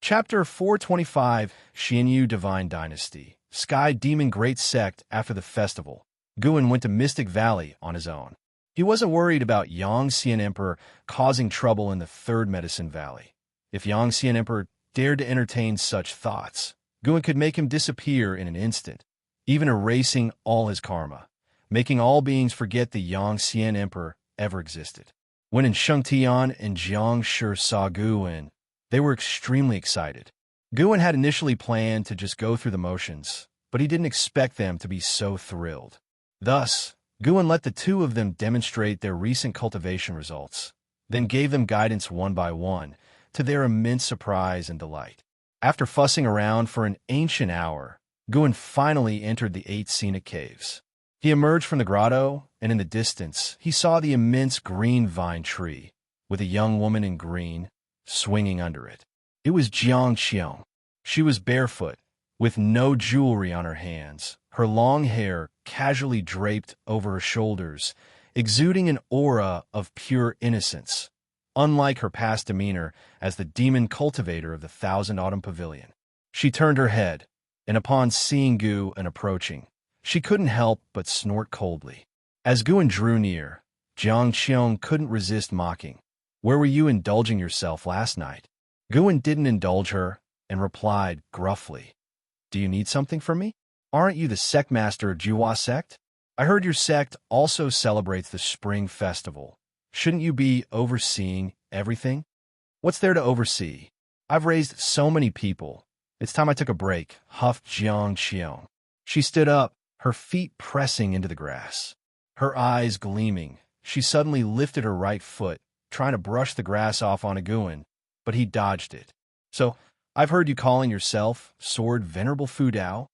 Chapter 425, Xianyu Divine Dynasty. Sky Demon Great Sect. After the festival, Guan went to Mystic Valley on his own. He wasn't worried about Yangxian Emperor causing trouble in the Third Medicine Valley. If Yangxian Emperor dared to entertain such thoughts, Guan could make him disappear in an instant, even erasing all his karma, making all beings forget the Yangxian Emperor ever existed. When in Shengtian and Jiangshi saw Guan, they were extremely excited. Guan had initially planned to just go through the motions, but he didn't expect them to be so thrilled. Thus, Guan let the two of them demonstrate their recent cultivation results, then gave them guidance one by one, to their immense surprise and delight. After fussing around for an ancient hour, Guan finally entered the 8 scenic caves. He emerged from the grotto, and in the distance, he saw the immense green vine tree, with a young woman in green, swinging under it. It was Jiang Xiong. She was barefoot, with no jewelry on her hands, her long hair casually draped over her shoulders, exuding an aura of pure innocence, unlike her past demeanor as the demon cultivator of the Thousand Autumn Pavilion. She turned her head, and upon seeing Guan approaching, she couldn't help but snort coldly. As Guan drew near, Jiang Xiong couldn't resist mocking. "Where were you indulging yourself last night?" Guan didn't indulge her and replied gruffly, "Do you need something from me? Aren't you the sect master of Jiwa sect? I heard your sect also celebrates the spring festival. Shouldn't you be overseeing everything?" "What's there to oversee? I've raised so many people. It's time I took a break," huffed Jiang Xiong. She stood up, her feet pressing into the grass. Her eyes gleaming, she suddenly lifted her right foot, trying to brush the grass off on Guan, but he dodged it. "So, I've heard you calling yourself Sword Venerable Fu Dao?"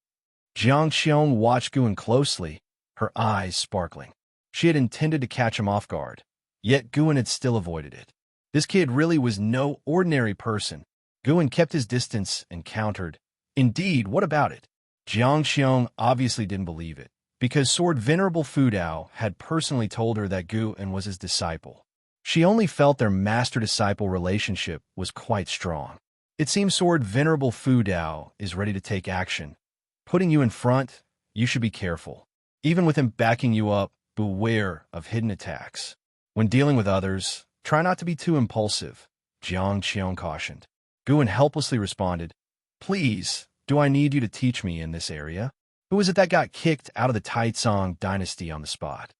Jiang Xiong watched Guan closely, her eyes sparkling. She had intended to catch him off guard, yet Guan had still avoided it. This kid really was no ordinary person. Guan kept his distance and countered, "Indeed, what about it?" Jiang Xiong obviously didn't believe it, because Sword Venerable Fu Dao had personally told her that Guan was his disciple. She only felt their master-disciple relationship was quite strong. It seems Sword Venerable Fu Dao is ready to take action. Putting you in front, you should be careful. Even with him backing you up, beware of hidden attacks. When dealing with others, try not to be too impulsive, Jiang Xiong cautioned. Guan helplessly responded, "Please, do I need you to teach me in this area? Who is it that got kicked out of the Taizong dynasty on the spot?"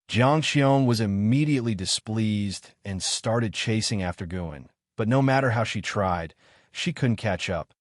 Jiang Xiong was immediately displeased and started chasing after Guan, but no matter how she tried, she couldn't catch up.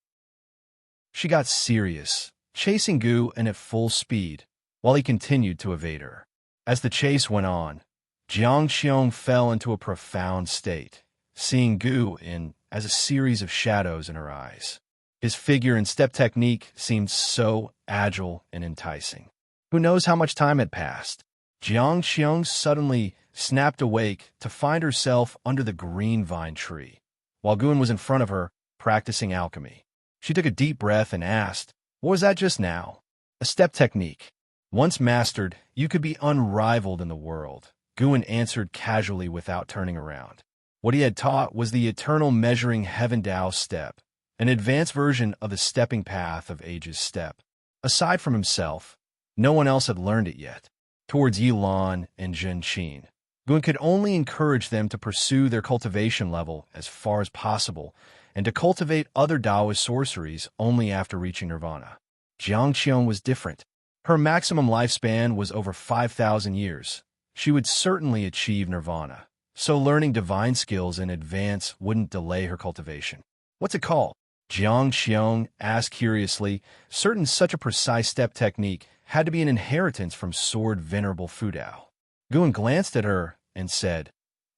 She got serious, chasing Guan at full speed, while he continued to evade her. As the chase went on, Jiang Xiong fell into a profound state, seeing Guan as a series of shadows in her eyes. His figure and step technique seemed so agile and enticing. Who knows how much time had passed? Jiang Xiong suddenly snapped awake to find herself under the green vine tree, while Guan was in front of her, practicing alchemy. She took a deep breath and asked, "What was that just now?" "A step technique. Once mastered, you could be unrivaled in the world," Guan answered casually without turning around. What he had taught was the eternal measuring heaven Dao step, an advanced version of the stepping path of age's step. Aside from himself, no one else had learned it yet. Towards Yilan and Zhenqin, Guan could only encourage them to pursue their cultivation level as far as possible and to cultivate other Taoist sorceries only after reaching nirvana. Jiang Xiong was different. Her maximum lifespan was over 5,000 years. She would certainly achieve nirvana, so learning divine skills in advance wouldn't delay her cultivation. "What's it called?" Jiang Xiong asked curiously, certain such a precise step technique had to be an inheritance from Sword Venerable Fu Dao. Guan glanced at her and said,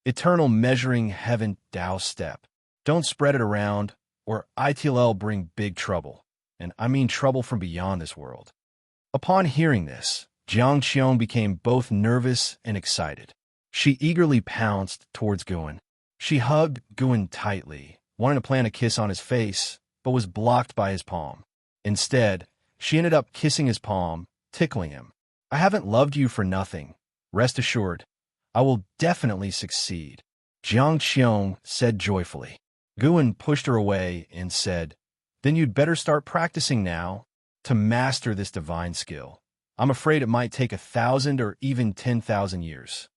"Eternal measuring heaven Dao step. Don't spread it around, or it'll bring big trouble, and I mean trouble from beyond this world." Upon hearing this, Jiang Xiong became both nervous and excited. She eagerly pounced towards Guan. She hugged Guan tightly, wanting to plant a kiss on his face, but was blocked by his palm. Instead, she ended up kissing his palm, tickling him. "I haven't loved you for nothing. Rest assured, I will definitely succeed," Jiang Xiong said joyfully. Guan pushed her away and said, "Then you'd better start practicing now to master this divine skill. I'm afraid it might take 1,000 or even 10,000 years."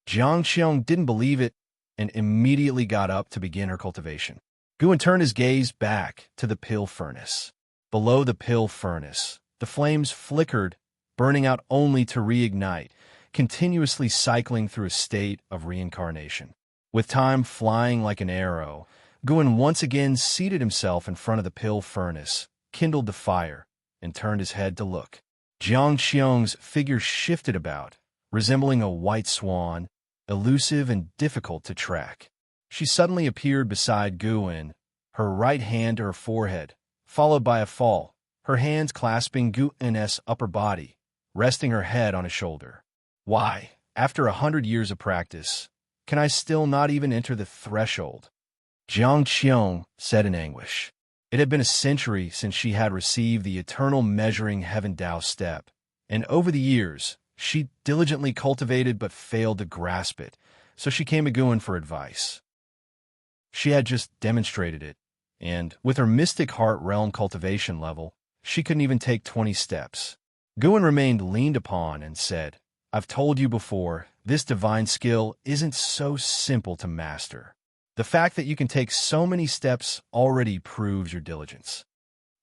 Jiang Xiong didn't believe it and immediately got up to begin her cultivation. Guan turned his gaze back to the pill furnace. Below the pill furnace, the flames flickered, burning out only to reignite, continuously cycling through a state of reincarnation. With time flying like an arrow, Guan once again seated himself in front of the pill furnace, kindled the fire, and turned his head to look. Jiang Xiong's figure shifted about, resembling a white swan, elusive and difficult to track. She suddenly appeared beside Guan, her right hand to her forehead, followed by a fall, her hands clasping Guan's upper body, resting her head on his shoulder. "Why, after 100 years of practice, can I still not even enter the threshold?" Jiang Xiong said in anguish. It had been a century since she had received the eternal measuring heaven Tao step, and over the years, she diligently cultivated but failed to grasp it, so she came to Guan for advice. She had just demonstrated it, and with her mystic heart realm cultivation level, she couldn't even take 20 steps. Guan remained leaned upon and said, "I've told you before, this divine skill isn't so simple to master. The fact that you can take so many steps already proves your diligence."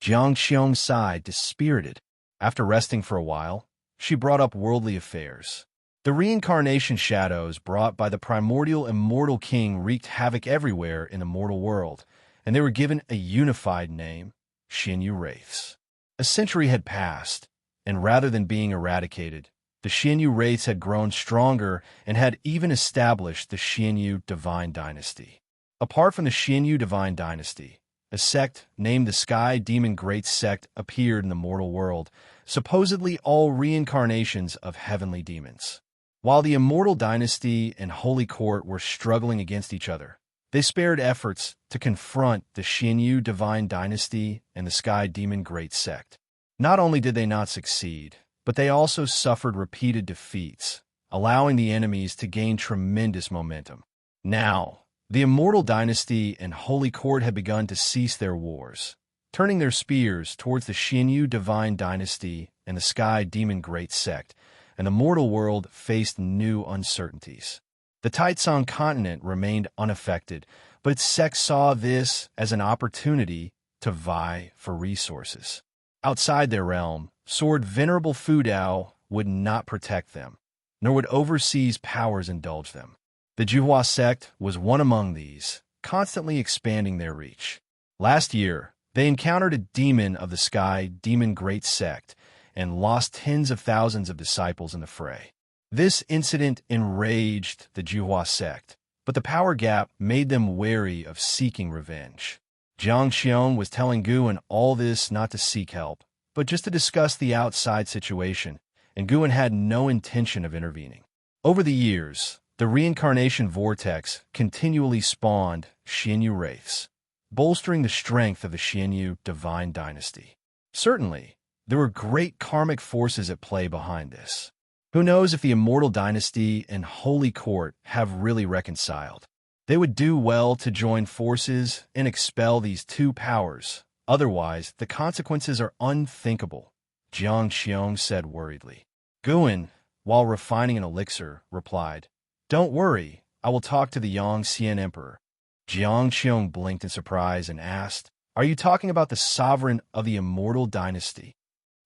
Jiang Xiong sighed, dispirited. After resting for a while, she brought up worldly affairs. The reincarnation shadows brought by the primordial immortal king wreaked havoc everywhere in the mortal world, and they were given a unified name, Xianyu Wraiths. A century had passed, and rather than being eradicated, the Xianyu Wraiths had grown stronger and had even established the Xianyu Divine Dynasty. Apart from the Xianyu Divine Dynasty, a sect named the Sky Demon Great Sect appeared in the mortal world, supposedly all reincarnations of heavenly demons. While the Immortal Dynasty and Holy Court were struggling against each other, they spared efforts to confront the Xianyu Divine Dynasty and the Sky Demon Great Sect. Not only did they not succeed, but they also suffered repeated defeats, allowing the enemies to gain tremendous momentum. Now, the Immortal Dynasty and Holy Court had begun to cease their wars, turning their spears towards the Xianyu Divine Dynasty and the Sky Demon Great Sect, and the mortal world faced new uncertainties. The Taitsong continent remained unaffected, but its sect saw this as an opportunity to vie for resources. Outside their realm, Sword Venerable Fudao would not protect them, nor would overseas powers indulge them. The Juhua sect was one among these, constantly expanding their reach. Last year, they encountered a demon of the Sky Demon Great Sect and lost tens of thousands of disciples in the fray. This incident enraged the Juhua sect, but the power gap made them wary of seeking revenge. Jiang Xiong was telling Guan all this not to seek help, but just to discuss the outside situation, and Guan had no intention of intervening. Over the years, the reincarnation vortex continually spawned Xianyu Wraiths, bolstering the strength of the Xianyu Divine Dynasty. Certainly, there were great karmic forces at play behind this. Who knows if the Immortal Dynasty and Holy Court have really reconciled? They would do well to join forces and expel these two powers. Otherwise, the consequences are unthinkable, Jiang Xiong said worriedly. Guan, while refining an elixir, replied, "Don't worry, I will talk to the Yangxian Emperor." Jiang Xiong blinked in surprise and asked, "Are you talking about the sovereign of the Immortal Dynasty?"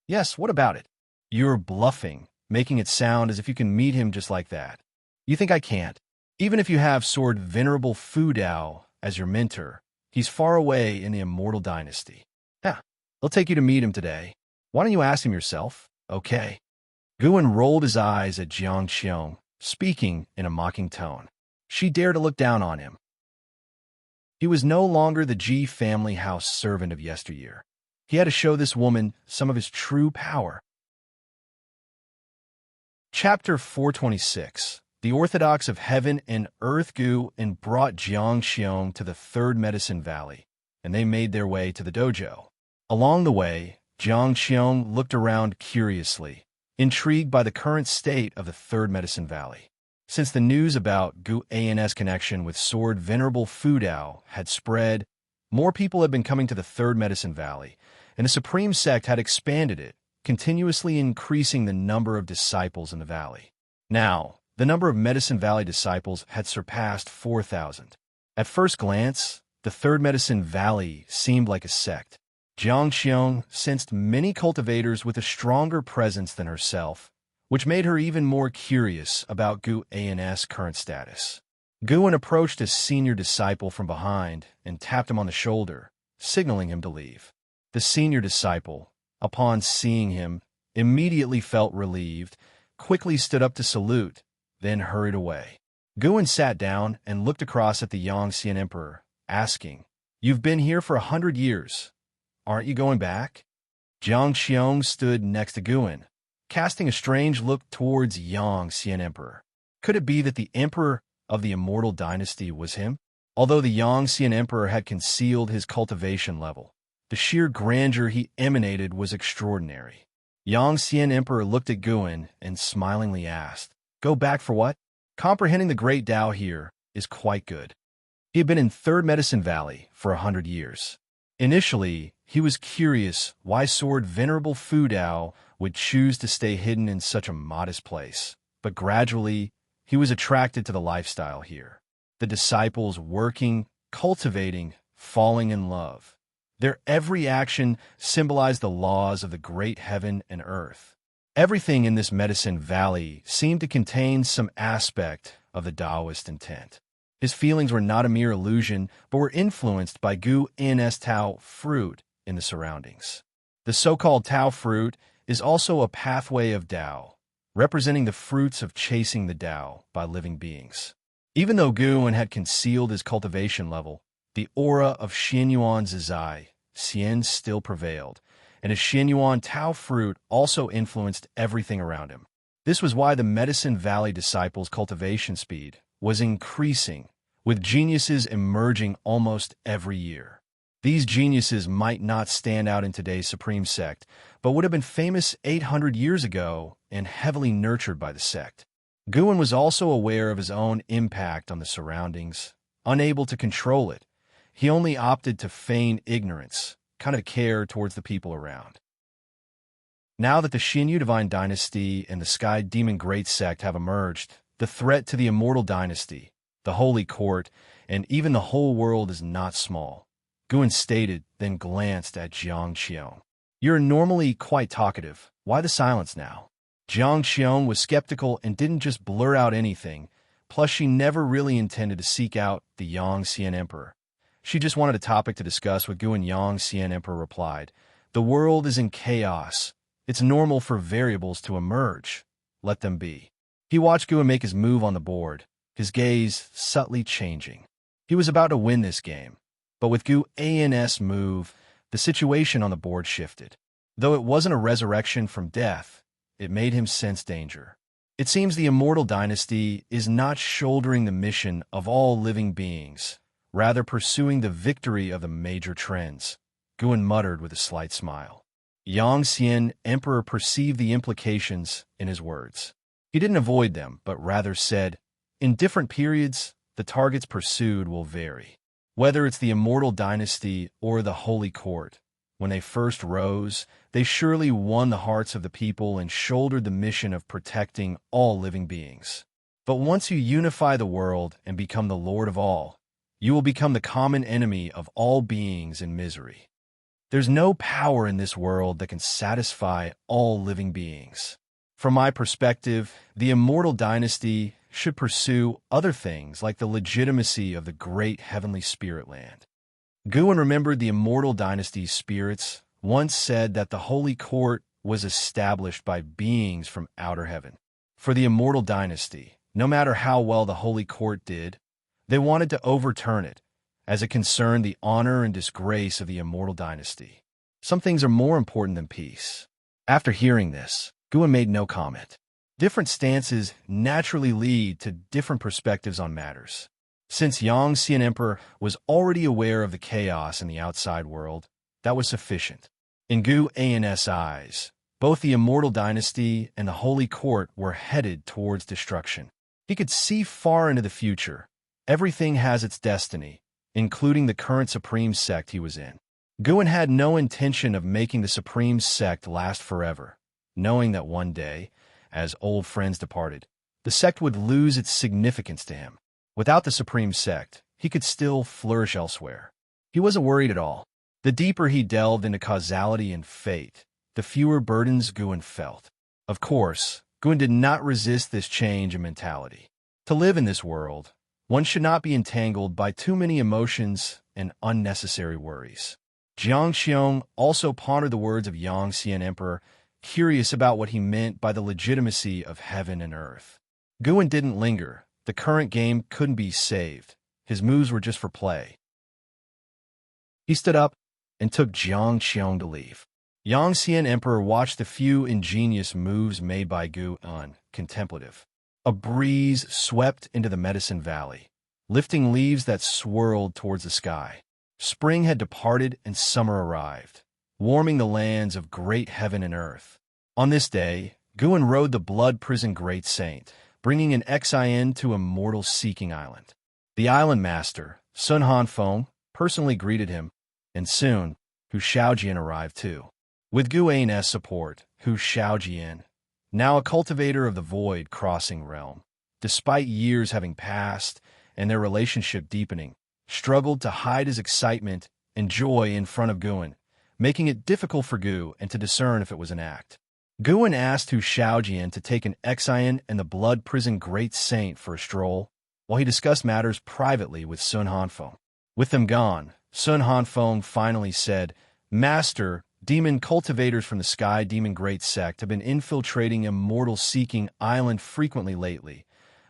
"Yes, what about it?" "You're bluffing, making it sound as if you can meet him just like that." "You think I can't? Even if you have Sword Venerable Fudao as your mentor, he's far away in the Immortal Dynasty." "Yeah, I'll take you to meet him today. Why don't you ask him yourself?" "Okay." Guan rolled his eyes at Jiang Xiong, speaking in a mocking tone. She dared to look down on him. He was no longer the Ji family house servant of yesteryear. He had to show this woman some of his true power. Chapter 426. The Orthodox of Heaven and Earth Gu and brought Jiang Xiong to the Third Medicine Valley, and they made their way to the dojo. Along the way, Jiang Xiong looked around curiously, intrigued by the current state of the Third Medicine Valley. Since the news about Gu An's connection with Sword Venerable Fudao had spread, more people had been coming to the Third Medicine Valley, and the Supreme Sect had expanded it, continuously increasing the number of disciples in the valley. Now, the number of Medicine Valley disciples had surpassed 4,000. At first glance, the Third Medicine Valley seemed like a sect. Jiang Xiong sensed many cultivators with a stronger presence than herself, which made her even more curious about Gu An's current status. Guan approached a senior disciple from behind and tapped him on the shoulder, signaling him to leave. The senior disciple, upon seeing him, immediately felt relieved, quickly stood up to salute, then hurried away. Guan sat down and looked across at the Yangxian Emperor, asking, "You've been here for 100 years. Aren't you going back?" Jiang Xiong stood next to Guan, casting a strange look towards Yangxian Emperor. Could it be that the Emperor of the Immortal Dynasty was him? Although the Yangxian Emperor had concealed his cultivation level, the sheer grandeur he emanated was extraordinary. Yangxian Emperor looked at Guan and smilingly asked, "Go back for what?" Comprehending the great Tao here is quite good. He had been in Third Medicine Valley for 100 years. Initially, he was curious why Sword Venerable Fudao would choose to stay hidden in such a modest place, but gradually, he was attracted to the lifestyle here. The disciples working, cultivating, falling in love. Their every action symbolized the laws of the great heaven and earth. Everything in this Medicine Valley seemed to contain some aspect of the Taoist intent. His feelings were not a mere illusion, but were influenced by Gu N's Tao fruit in the surroundings. The so-called Tao fruit is also a pathway of Tao, representing the fruits of chasing the Tao by living beings. Even though Guan had concealed his cultivation level, the aura of Xianyuan Zizai, Xian, still prevailed, and his Xianyuan Tao fruit also influenced everything around him. This was why the Medicine Valley disciples' cultivation speed was increasing, with geniuses emerging almost every year. These geniuses might not stand out in today's Supreme Sect, but would have been famous 800 years ago and heavily nurtured by the sect. Guan was also aware of his own impact on the surroundings. Unable to control it, he only opted to feign ignorance, kind of care towards the people around. Now that the Xinyu Divine Dynasty and the Sky Demon Great Sect have emerged, the threat to the Immortal Dynasty, the Holy Court, and even the whole world is not small. Guan stated, then glanced at Jiang Xiong. "You're normally quite talkative. Why the silence now?" Jiang Xiong was skeptical and didn't just blur out anything, plus she never really intended to seek out the Yangxian Emperor. She just wanted a topic to discuss with Guan. Yangxian Emperor replied, "The world is in chaos. It's normal for variables to emerge. Let them be." He watched Guan make his move on the board, his gaze subtly changing. He was about to win this game, but with Gu An's move, the situation on the board shifted. Though it wasn't a resurrection from death, it made him sense danger. It seems the Immortal Dynasty is not shouldering the mission of all living beings, rather pursuing the victory of the major trends, Guan muttered with a slight smile. Yangxian Emperor perceived the implications in his words. He didn't avoid them, but rather said, "In different periods, the targets pursued will vary. Whether it's the Immortal Dynasty or the Holy Court, when they first rose, they surely won the hearts of the people and shouldered the mission of protecting all living beings. But once you unify the world and become the Lord of all, you will become the common enemy of all beings in misery. There's no power in this world that can satisfy all living beings. From my perspective, the Immortal Dynasty should pursue other things like the legitimacy of the great heavenly spirit land." Guan remembered the Immortal Dynasty's spirits once said that the Holy Court was established by beings from outer heaven. For the Immortal Dynasty, no matter how well the Holy Court did, they wanted to overturn it, as it concerned the honor and disgrace of the Immortal Dynasty. Some things are more important than peace. After hearing this, Guan made no comment. Different stances naturally lead to different perspectives on matters. Since Yangxian Emperor was already aware of the chaos in the outside world, that was sufficient. In Gu An's eyes, both the Immortal Dynasty and the Holy Court were headed towards destruction. He could see far into the future. Everything has its destiny, including the current Supreme sect he was in. Guin had no intention of making the Supreme sect last forever, knowing that one day, as old friends departed, the sect would lose its significance to him. Without the Supreme sect, he could still flourish elsewhere. He wasn't worried at all. The deeper he delved into causality and fate, the fewer burdens Guin felt. Of course, Guin did not resist this change in mentality. To live in this world, one should not be entangled by too many emotions and unnecessary worries. Jiang Xiong also pondered the words of Yang Xian Emperor, curious about what he meant by the legitimacy of heaven and earth. Guin didn't linger. The current game couldn't be saved. His moves were just for play. He stood up and took Jiang Xiong to leave. Yang Xian Emperor watched the few ingenious moves made by Guin, contemplative. A breeze swept into the Medicine Valley, lifting leaves that swirled towards the sky. Spring had departed and summer arrived, warming the lands of great heaven and earth. On this day, Guin rode the blood-prisoned Great Saint, bringing an Xin to Immortal Seeking Island. The island master, Sun Hanfeng, personally greeted him, and soon, Hu Shaojian arrived too. With Guin's support, Hu Shaojian, now a cultivator of the void-crossing realm, despite years having passed and their relationship deepening, struggled to hide his excitement and joy in front of Guin, making it difficult for Guin to discern if it was an act. Guin asked Hu Shaojian to take an Xin and the blood-prisoned Great Saint for a stroll, while he discussed matters privately with Sun Hanfeng. With them gone, Sun Hanfeng finally said, "Master, demon cultivators from the Sky Demon Great Sect have been infiltrating Immortal Seeking Island frequently lately.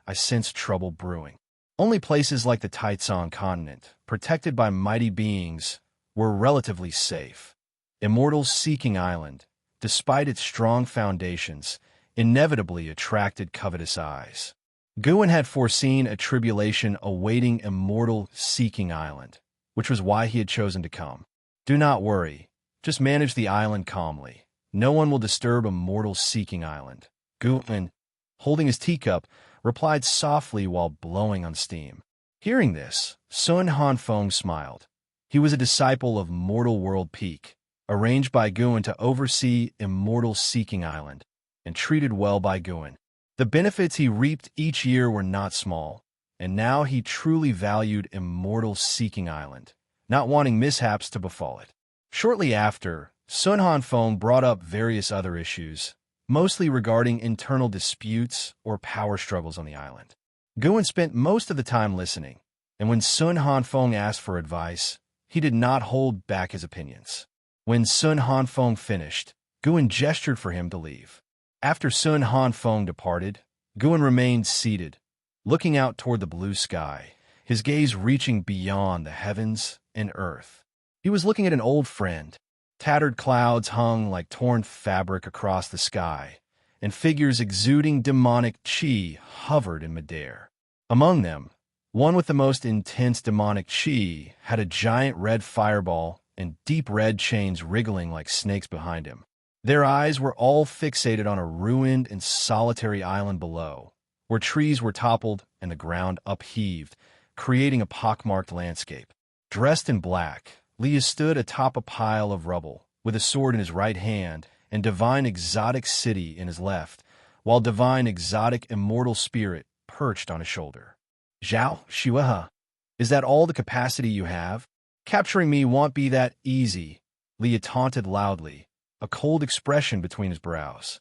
I sense trouble brewing. Only places like the Taicang continent, protected by mighty beings, were relatively safe. Immortal Seeking Island, despite its strong foundations, inevitably attracted covetous eyes." Guin had foreseen a tribulation awaiting Immortal Seeking Island, which was why he had chosen to come. "Do not worry. Just manage the island calmly. No one will disturb Immortal Seeking Island." Guin, holding his teacup, replied softly while blowing on steam. Hearing this, Sun Hanfeng smiled. He was a disciple of Mortal World Peak, arranged by Guin to oversee Immortal Seeking Island, and treated well by Guin. The benefits he reaped each year were not small, and now he truly valued Immortal Seeking Island, not wanting mishaps to befall it. Shortly after, Sun Hanfeng brought up various other issues, mostly regarding internal disputes or power struggles on the island. Guin spent most of the time listening, and when Sun Hanfeng asked for advice, he did not hold back his opinions. When Sun Hanfeng finished, Guin gestured for him to leave. After Sun Hanfeng departed, Guin remained seated, looking out toward the blue sky, his gaze reaching beyond the heavens and earth. He was looking at an old friend. Tattered clouds hung like torn fabric across the sky, and figures exuding demonic qi hovered in midair. Among them, one with the most intense demonic qi had a giant red fireball and deep red chains wriggling like snakes behind him. Their eyes were all fixated on a ruined and solitary island below, where trees were toppled and the ground upheaved, creating a pockmarked landscape. Dressed in black, Leah stood atop a pile of rubble, with a sword in his right hand and Divine Exotic City in his left, while Divine Exotic Immortal Spirit perched on his shoulder. "Zhao Shuehe, is that all the capacity you have? Capturing me won't be that easy," Leah taunted loudly, a cold expression between his brows.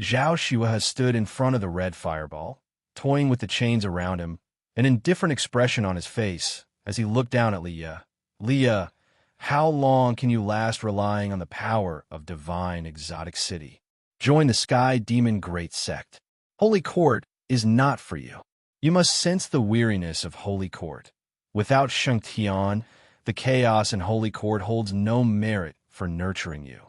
Zhao Shuehe stood in front of the red fireball, toying with the chains around him, an indifferent expression on his face as he looked down at Leah. "Leah, how long can you last relying on the power of Divine Exotic City? Join the Sky Demon Great Sect. Holy Court is not for you. You must sense the weariness of Holy Court. Without Shengtian, the chaos in Holy Court holds no merit for nurturing you."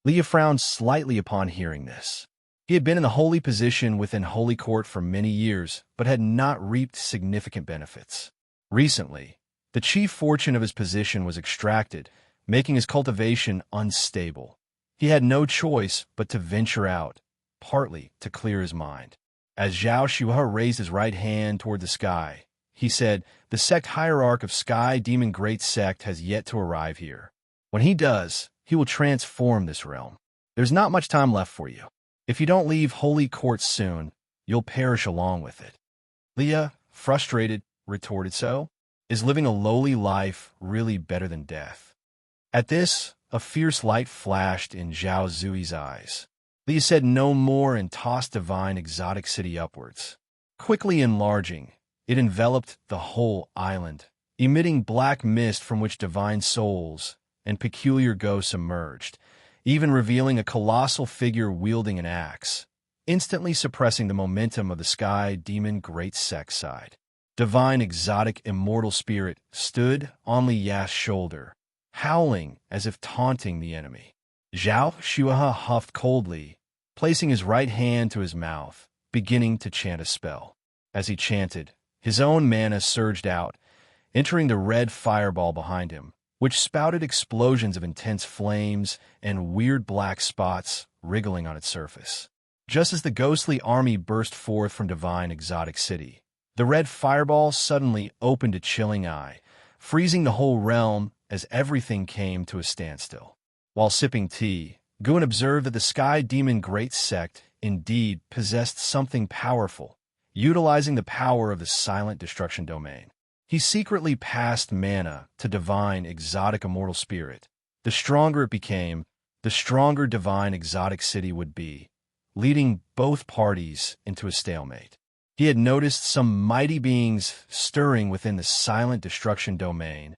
Leah frowned slightly upon hearing this. He had been in the holy position within Holy Court for many years, but had not reaped significant benefits. Recently, the chief fortune of his position was extracted, making his cultivation unstable. He had no choice but to venture out, partly to clear his mind. As Zhao Shuhe raised his right hand toward the sky, he said, "The sect hierarch of Sky Demon Great Sect has yet to arrive here. When he does, he will transform this realm. There's not much time left for you. If you don't leave Holy Court soon, you'll perish along with it." Leah, frustrated, retorted, "So? Is living a lowly life really better than death?" At this, a fierce light flashed in Zhao Zui's eyes. Leah said no more and tossed Divine Exotic City upwards. Quickly enlarging, it enveloped the whole island, emitting black mist from which divine souls and peculiar ghosts emerged, even revealing a colossal figure wielding an axe, instantly suppressing the momentum of the Sky Demon Great Sect side. Divine Exotic Immortal Spirit stood on Li Ya's shoulder, howling as if taunting the enemy. Zhao Shuhe huffed coldly, placing his right hand to his mouth, beginning to chant a spell. As he chanted, his own mana surged out, entering the red fireball behind him, which spouted explosions of intense flames and weird black spots wriggling on its surface. Just as the ghostly army burst forth from Divine Exotic City, the red fireball suddenly opened a chilling eye, freezing the whole realm as everything came to a standstill. While sipping tea, Guin observed that the Sky Demon Great Sect indeed possessed something powerful, utilizing the power of the Silent Destruction Domain. He secretly passed mana to Divine Exotic Immortal Spirit. The stronger it became, the stronger Divine Exotic City would be, leading both parties into a stalemate. He had noticed some mighty beings stirring within the Silent Destruction Domain,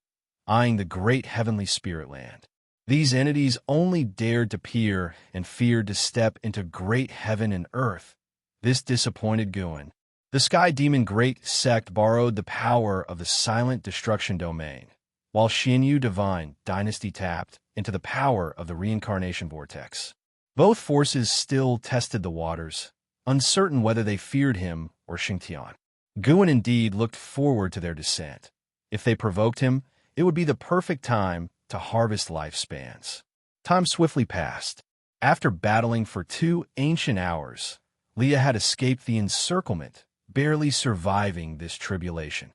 eyeing the great heavenly spirit land. These entities only dared to peer and feared to step into great heaven and earth. This disappointed Guin. The Sky Demon Great Sect borrowed the power of the Silent Destruction Domain, while Xianyu Divine Dynasty tapped into the power of the Reincarnation Vortex. Both forces still tested the waters, uncertain whether they feared him or Xingtian. Guin indeed looked forward to their descent. If they provoked him, it would be the perfect time to harvest lifespans. Time swiftly passed. After battling for 2 ancient hours, Leah had escaped the encirclement, barely surviving this tribulation.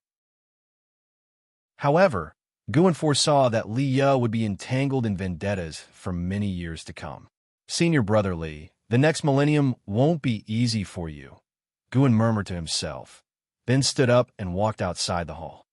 However, Guin foresaw that Li Ye would be entangled in vendettas for many years to come. "Senior brother Li, the next millennium won't be easy for you," Guin murmured to himself, then stood up and walked outside the hall.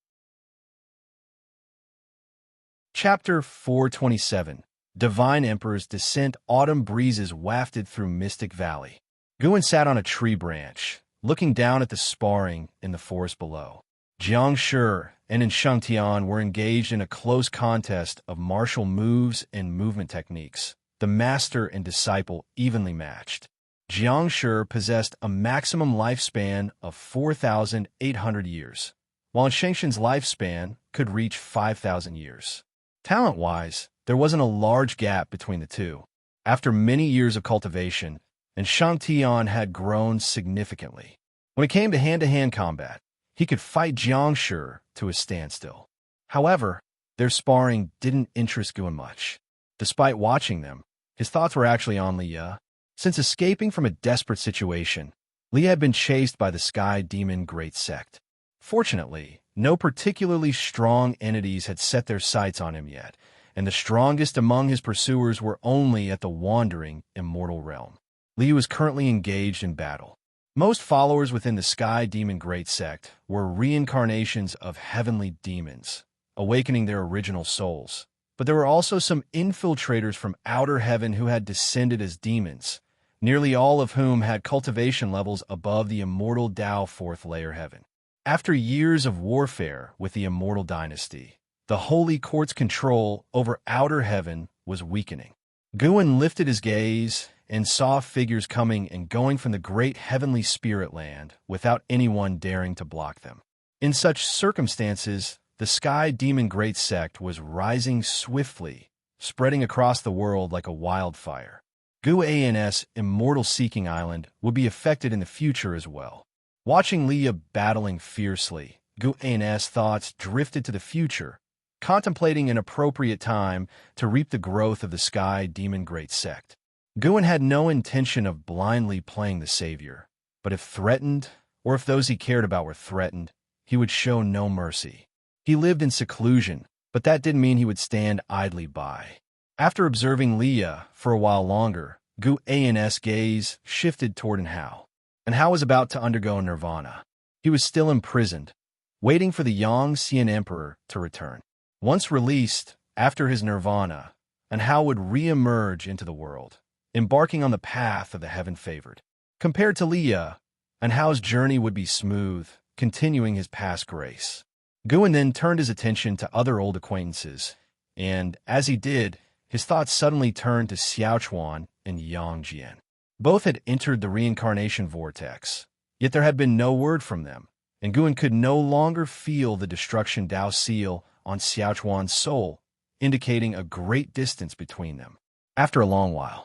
Chapter 427. Divine Emperor's Descent. Autumn breezes wafted through Mystic Valley. Guin sat on a tree branch, looking down at the sparring in the forest below. Jiang Shi and Enchangtian were engaged in a close contest of martial moves and movement techniques, the master and disciple evenly matched. Jiang Shi possessed a maximum lifespan of 4,800 years, while Shengxin's lifespan could reach 5,000 years. Talent-wise, there wasn't a large gap between the two. After many years of cultivation, Enchangtian had grown significantly. When it came to hand-to-hand combat, he could fight Jiang Shi to a standstill. However, their sparring didn't interest Guin much. Despite watching them, his thoughts were actually on Li Ye. Since escaping from a desperate situation, Li Ye had been chased by the Sky Demon Great Sect. Fortunately, no particularly strong entities had set their sights on him yet, and the strongest among his pursuers were only at the wandering Immortal realm. Li was currently engaged in battle. Most followers within the Sky Demon Great Sect were reincarnations of heavenly demons, awakening their original souls. But there were also some infiltrators from outer heaven who had descended as demons, nearly all of whom had cultivation levels above the Immortal Tao 4th layer heaven. After years of warfare with the Immortal Dynasty, the Holy Court's control over outer heaven was weakening. Guin lifted his gaze and saw figures coming and going from the great heavenly spirit land without anyone daring to block them. In such circumstances, the Sky Demon Great Sect was rising swiftly, spreading across the world like a wildfire. Guin's Immortal Seeking Island would be affected in the future as well. Watching Li Ye battling fiercely, Guin's thoughts drifted to the future, contemplating an appropriate time to reap the growth of the Sky Demon Great Sect. Guin had no intention of blindly playing the savior, But if threatened, or if those he cared about were threatened, he would show no mercy. He lived in seclusion, but that didn't mean he would stand idly by. After observing Leah for a while longer, Guan's gaze shifted toward Enhao. Enhao was about to undergo nirvana. He was still imprisoned, waiting for the Yangxian Emperor to return. Once released, after his nirvana, Enhao would re-emerge into the world, embarking on the path of the heaven-favored. Compared to Leah, Enhao's journey would be smooth, continuing his past grace. Guan then turned his attention to other old acquaintances, and, as he did, his thoughts suddenly turned to Xiaochuan and Yang Jian. Both had entered the reincarnation vortex, yet there had been no word from them, and Guan could no longer feel the destruction Dao seal on Xiaochuan's soul, indicating a great distance between them. After a long while,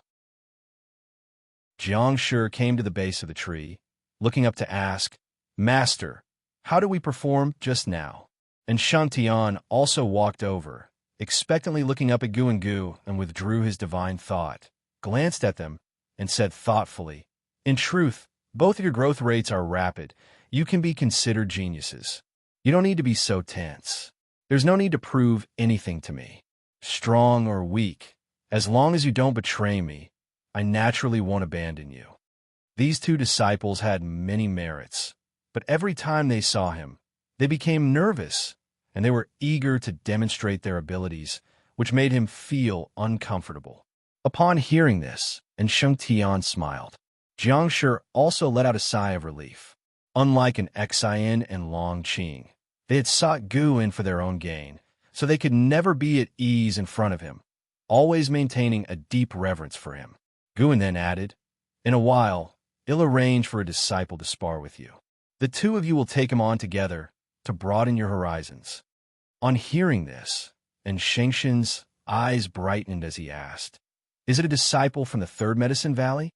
Jiang Shi came to the base of the tree, looking up to ask, "Master, how do we perform just now?" And Shang Tian also walked over, expectantly looking up at Gu and withdrew his divine thought, glanced at them, and said thoughtfully, "In truth, both of your growth rates are rapid. You can be considered geniuses. You don't need to be so tense. There's no need to prove anything to me, strong or weak. As long as you don't betray me, I naturally won't abandon you." These two disciples had many merits, but every time they saw him, they became nervous, and they were eager to demonstrate their abilities, which made him feel uncomfortable. Upon hearing this, and Shang Tian smiled, Jiang Shi also let out a sigh of relief. Unlike an Xian and Long Qing, they had sought Guan for their own gain, so they could never be at ease in front of him, always maintaining a deep reverence for him. Guan then added, "In a while, I'll arrange for a disciple to spar with you. The two of you will take him on together to broaden your horizons." On hearing this, and Shengshen's eyes brightened as he asked, "Is it a disciple from the Third Medicine Valley?"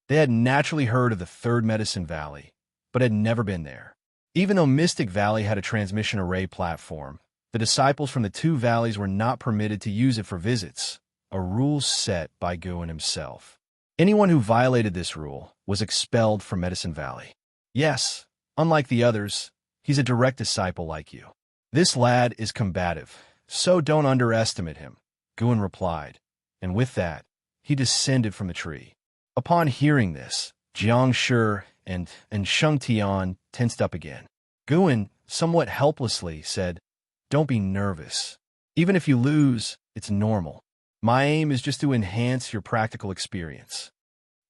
They had naturally heard of the Third Medicine Valley, but had never been there. Even though Mystic Valley had a transmission array platform, the disciples from the two valleys were not permitted to use it for visits, a rule set by Guan himself. Anyone who violated this rule was expelled from Medicine Valley. "Yes, unlike the others, he's a direct disciple like you. This lad is combative, so don't underestimate him," Guan replied, and with that, he descended from the tree. Upon hearing this, Jiang Shi and Shang Tian tensed up again. Guan, somewhat helplessly, said, "Don't be nervous. Even if you lose, it's normal. My aim is just to enhance your practical experience."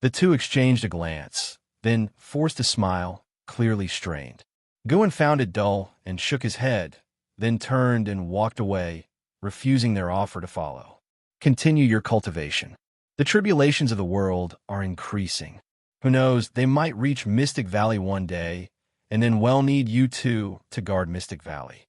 The two exchanged a glance, then forced a smile, clearly strained. Guan found it dull and shook his head, then turned and walked away, refusing their offer to follow. Continue your cultivation. The tribulations of the world are increasing. Who knows, they might reach Mystic Valley one day, and then well need you two to guard Mystic Valley.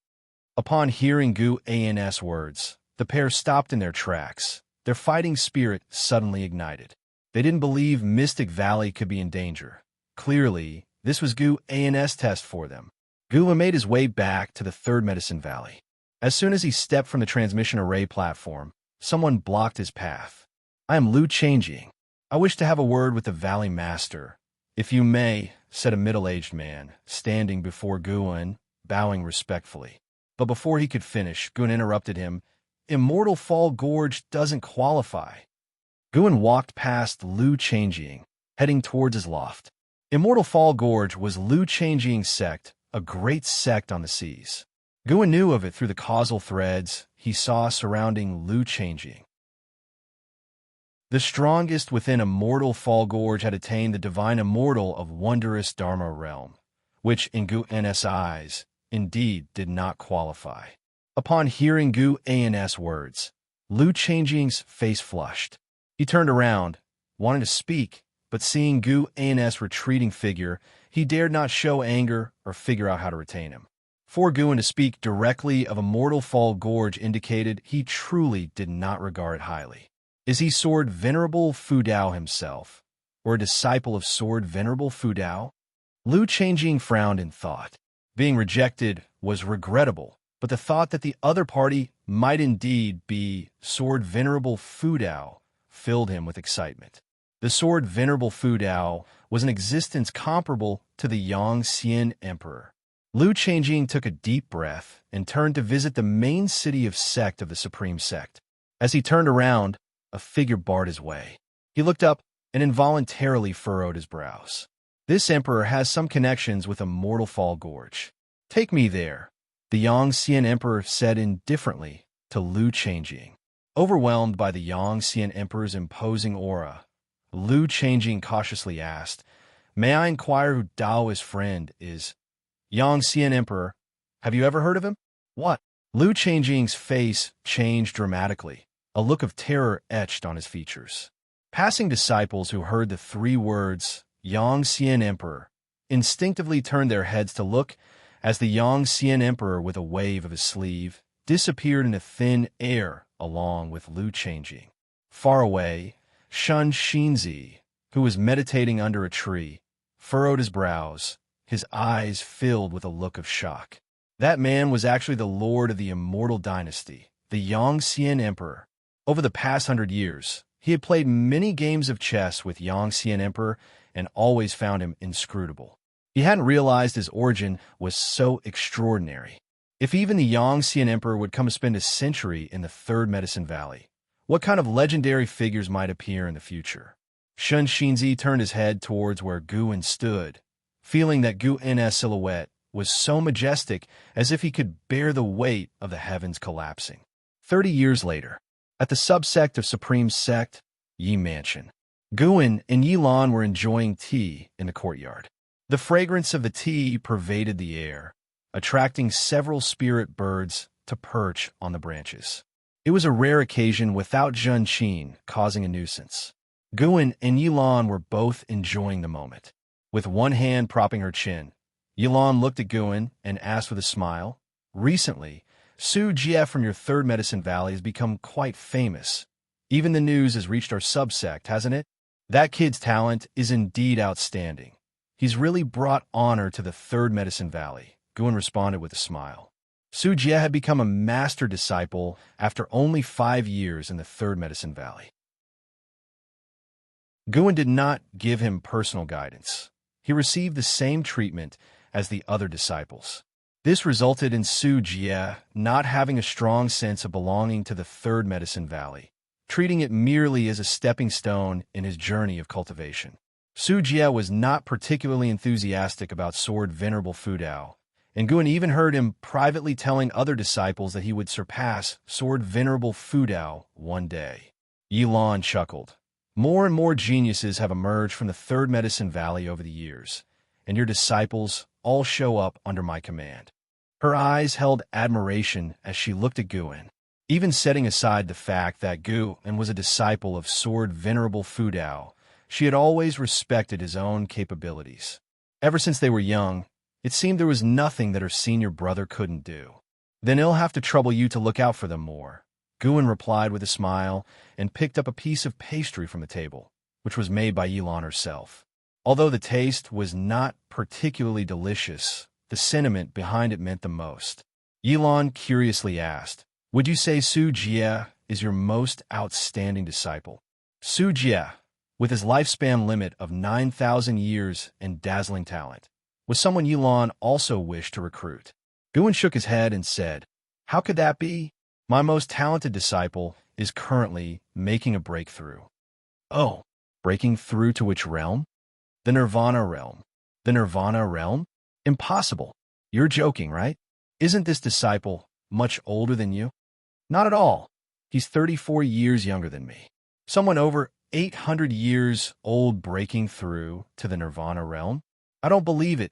Upon hearing Guan's words, the pair stopped in their tracks, their fighting spirit suddenly ignited. They didn't believe Mystic Valley could be in danger. Clearly, this was Guan's test for them. Gu made his way back to the Third Medicine Valley. As soon as he stepped from the transmission array platform, someone blocked his path. "I am Lu Changjing. I wish to have a word with the Valley Master." "If you may," said a middle-aged man, standing before Guan, bowing respectfully. But before he could finish, Guan interrupted him. "Immortal Fall Gorge doesn't qualify." Guan walked past Lu Changjing, heading towards his loft. Immortal Fall Gorge was Lu Changjing's sect, a great sect on the seas. Guan knew of it through the causal threads he saw surrounding Lu Changjing. The strongest within Immortal Fall Gorge had attained the divine immortal of wondrous Dharma realm, which, in Guan's eyes, indeed did not qualify. Upon hearing Guan's words, Lu Changjing's face flushed. He turned around, wanted to speak, but seeing Guan's retreating figure, he dared not show anger or figure out how to retain him. For Guan to speak directly of Immortal Fall Gorge indicated he truly did not regard it highly. Is he Sword Venerable Fu Dao himself, or a disciple of Sword Venerable Fu Dao? Lu Changjing frowned in thought. Being rejected was regrettable, but the thought that the other party might indeed be Sword Venerable Fu Dao filled him with excitement. The sword Venerable Fu Dao was an existence comparable to the Yang Xian Emperor. Lu Changjing took a deep breath and turned to visit the main city of sect of the Supreme Sect. As he turned around, a figure barred his way. He looked up and involuntarily furrowed his brows. This emperor has some connections with Immortal Fall Gorge. Take me there, the Yang Xian Emperor said indifferently to Lu Changjing. Overwhelmed by the Yang Xian Emperor's imposing aura, Lu Changjing cautiously asked, "May I inquire who Dao's friend is?" "Yang Xian Emperor. Have you ever heard of him?" "What?" Lu Changjing's face changed dramatically. A look of terror etched on his features. Passing disciples who heard the three words, Yang Xian Emperor, instinctively turned their heads to look as the Yang Xian Emperor, with a wave of his sleeve, disappeared into thin air along with Lu Changjing. Far away, Shun Xinzi, who was meditating under a tree, furrowed his brows, his eyes filled with a look of shock. That man was actually the lord of the Immortal Dynasty, the Yang Xian Emperor. Over the past 100 years, he had played many games of chess with Yang Xian Emperor and always found him inscrutable. He hadn't realized his origin was so extraordinary. If even the Yang Xian Emperor would come to spend a century in the Third Medicine Valley, what kind of legendary figures might appear in the future? Shun Xinzi turned his head towards where Guan stood, feeling that Guan's silhouette was so majestic as if he could bear the weight of the heavens collapsing. 30 years later, at the subsect of Supreme Sect, Yi Mansion, Guan and Yilan were enjoying tea in the courtyard. The fragrance of the tea pervaded the air, attracting several spirit birds to perch on the branches. It was a rare occasion without Zhen Qin causing a nuisance. Guan and Yilan were both enjoying the moment. With one hand propping her chin, Yilan looked at Guan and asked with a smile, "Recently, Su Jie from your Third Medicine Valley has become quite famous. Even the news has reached our subsect, hasn't it? That kid's talent is indeed outstanding. He's really brought honor to the Third Medicine Valley," Guan responded with a smile. Su Jie had become a master disciple after only 5 years in the Third Medicine Valley. Guan did not give him personal guidance. He received the same treatment as the other disciples. This resulted in Su Jie not having a strong sense of belonging to the Third Medicine Valley, treating it merely as a stepping stone in his journey of cultivation. Su Jie was not particularly enthusiastic about Sword Venerable Fu Dao, and Guan even heard him privately telling other disciples that he would surpass Sword Venerable Fu Dao one day. Yilan chuckled. "More and more geniuses have emerged from the Third Medicine Valley over the years, and your disciples all show up under my command." Her eyes held admiration as she looked at Guan. Even setting aside the fact that Guan was a disciple of Sword Venerable Fu Dao, she had always respected his own capabilities. Ever since they were young, it seemed there was nothing that her senior brother couldn't do. "Then he'll have to trouble you to look out for them more," Guan replied with a smile and picked up a piece of pastry from the table, which was made by Yilan herself. Although the taste was not particularly delicious, the sentiment behind it meant the most. Yilan curiously asked, "Would you say Su Jie is your most outstanding disciple?" Su Jie, with his lifespan limit of 9,000 years and dazzling talent, was someone Yilan also wished to recruit. Guan shook his head and said, "How could that be? My most talented disciple is currently making a breakthrough." "Oh, breaking through to which realm?" "The Nirvana realm." "The Nirvana realm? Impossible. You're joking, right? Isn't this disciple much older than you?" "Not at all. He's 34 years younger than me. Someone over 800 years old breaking through to the Nirvana realm? I don't believe it."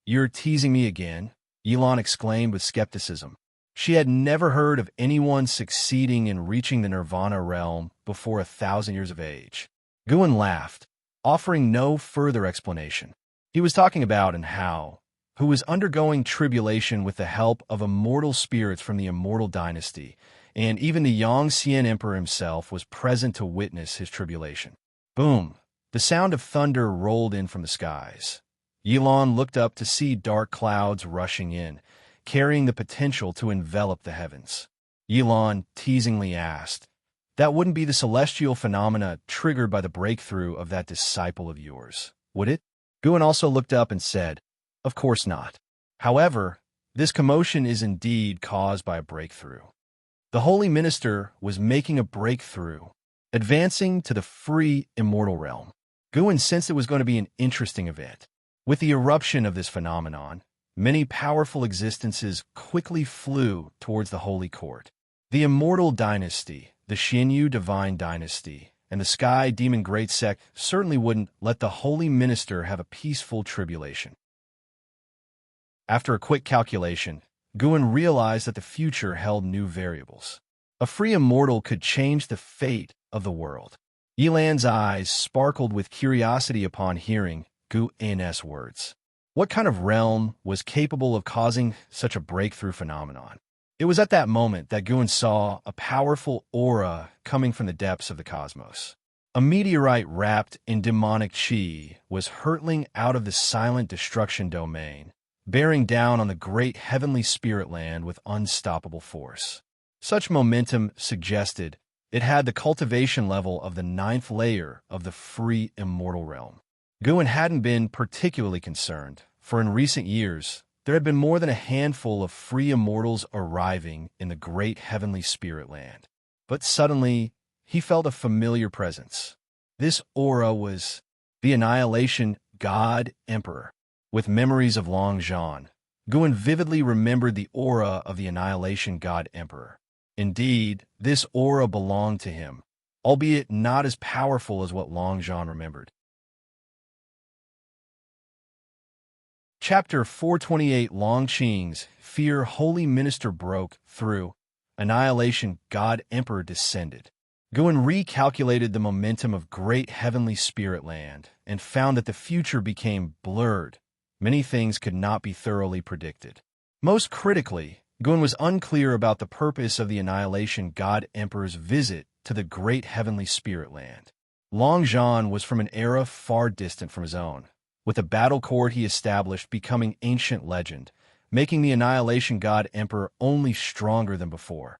"You're teasing me again," Yilan exclaimed with skepticism. She had never heard of anyone succeeding in reaching the Nirvana realm before 1,000 years of age. Guan laughed, offering no further explanation. He was talking about and how, who was undergoing tribulation with the help of immortal spirits from the Immortal Dynasty, and even the Yang Xian Emperor himself was present to witness his tribulation. Boom! The sound of thunder rolled in from the skies. Yilan looked up to see dark clouds rushing in, carrying the potential to envelop the heavens. Yilan teasingly asked, That wouldn't be the celestial phenomena triggered by the breakthrough of that disciple of yours, would it? Guin also looked up and said, "Of course not. However, this commotion is indeed caused by a breakthrough." The holy minister was making a breakthrough, advancing to the free immortal realm. Guin sensed it was going to be an interesting event. With the eruption of this phenomenon, many powerful existences quickly flew towards the holy court. The Immortal Dynasty, the Xianyu Divine Dynasty, and the Sky Demon Great Sect certainly wouldn't let the holy minister have a peaceful tribulation. After a quick calculation, Guin realized that the future held new variables. A free immortal could change the fate of the world. Yilan's eyes sparkled with curiosity upon hearing Guin's words. What kind of realm was capable of causing such a breakthrough phenomenon? It was at that moment that Guin saw a powerful aura coming from the depths of the cosmos. A meteorite wrapped in demonic chi was hurtling out of the silent destruction domain, bearing down on the great heavenly spirit land with unstoppable force. Such momentum suggested it had the cultivation level of the 9th layer of the free immortal realm. Guin hadn't been particularly concerned, for in recent years, there had been more than a handful of free immortals arriving in the great heavenly spirit land. But suddenly, he felt a familiar presence. This aura was the Annihilation God Emperor. With memories of Long Zhan, Guin vividly remembered the aura of the Annihilation God Emperor. Indeed, this aura belonged to him, albeit not as powerful as what Long Zhan remembered. Chapter 428 Long Qing's fear holy minister broke through. Annihilation God Emperor descended. Guin recalculated the momentum of great heavenly spirit land and found that the future became blurred. Many things could not be thoroughly predicted. Most critically, Guin was unclear about the purpose of the Annihilation God Emperor's visit to the great heavenly spirit land. Long Zhan was from an era far distant from his own, with the battle court he established becoming ancient legend, making the Annihilation God Emperor only stronger than before.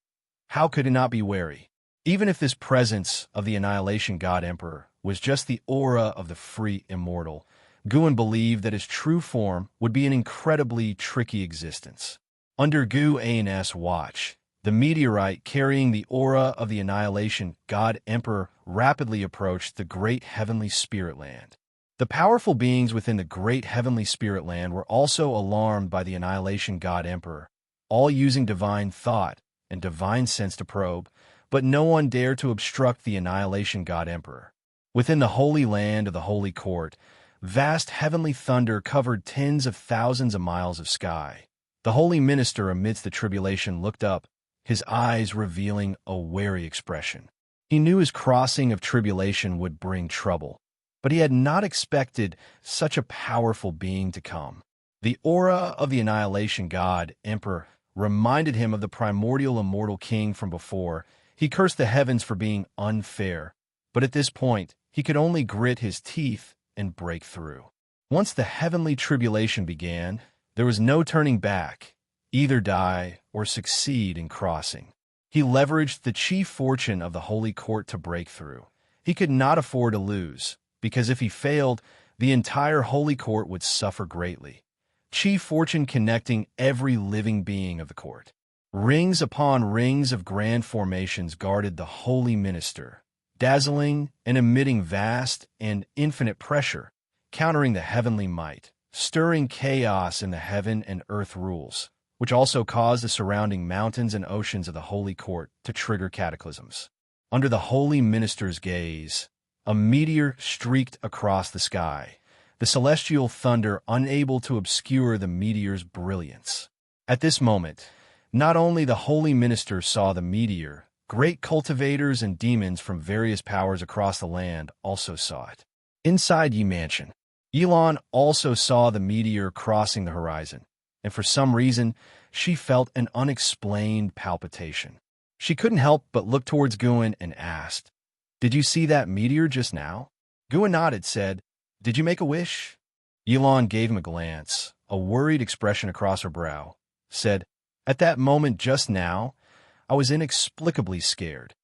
How could he not be wary? Even if this presence of the Annihilation God Emperor was just the aura of the free immortal, Guin believed that his true form would be an incredibly tricky existence. Under Guin's watch, the meteorite carrying the aura of the Annihilation God Emperor rapidly approached the great heavenly spirit land. The powerful beings within the great heavenly spirit land were also alarmed by the Annihilation God Emperor, all using divine thought and divine sense to probe, but no one dared to obstruct the Annihilation God Emperor. Within the holy land of the holy court, vast heavenly thunder covered tens of thousands of miles of sky. The holy minister amidst the tribulation looked up, his eyes revealing a wary expression. He knew his crossing of tribulation would bring trouble, but he had not expected such a powerful being to come. The aura of the Annihilation God Emperor reminded him of the primordial immortal king from before. He cursed the heavens for being unfair, but at this point, he could only grit his teeth and break through. Once the heavenly tribulation began, there was no turning back, either die or succeed in crossing. He leveraged the chief fortune of the holy court to break through. He could not afford to lose, because if he failed, the entire holy court would suffer greatly. Chief fortune connecting every living being of the court. Rings upon rings of grand formations guarded the holy minister, dazzling and emitting vast and infinite pressure, countering the heavenly might, stirring chaos in the heaven and earth rules, which also caused the surrounding mountains and oceans of the holy court to trigger cataclysms. Under the holy minister's gaze, a meteor streaked across the sky, the celestial thunder unable to obscure the meteor's brilliance. At this moment, not only the holy minister saw the meteor, great cultivators and demons from various powers across the land also saw it. Inside Yi Mansion, Yilan also saw the meteor crossing the horizon, and for some reason, she felt an unexplained palpitation. She couldn't help but look towards Guin and asked, "Did you see that meteor just now?" Guin nodded, said, "Did you make a wish?" Yilan gave him a glance, a worried expression across her brow, said, "At that moment just now, I was inexplicably scared."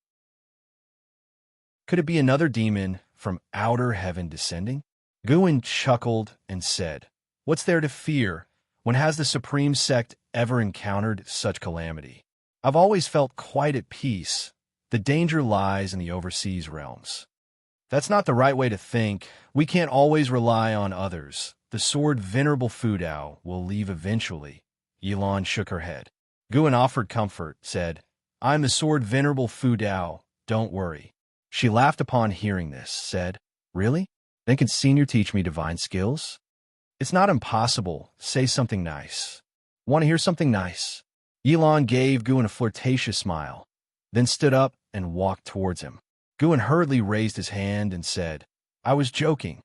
Could it be another demon from outer heaven descending? Guin chuckled and said, "What's there to fear? When has the supreme sect ever encountered such calamity? I've always felt quite at peace. The danger lies in the overseas realms." "That's not the right way to think. We can't always rely on others. The sword Venerable Fudao will leave eventually." Yilan shook her head. Guin offered comfort, said, "I'm the sword Venerable Fudao. Don't worry." She laughed upon hearing this, said, "Really? Then can Senior teach me divine skills?" "It's not impossible. Say something nice." "Want to hear something nice?" Yilan gave Guin a flirtatious smile, then stood up and walked towards him. Guin hurriedly raised his hand and said, "I was joking."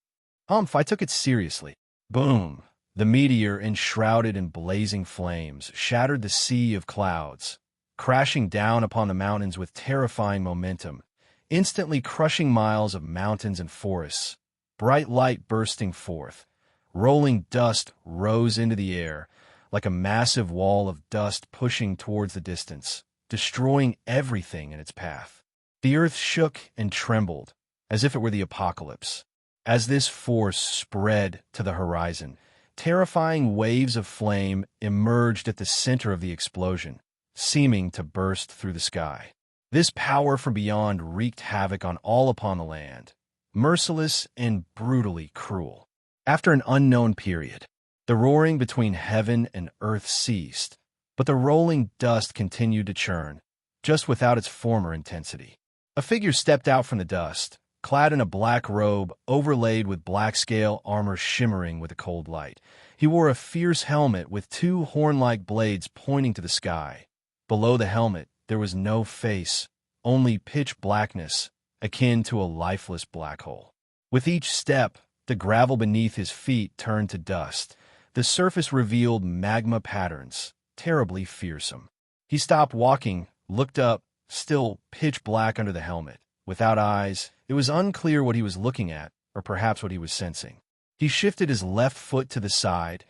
I took it seriously." Boom! The meteor, enshrouded in blazing flames, shattered the sea of clouds, crashing down upon the mountains with terrifying momentum, instantly crushing miles of mountains and forests. Bright light bursting forth. Rolling dust rose into the air, like a massive wall of dust pushing towards the distance, destroying everything in its path. The earth shook and trembled, as if it were the apocalypse. As this force spread to the horizon, terrifying waves of flame emerged at the center of the explosion, seeming to burst through the sky. This power from beyond wreaked havoc on all upon the land, merciless and brutally cruel. After an unknown period, the roaring between heaven and earth ceased, but the rolling dust continued to churn, just without its former intensity. A figure stepped out from the dust, clad in a black robe overlaid with black scale armor shimmering with the cold light. He wore a fierce helmet with two horn-like blades pointing to the sky. Below the helmet, there was no face, only pitch blackness, akin to a lifeless black hole. With each step, the gravel beneath his feet turned to dust. The surface revealed magma patterns, terribly fearsome. He stopped walking, looked up, still pitch black under the helmet. Without eyes, it was unclear what he was looking at, or perhaps what he was sensing. He shifted his left foot to the side,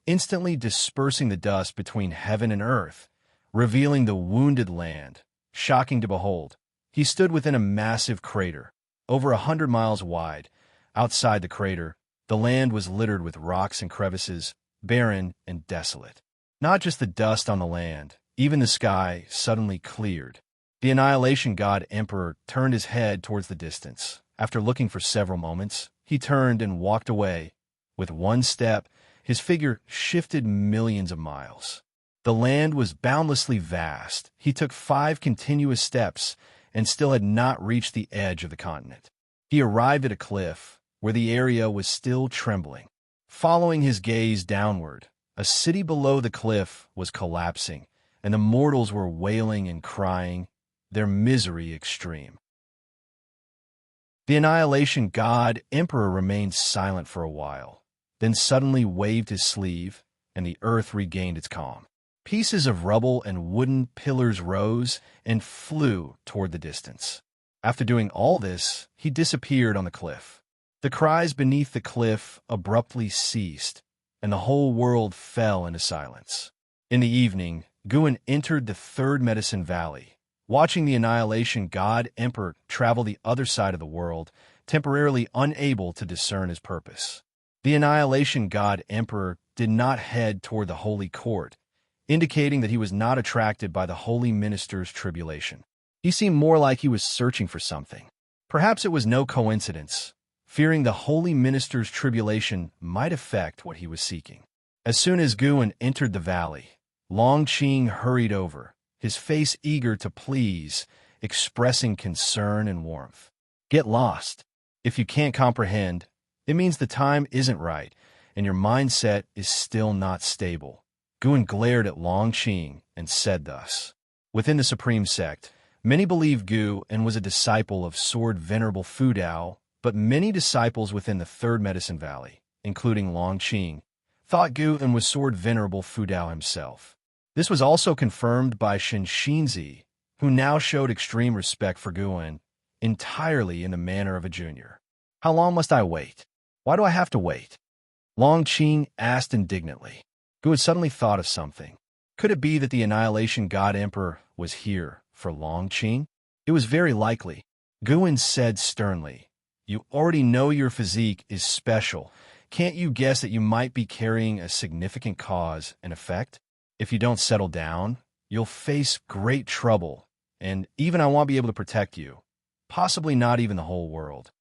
instantly dispersing the dust between heaven and earth, revealing the wounded land, shocking to behold. He stood within a massive crater, over 100 miles wide. Outside the crater, the land was littered with rocks and crevices, barren and desolate. Not just the dust on the land, even the sky suddenly cleared. The Annihilation God Emperor turned his head towards the distance. After looking for several moments, he turned and walked away. With one step, his figure shifted millions of miles. The land was boundlessly vast. He took 5 continuous steps and still had not reached the edge of the continent. He arrived at a cliff where the area was still trembling. Following his gaze downward, a city below the cliff was collapsing, and the mortals were wailing and crying, their misery extreme. The Annihilation God Emperor remained silent for a while, then suddenly waved his sleeve, and the earth regained its calm. Pieces of rubble and wooden pillars rose and flew toward the distance. After doing all this, he disappeared on the cliff. The cries beneath the cliff abruptly ceased, and the whole world fell into silence. In the evening, Guin entered the Third Medicine Valley, watching the Annihilation God Emperor travel the other side of the world, temporarily unable to discern his purpose. The Annihilation God Emperor did not head toward the Holy Court, indicating that he was not attracted by the Holy Minister's tribulation. He seemed more like he was searching for something. Perhaps it was no coincidence, fearing the Holy Minister's tribulation might affect what he was seeking. As soon as Guin entered the valley, Long Qing hurried over, his face eager to please, expressing concern and warmth. "Get lost. If you can't comprehend, it means the time isn't right, and your mindset is still not stable." Guin glared at Long Qing and said thus. Within the Supreme Sect, many believe Guin was a disciple of Sword Venerable Fudao, but many disciples within the Third Medicine Valley, including Long Qing, thought Guin was Sword Venerable Fudao himself. This was also confirmed by Shen Xinzi, who now showed extreme respect for Guin, entirely in the manner of a junior. "How long must I wait? Why do I have to wait?" Long Qing asked indignantly. Guin suddenly thought of something. Could it be that the Annihilation God Emperor was here for Long Qing? It was very likely. Guin said sternly. You already know your physique is special. Can't you guess that you might be carrying a significant cause and effect? If you don't settle down, you'll face great trouble, and even I won't be able to protect you. Possibly not even the whole world.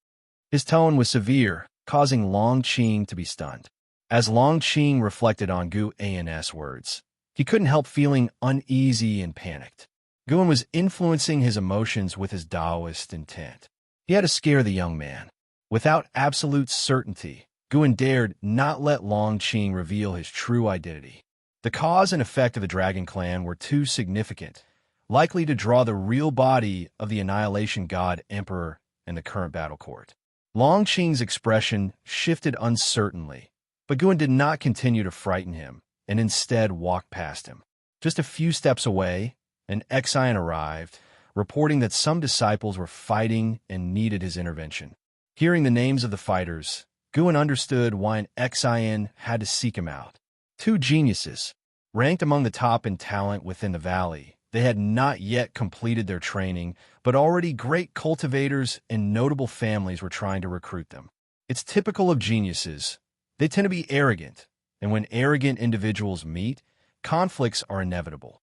His tone was severe, causing Long Qing to be stunned. As Long Qing reflected on Guin's words, he couldn't help feeling uneasy and panicked. Guin was influencing his emotions with his Taoist intent. He had to scare the young man. Without absolute certainty, Guin dared not let Long Qing reveal his true identity. The cause and effect of the Dragon Clan were too significant, likely to draw the real body of the Annihilation God Emperor in the current battle court. Long Qing's expression shifted uncertainly, but Guin did not continue to frighten him, and instead walked past him. Just a few steps away, an Xian arrived, reporting that some disciples were fighting and needed his intervention. Hearing the names of the fighters, Guin understood why an Xian had to seek him out. Two geniuses, ranked among the top in talent within the valley. They had not yet completed their training, but already great cultivators and notable families were trying to recruit them. It's typical of geniuses. They tend to be arrogant, and when arrogant individuals meet, conflicts are inevitable.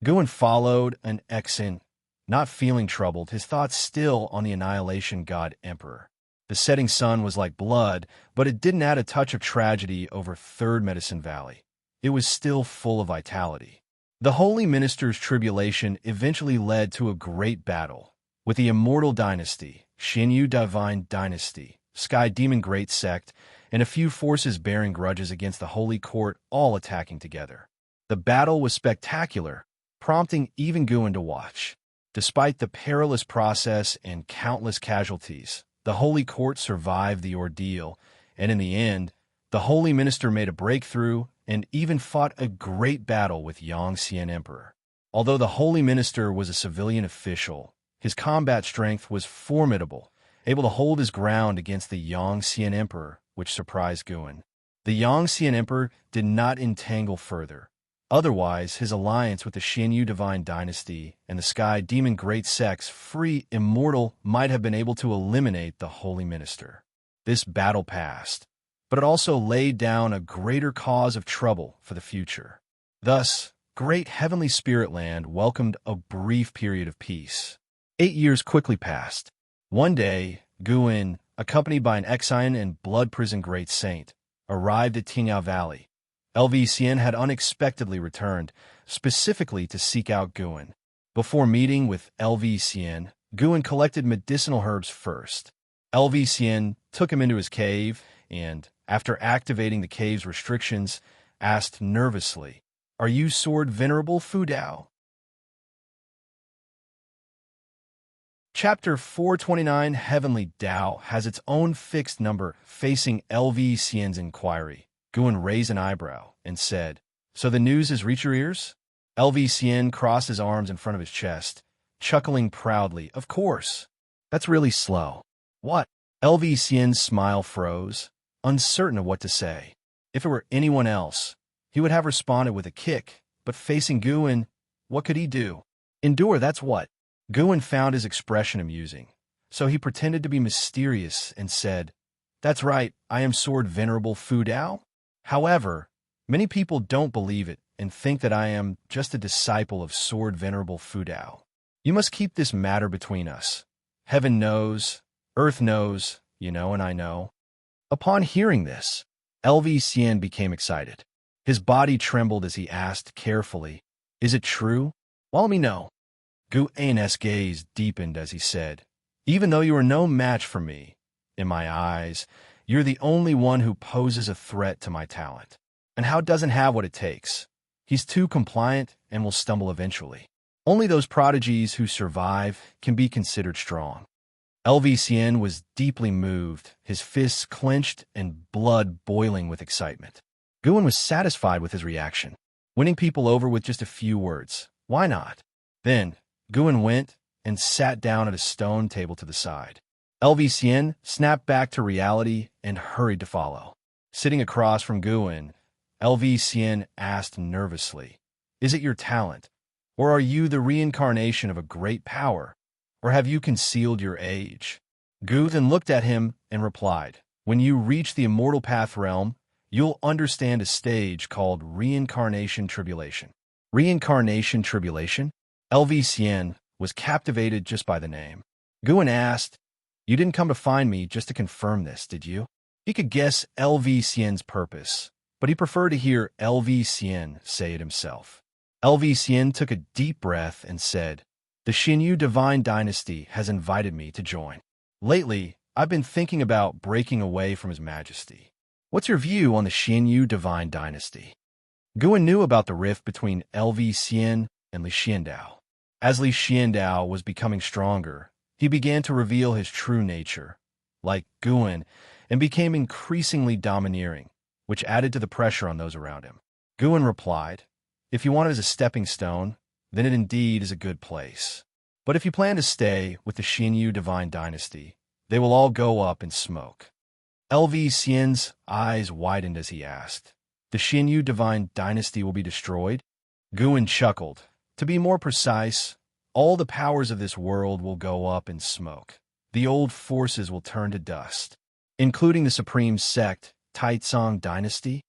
Guin followed an Xian, not feeling troubled, his thoughts still on the Annihilation God Emperor. The setting sun was like blood, but it didn't add a touch of tragedy over Third Medicine Valley. It was still full of vitality. The Holy Minister's tribulation eventually led to a great battle, with the Immortal Dynasty, Xianyu Divine Dynasty, Sky Demon Great Sect, and a few forces bearing grudges against the Holy Court all attacking together. The battle was spectacular, prompting even Guin to watch. Despite the perilous process and countless casualties, the Holy Court survived the ordeal, and in the end, the Holy Minister made a breakthrough and even fought a great battle with Yangxian Emperor. Although the Holy Minister was a civilian official, his combat strength was formidable, able to hold his ground against the Yangxian Emperor, which surprised Guin. The Yangxian Emperor did not entangle further. Otherwise, his alliance with the Xianyu Divine Dynasty and the Sky Demon Great Sect's free Immortal might have been able to eliminate the Holy Minister. This battle passed, but it also laid down a greater cause of trouble for the future. Thus, great Heavenly Spirit Land welcomed a brief period of peace. 8 years quickly passed. One day, Guin, accompanied by an Xian and Blood Prison Great Saint, arrived at Tingao Valley. LV had unexpectedly returned, specifically to seek out Guin. Before meeting with LV Guin collected medicinal herbs first. LV took him into his cave and, after activating the cave's restrictions, asked nervously, "Are you Sword Venerable Fu Dao?" Chapter 429 Heavenly Dao has its own fixed number facing LV inquiry. Guin raised an eyebrow and said, "So the news has reached your ears?" LV crossed his arms in front of his chest, chuckling proudly. "Of course. That's really slow." "What?" LV smile froze, uncertain of what to say. If it were anyone else, he would have responded with a kick, but facing Guin, what could he do? Endure, that's what. Guin found his expression amusing, so he pretended to be mysterious and said, "That's right, I am Sword Venerable Fu Dao. However, many people don't believe it and think that I am just a disciple of Sword Venerable Fu Dao. You must keep this matter between us. Heaven knows, earth knows, you know, and I know." Upon hearing this, LV became excited. His body trembled as he asked carefully, "Is it true? Well, let me know." Guin's gaze deepened as he said, "Even though you are no match for me, in my eyes, you're the only one who poses a threat to my talent. And Hao doesn't have what it takes. He's too compliant and will stumble eventually. Only those prodigies who survive can be considered strong." LV was deeply moved, his fists clenched and blood boiling with excitement. Guin was satisfied with his reaction, winning people over with just a few words. Why not? Then, Guin went and sat down at a stone table to the side. LV snapped back to reality and hurried to follow. Sitting across from Guin, LV asked nervously, "Is it your talent, or are you the reincarnation of a great power? or have you concealed your age? Gu then looked at him and replied, when you reach the immortal path realm, you'll understand a stage called reincarnation tribulation. Reincarnation tribulation? LV Xian was captivated just by the name. Guan asked, you didn't come to find me just to confirm this, did you? He could guess LV Xian's purpose, but he preferred to hear LV Xian say it himself. LV Xian took a deep breath and said, the Xinyu Divine Dynasty has invited me to join. Lately, I've been thinking about breaking away from His Majesty. What's your view on the Xinyu Divine Dynasty? Guan knew about the rift between LV Xian and Li Xiandao. As Li Xiandao was becoming stronger, he began to reveal his true nature, like Guan, and became increasingly domineering, which added to the pressure on those around him. Guan replied, if you want it as a stepping stone, then it indeed is a good place. But if you plan to stay with the Xinyu Divine Dynasty, they will all go up in smoke. LV Xian's eyes widened as he asked, the Xinyu Divine Dynasty will be destroyed? Guan chuckled. To be more precise, all the powers of this world will go up in smoke. The old forces will turn to dust, including the supreme sect, Taizong Dynasty?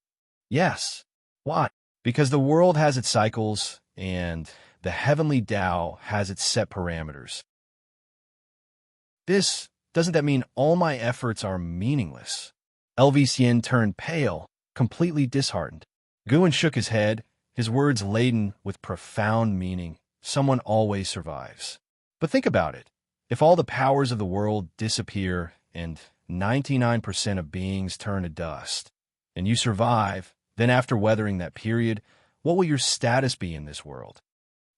Yes. Why? Because the world has its cycles, and the heavenly Tao has its set parameters. Doesn't that mean all my efforts are meaningless? LV Xian turned pale, completely disheartened. Guan shook his head, his words laden with profound meaning. Someone always survives. But think about it. If all the powers of the world disappear and 99% of beings turn to dust, and you survive, then after weathering that period, what will your status be in this world?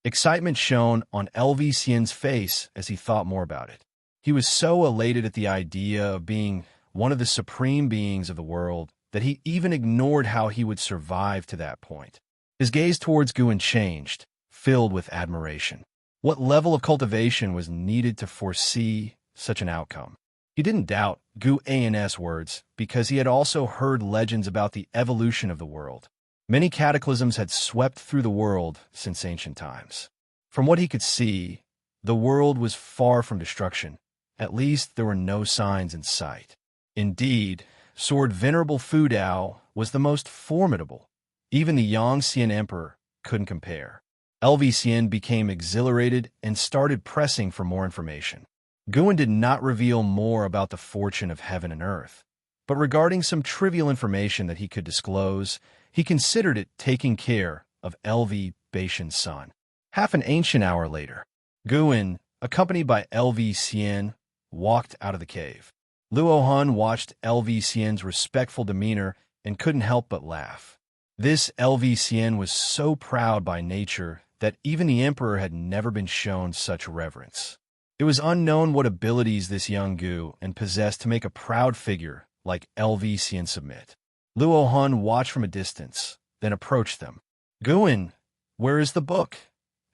Excitement shone on LV Xian's face as he thought more about it. He was so elated at the idea of being one of the supreme beings of the world that he even ignored how he would survive to that point. His gaze towards Guan changed, filled with admiration. What level of cultivation was needed to foresee such an outcome? He didn't doubt Gu An's words because he had also heard legends about the evolution of the world. Many cataclysms had swept through the world since ancient times. From what he could see, the world was far from destruction. At least there were no signs in sight. Indeed, Sword Venerable Fu Dao was the most formidable. Even the Yangxian Emperor couldn't compare. LV Xian became exhilarated and started pressing for more information. Guan did not reveal more about the fortune of heaven and earth, but regarding some trivial information that he could disclose, he considered it taking care of LV Beishan's son. Half an ancient hour later, Guan, accompanied by LV Xian, walked out of the cave. Luo Han watched LV Xian's respectful demeanor and couldn't help but laugh. This LV Xian was so proud by nature that even the emperor had never been shown such reverence. It was unknown what abilities this young Gu and possessed to make a proud figure like LV Xian submit. Luo Han watched from a distance, then approached them. Guan, where is the book?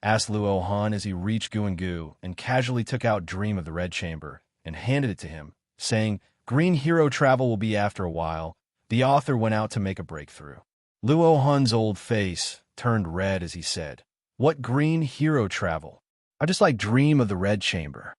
Asked Luo Han as he reached Guan Gu and casually took out Dream of the Red Chamber and handed it to him, saying, Green Hero Travel will be after a while. The author went out to make a breakthrough. Luo Han's old face turned red as he said, What Green Hero Travel? I just like Dream of the Red Chamber.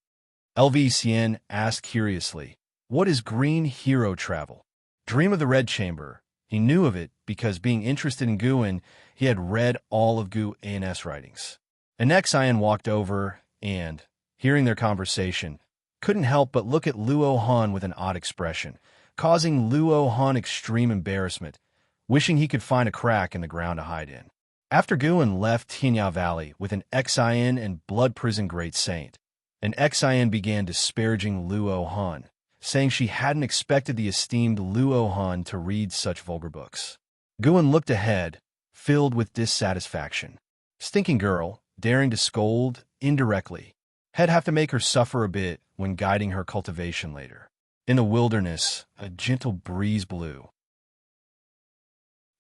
LV Xian asked curiously, What is Green Hero Travel? Dream of the Red Chamber. He knew of it because, being interested in Guan, he had read all of Gu An's writings. An Xian walked over and, hearing their conversation, couldn't help but look at Luo Han with an odd expression, causing Luo Han extreme embarrassment, wishing he could find a crack in the ground to hide in. After Guan left Tianya Valley with an Xian and Blood Prison Great Saint, an Xian began disparaging Luo Han, saying she hadn't expected the esteemed Luo Han to read such vulgar books. Guan looked ahead, filled with dissatisfaction. Stinking girl, daring to scold indirectly. He'd have to make her suffer a bit when guiding her cultivation later. In the wilderness, a gentle breeze blew.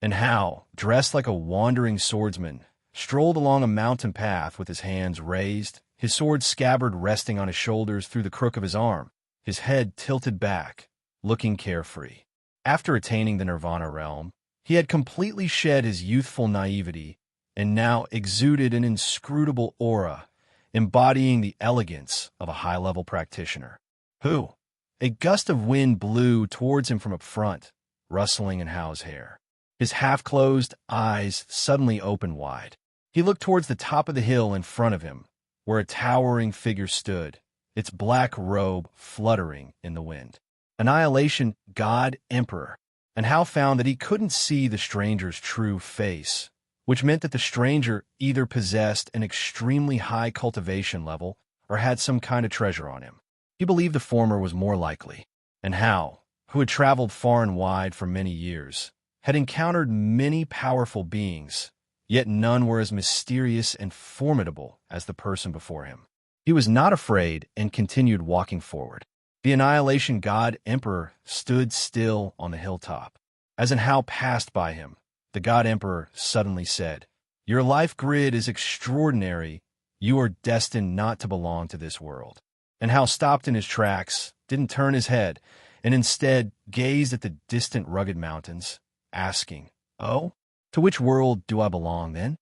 And Hao, dressed like a wandering swordsman, strolled along a mountain path with his hands raised, his sword scabbard resting on his shoulders through the crook of his arm, his head tilted back, looking carefree. After attaining the Nirvana realm, he had completely shed his youthful naivety and now exuded an inscrutable aura, embodying the elegance of a high-level practitioner. Who? A gust of wind blew towards him from up front, rustling in Hao's hair. His half-closed eyes suddenly opened wide. He looked towards the top of the hill in front of him, where a towering figure stood, its black robe fluttering in the wind. Annihilation God Emperor. And Hao found that he couldn't see the stranger's true face, which meant that the stranger either possessed an extremely high cultivation level or had some kind of treasure on him. He believed the former was more likely. And Hao, who had traveled far and wide for many years, had encountered many powerful beings, yet none were as mysterious and formidable as the person before him. He was not afraid and continued walking forward. The Annihilation God Emperor stood still on the hilltop. As Hao passed by him, the God Emperor suddenly said, "Your life grid is extraordinary. You are destined not to belong to this world." And Hao stopped in his tracks, didn't turn his head, and instead gazed at the distant rugged mountains, asking, "Oh, to which world do I belong then?"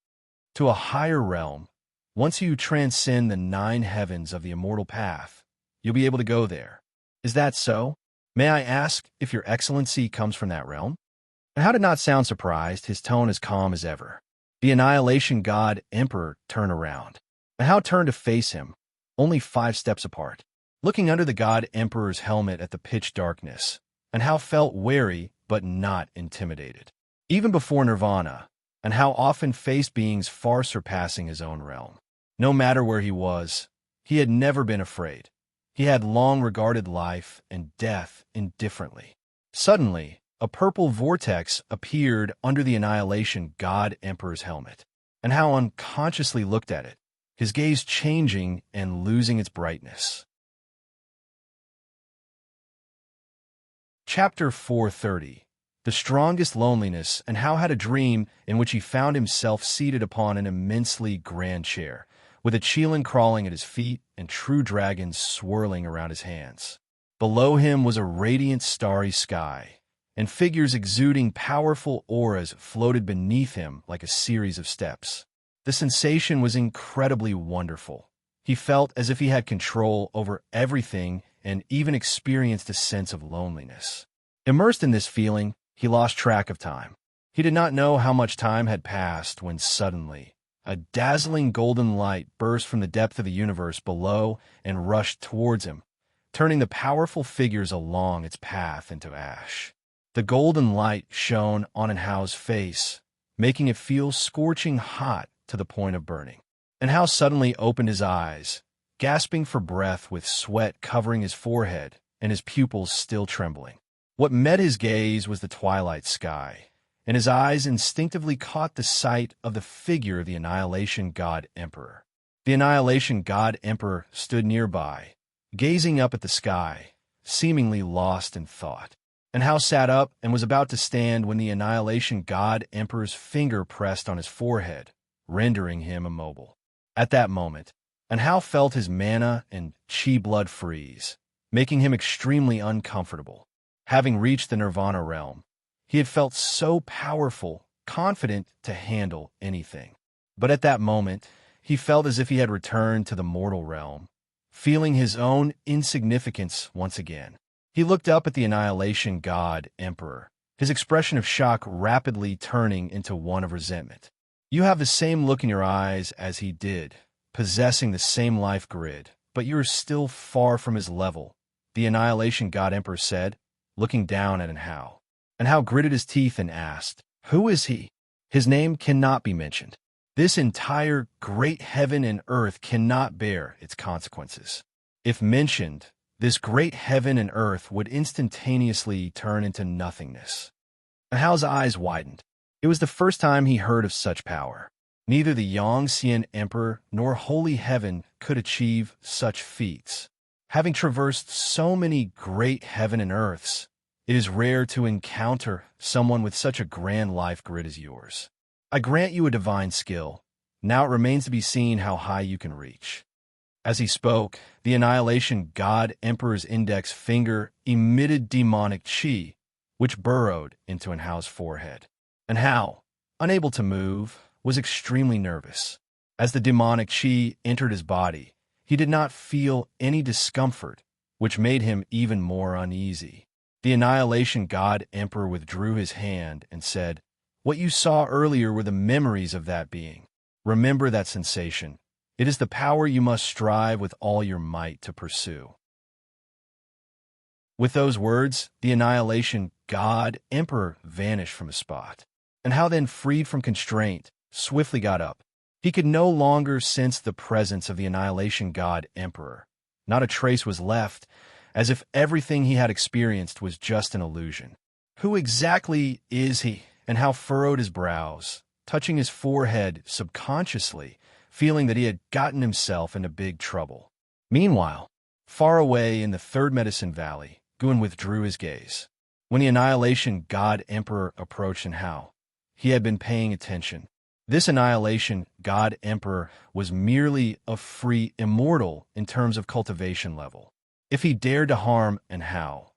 "To a higher realm. Once you transcend the 9 heavens of the immortal path, you'll be able to go there. Is that so? May I ask if your excellency comes from that realm?" And Hao did not sound surprised, his tone as calm as ever. The Annihilation God Emperor turned around, and Hao turned to face him, only 5 steps apart. Looking under the God Emperor's helmet at the pitch darkness, and Hao felt wary but not intimidated. Even before Nirvana, and Hao often faced beings far surpassing his own realm. No matter where he was, he had never been afraid. He had long regarded life and death indifferently. Suddenly, a purple vortex appeared under the Annihilation God Emperor's helmet, and Hao unconsciously looked at it, his gaze changing and losing its brightness. Chapter 430. The Strongest Loneliness. And Hao had a dream in which he found himself seated upon an immensely grand chair, with a Qilin crawling at his feet and true dragons swirling around his hands. Below him was a radiant starry sky, and figures exuding powerful auras floated beneath him like a series of steps. The sensation was incredibly wonderful. He felt as if he had control over everything and even experienced a sense of loneliness. Immersed in this feeling, he lost track of time. He did not know how much time had passed when suddenly a dazzling golden light burst from the depth of the universe below and rushed towards him, turning the powerful figures along its path into ash. The golden light shone on Hao's face, making it feel scorching hot to the point of burning. And Hao suddenly opened his eyes, gasping for breath with sweat covering his forehead and his pupils still trembling. What met his gaze was the twilight sky, and his eyes instinctively caught the sight of the figure of the Annihilation God Emperor. The Annihilation God Emperor stood nearby, gazing up at the sky, seemingly lost in thought. And Hao sat up and was about to stand when the Annihilation God Emperor's finger pressed on his forehead, rendering him immobile. At that moment, Hao felt his mana and qi blood freeze, making him extremely uncomfortable. Having reached the Nirvana realm, he had felt so powerful, confident to handle anything. But at that moment, he felt as if he had returned to the mortal realm, feeling his own insignificance once again. He looked up at the Annihilation God Emperor, his expression of shock rapidly turning into one of resentment. "You have the same look in your eyes as he did, possessing the same life grid, but you are still far from his level," the Annihilation God Emperor said, looking down at Hao. And Hao gritted his teeth and asked, "Who is he?" "His name cannot be mentioned. This entire great heaven and earth cannot bear its consequences. If mentioned, this great heaven and earth would instantaneously turn into nothingness." And Hao's eyes widened. It was the first time he heard of such power. Neither the Yangxian Emperor nor Holy Heaven could achieve such feats. Having traversed so many great heaven and earths, it is rare to encounter someone with such a grand life grid as yours. I grant you a divine skill. Now it remains to be seen how high you can reach. As he spoke, the Annihilation God Emperor's index finger emitted demonic qi, which burrowed into Hao's forehead. And Hao, unable to move, was extremely nervous. As the demonic chi entered his body, he did not feel any discomfort, which made him even more uneasy. The Annihilation God Emperor withdrew his hand and said, "What you saw earlier were the memories of that being. Remember that sensation. It is the power you must strive with all your might to pursue." With those words, the Annihilation God Emperor vanished from his spot. And Hao, then freed from constraint, swiftly got up. He could no longer sense the presence of the Annihilation God Emperor. Not a trace was left, as if everything he had experienced was just an illusion. Who exactly is he? And Hao furrowed his brows, touching his forehead subconsciously, feeling that he had gotten himself into big trouble. Meanwhile, far away in the Third Medicine Valley, Guan withdrew his gaze. When the Annihilation God Emperor approached Hao, he had been paying attention. This Annihilation God Emperor was merely a free immortal in terms of cultivation level. If he dared to harm Hao,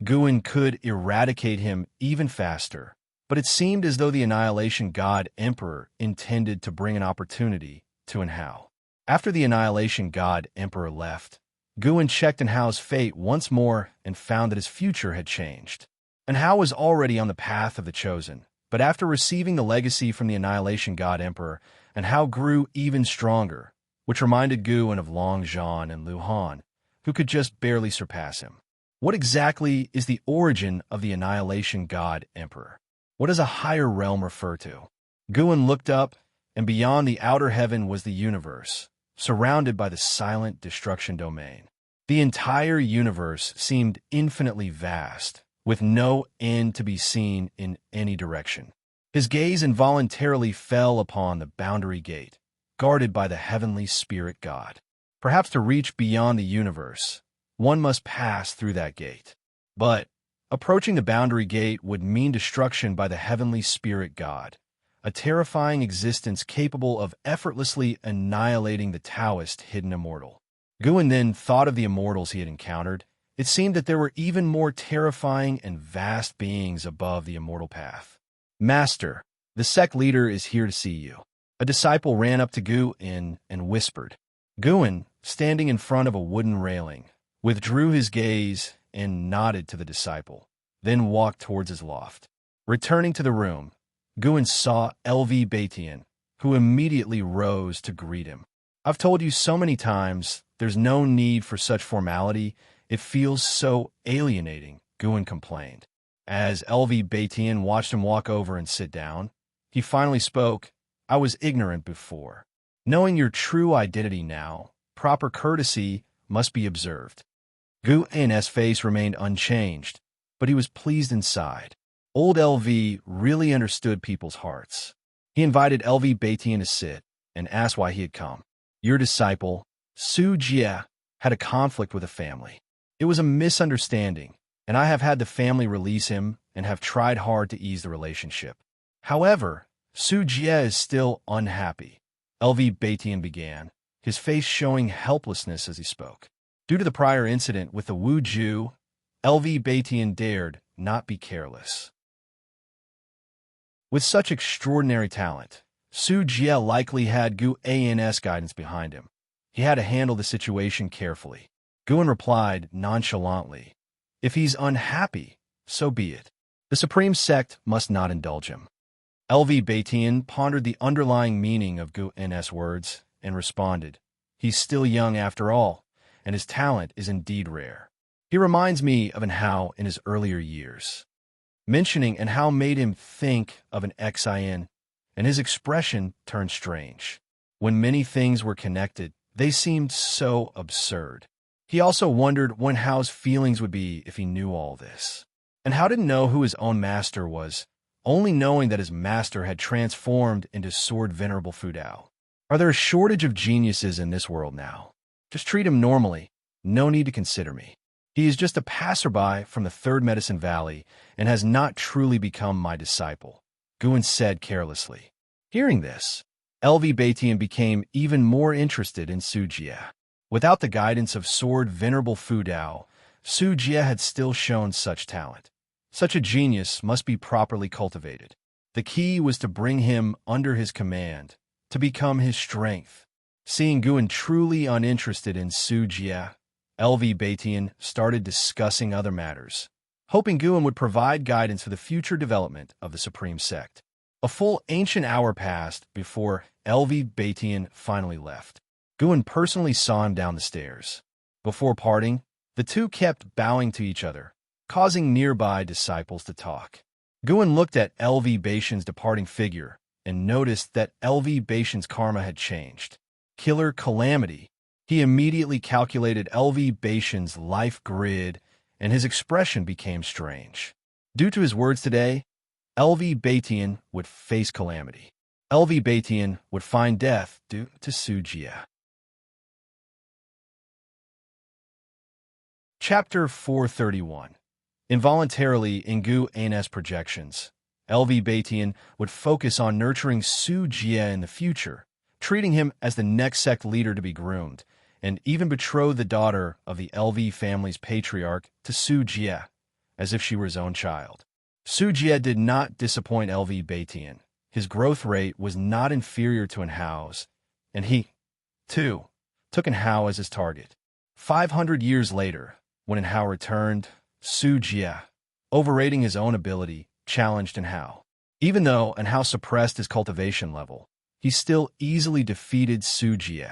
Guan could eradicate him even faster, but it seemed as though the Annihilation God Emperor intended to bring an opportunity to Hao. After the Annihilation God Emperor left, Guan checked Hao's fate once more and found that his future had changed. Hao was already on the path of the chosen, but after receiving the legacy from the Annihilation God Emperor, Hao grew even stronger, which reminded Guan of Long Zhan and Lu Han, who could just barely surpass him. What exactly is the origin of the Annihilation God Emperor? What does a higher realm refer to? Guan looked up, and beyond the outer heaven was the universe, surrounded by the silent destruction domain. The entire universe seemed infinitely vast, with no end to be seen in any direction. His gaze involuntarily fell upon the boundary gate, guarded by the heavenly spirit god. Perhaps to reach beyond the universe, one must pass through that gate. But approaching the boundary gate would mean destruction by the heavenly spirit god, a terrifying existence capable of effortlessly annihilating the Taoist hidden immortal. Guan then thought of the immortals he had encountered. It seemed that there were even more terrifying and vast beings above the immortal path. "Master, the sect leader is here to see you." A disciple ran up to Guan and whispered. Guan, standing in front of a wooden railing, withdrew his gaze and nodded to the disciple, then walked towards his loft. Returning to the room, Guan saw LV Batian, who immediately rose to greet him. "I've told you so many times, there's no need for such formality. It feels so alienating," Guan complained. As LV Batian watched him walk over and sit down, he finally spoke. "I was ignorant before. Knowing your true identity now, proper courtesy must be observed." Guan's face remained unchanged, but he was pleased inside. Old LV really understood people's hearts. He invited LV Batian to sit and asked why he had come. "Your disciple, Su Jie, had a conflict with a family. It was a misunderstanding, and I have had the family release him and have tried hard to ease the relationship. However, Su Jie is still unhappy," LV Batian began, his face showing helplessness as he spoke. Due to the prior incident with the Wu Ju, LV Batian dared not be careless. With such extraordinary talent, Su Jie likely had Guan's guidance behind him. He had to handle the situation carefully. Guan replied nonchalantly, "If he's unhappy, so be it. The supreme sect must not indulge him." LV Batian pondered the underlying meaning of Guan's words and responded, "He's still young after all, and his talent is indeed rare. He reminds me of Hao in his earlier years." Mentioning Hao made him think of an Xin, and his expression turned strange. When many things were connected, they seemed so absurd. He also wondered what Hao's feelings would be if he knew all this. Hao didn't know who his own master was, only knowing that his master had transformed into Sword Venerable Fudao. Are there a shortage of geniuses in this world now? Just treat him normally. No need to consider me. He is just a passerby from the Third Medicine Valley and has not truly become my disciple," Guan said carelessly. Hearing this, LV Batian became even more interested in Su Jie. Without the guidance of Sword Venerable Fudao, Su Jie had still shown such talent. Such a genius must be properly cultivated. The key was to bring him under his command, to become his strength. Seeing Guin truly uninterested in Su Jie, LV Batian started discussing other matters, hoping Guin would provide guidance for the future development of the Supreme Sect. A full ancient hour passed before LV Batian finally left. Guin personally saw him down the stairs. Before parting, the two kept bowing to each other, causing nearby disciples to talk. Guin looked at LV Batian's departing figure and noticed that LV Batian's karma had changed. Killer calamity. He immediately calculated LV Batian's life grid, and his expression became strange. Due to his words today, LV Batian would face calamity. LV Batian would find death due to Su Jie. Chapter 431. Involuntarily in Gu An's projections, LV Batian would focus on nurturing Su Jie in the future, treating him as the next sect leader to be groomed, and even betroth the daughter of the LV family's patriarch to Su Jie, as if she were his own child. Su Jie did not disappoint LV Batian. His growth rate was not inferior to Enhao's, and he, too, took Enhao as his target. 500 years later, when Enhao returned, Su Jie, overrating his own ability, challenged Enhao. Even though Enhao suppressed his cultivation level, he still easily defeated Su Jie.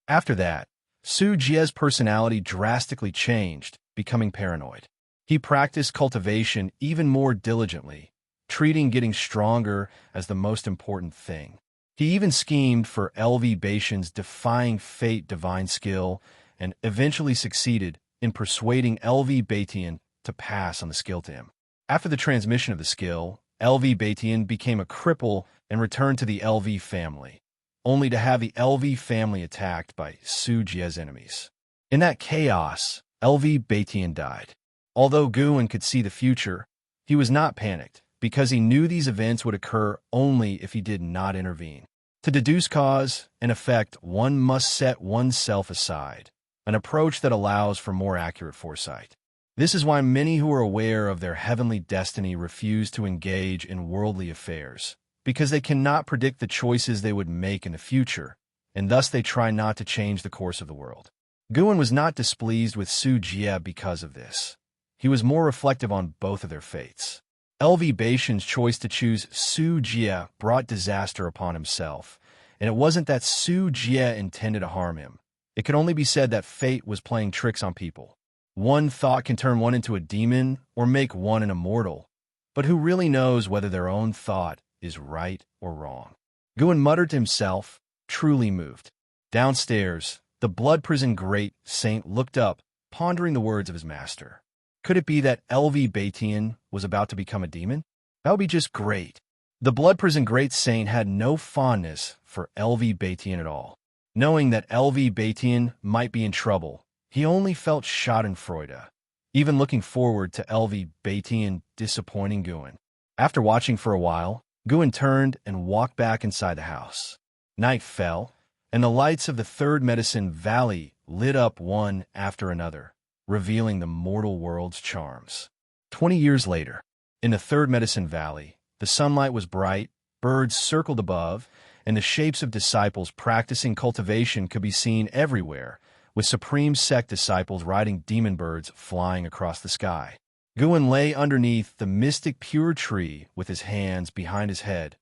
After that, Su Jie's personality drastically changed, becoming paranoid. He practiced cultivation even more diligently, treating getting stronger as the most important thing. He even schemed for LV Batian's defying fate divine skill and eventually succeeded in persuading LV Batian to pass on the skill to him. After the transmission of the skill, LV Batian became a cripple and returned to the LV family, only to have the LV family attacked by Su Jie's enemies. In that chaos, LV Batian died. Although Guin could see the future, he was not panicked, because he knew these events would occur only if he did not intervene. To deduce cause and effect, one must set oneself aside, an approach that allows for more accurate foresight. This is why many who are aware of their heavenly destiny refuse to engage in worldly affairs, because they cannot predict the choices they would make in the future, and thus they try not to change the course of the world. Guin was not displeased with Su Jie because of this. He was more reflective on both of their fates. LV Batian's choice to choose Su Jie brought disaster upon himself, and it wasn't that Su Jie intended to harm him. It could only be said that fate was playing tricks on people. One thought can turn one into a demon or make one an immortal, but who really knows whether their own thought is right or wrong? Guin muttered to himself, truly moved. Downstairs, the blood prison great saint looked up, pondering the words of his master. Could it be that LV Batian was about to become a demon? That would be just great. The blood prison great saint had no fondness for LV Batian at all. Knowing that LV Batian might be in trouble, he only felt schadenfreude, even looking forward to LV Batian disappointing Guin. After watching for a while, Guin turned and walked back inside the house. Night fell, and the lights of the Third Medicine Valley lit up one after another, revealing the mortal world's charms. 20 years later, in the Third Medicine Valley, the sunlight was bright, birds circled above, and the shapes of disciples practicing cultivation could be seen everywhere, with Supreme Sect disciples riding demon birds flying across the sky. Guin lay underneath the mystic pure tree with his hands behind his head,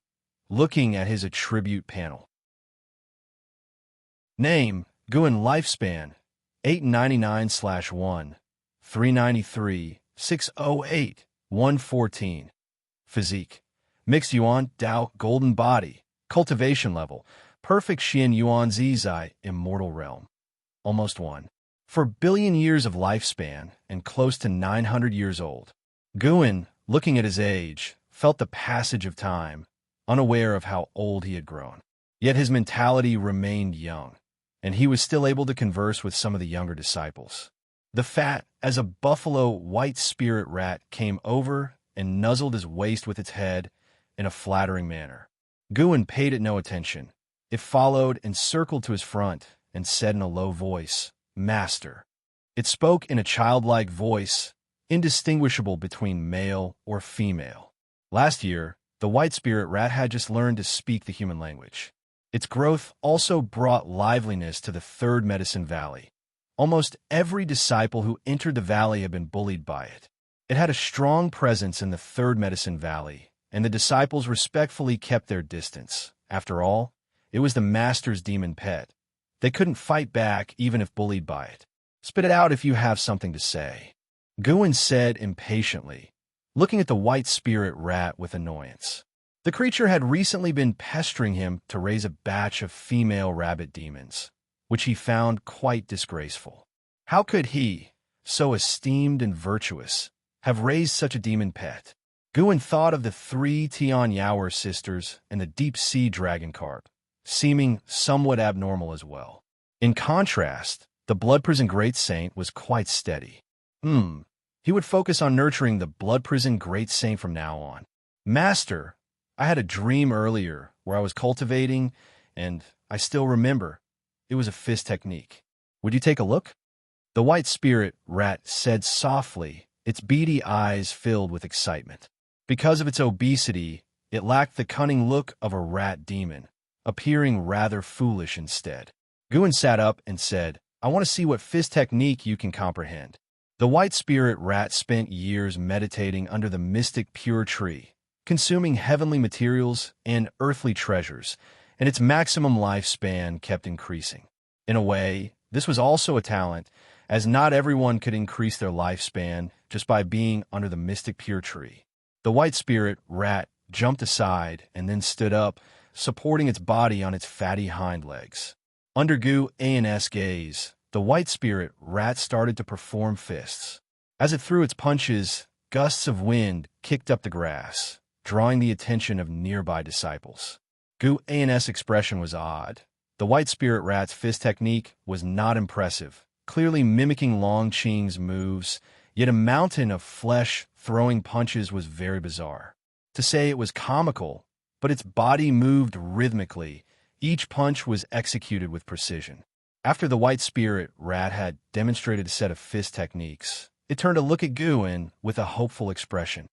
looking at his attribute panel. Name, Guin lifespan, 899/1, 393, 608, 114. Physique, mixed yuan, Dao, golden body, cultivation level, perfect Xian yuan zizai, immortal realm. Almost 1. For billion years of lifespan and close to 900 years old. Guin, looking at his age, felt the passage of time, unaware of how old he had grown. Yet his mentality remained young, and he was still able to converse with some of the younger disciples. The fat, as a buffalo white spirit rat came over and nuzzled his waist with its head in a flattering manner. Guin paid it no attention. It followed and circled to his front and said in a low voice, "Master." It spoke in a childlike voice, indistinguishable between male or female. Last year, the white spirit rat had just learned to speak the human language. Its growth also brought liveliness to the third medicine valley. Almost every disciple who entered the valley had been bullied by it. It had a strong presence in the third medicine valley, and the disciples respectfully kept their distance. After all, it was the master's demon pet. They couldn't fight back even if bullied by it. "Spit it out if you have something to say," Guin said impatiently, looking at the white spirit rat with annoyance. The creature had recently been pestering him to raise a batch of female rabbit demons, which he found quite disgraceful. How could he, so esteemed and virtuous, have raised such a demon pet? Guin thought of the 3 Tian Yaoer sisters and the deep-sea dragon carp, seeming somewhat abnormal as well. In contrast, the blood prison great saint was quite steady. He would focus on nurturing the blood prison great saint from now on. "Master, I had a dream earlier where I was cultivating, and I still remember. It was a fist technique. Would you take a look?" The white spirit rat said softly, its beady eyes filled with excitement. Because of its obesity, it lacked the cunning look of a rat demon, appearing rather foolish instead. Guin sat up and said, "I want to see what fist technique you can comprehend." The white spirit rat spent years meditating under the mystic pure tree, consuming heavenly materials and earthly treasures, and its maximum lifespan kept increasing. In a way, this was also a talent, as not everyone could increase their lifespan just by being under the mystic pure tree. The white spirit rat jumped aside and then stood up, supporting its body on its fatty hind legs. Under Guin's gaze, the white spirit rat started to perform fists. As it threw its punches, gusts of wind kicked up the grass, drawing the attention of nearby disciples. Guin's expression was odd. The white spirit rat's fist technique was not impressive, clearly mimicking Long Qing's moves, yet a mountain of flesh throwing punches was very bizarre. To say it was comical, but its body moved rhythmically. Each punch was executed with precision. After the white spirit rat had demonstrated a set of fist techniques, it turned to look at Guin with a hopeful expression.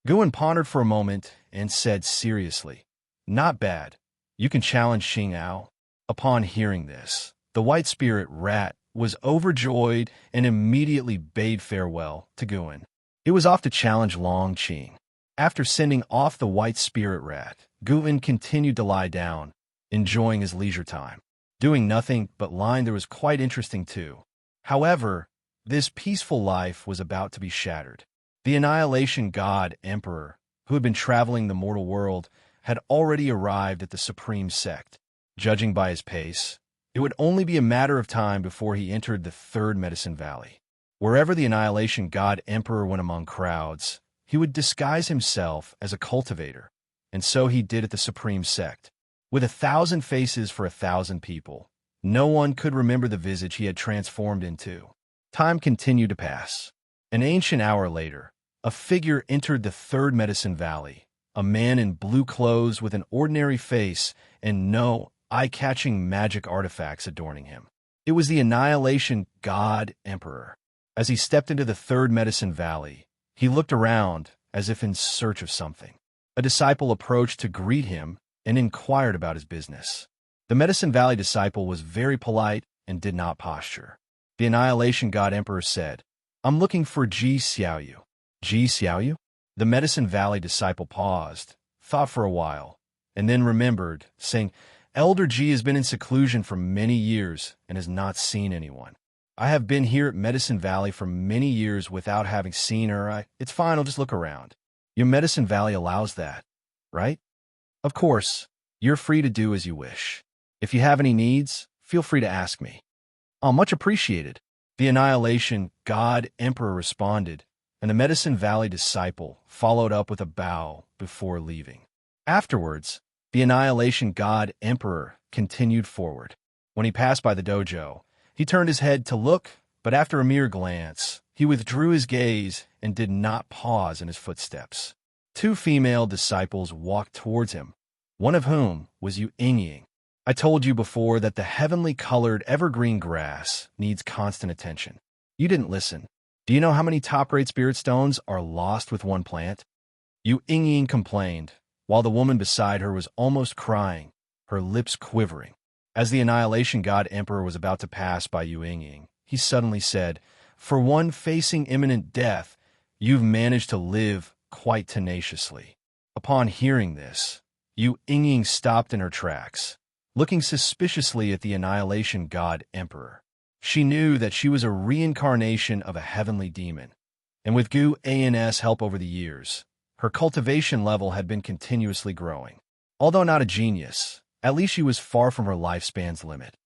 Guin pondered for a moment and said seriously, "Not bad. You can challenge Xing'ao." Upon hearing this, the white spirit rat was overjoyed and immediately bade farewell to Guin. It was off to challenge Long Qing. After sending off the white spirit rat, Guin continued to lie down, enjoying his leisure time. Doing nothing but lying there was quite interesting too. However, this peaceful life was about to be shattered. The annihilation god emperor, who had been traveling the mortal world, had already arrived at the supreme sect. Judging by his pace, it would only be a matter of time before he entered the third medicine valley. Wherever the annihilation god emperor went among crowds, he would disguise himself as a cultivator, and so he did at the supreme sect. With 1,000 faces for 1,000 people, no one could remember the visage he had transformed into. Time continued to pass. An ancient hour later, a figure entered the third medicine valley, a man in blue clothes with an ordinary face and no eye-catching magic artifacts adorning him. It was the annihilation god emperor. As he stepped into the third medicine valley, he looked around as if in search of something. A disciple approached to greet him and inquired about his business. The medicine valley disciple was very polite and did not posture. The annihilation god emperor said, "I'm looking for Ji Xiaoyu." "Ji Xiaoyu?" The medicine valley disciple paused, thought for a while, and then remembered, saying, "Elder Ji has been in seclusion for many years and has not seen anyone. I have been here at Medicine Valley for many years without having seen her. It's fine, I'll just look around." "Your Medicine Valley allows that, right?" "Of course. You're free to do as you wish. If you have any needs, feel free to ask me." "Oh, much appreciated." The annihilation god emperor responded, and the Medicine Valley disciple followed up with a bow before leaving. Afterwards, the annihilation god emperor continued forward. When he passed by the dojo, he turned his head to look, but after a mere glance, he withdrew his gaze and did not pause in his footsteps. 2 female disciples walked towards him, one of whom was Yu Yingying. "I told you before that the heavenly colored evergreen grass needs constant attention. You didn't listen. Do you know how many top-grade spirit stones are lost with one plant?" Yu Yingying complained, while the woman beside her was almost crying, her lips quivering. As the Annihilation God Emperor was about to pass by Yu Ying, he suddenly said, "For one facing imminent death, you've managed to live quite tenaciously." Upon hearing this, Yu Ying stopped in her tracks, looking suspiciously at the Annihilation God Emperor. She knew that she was a reincarnation of a heavenly demon, and with Gu An's help over the years, her cultivation level had been continuously growing. Although not a genius, at least she was far from her lifespan's limit.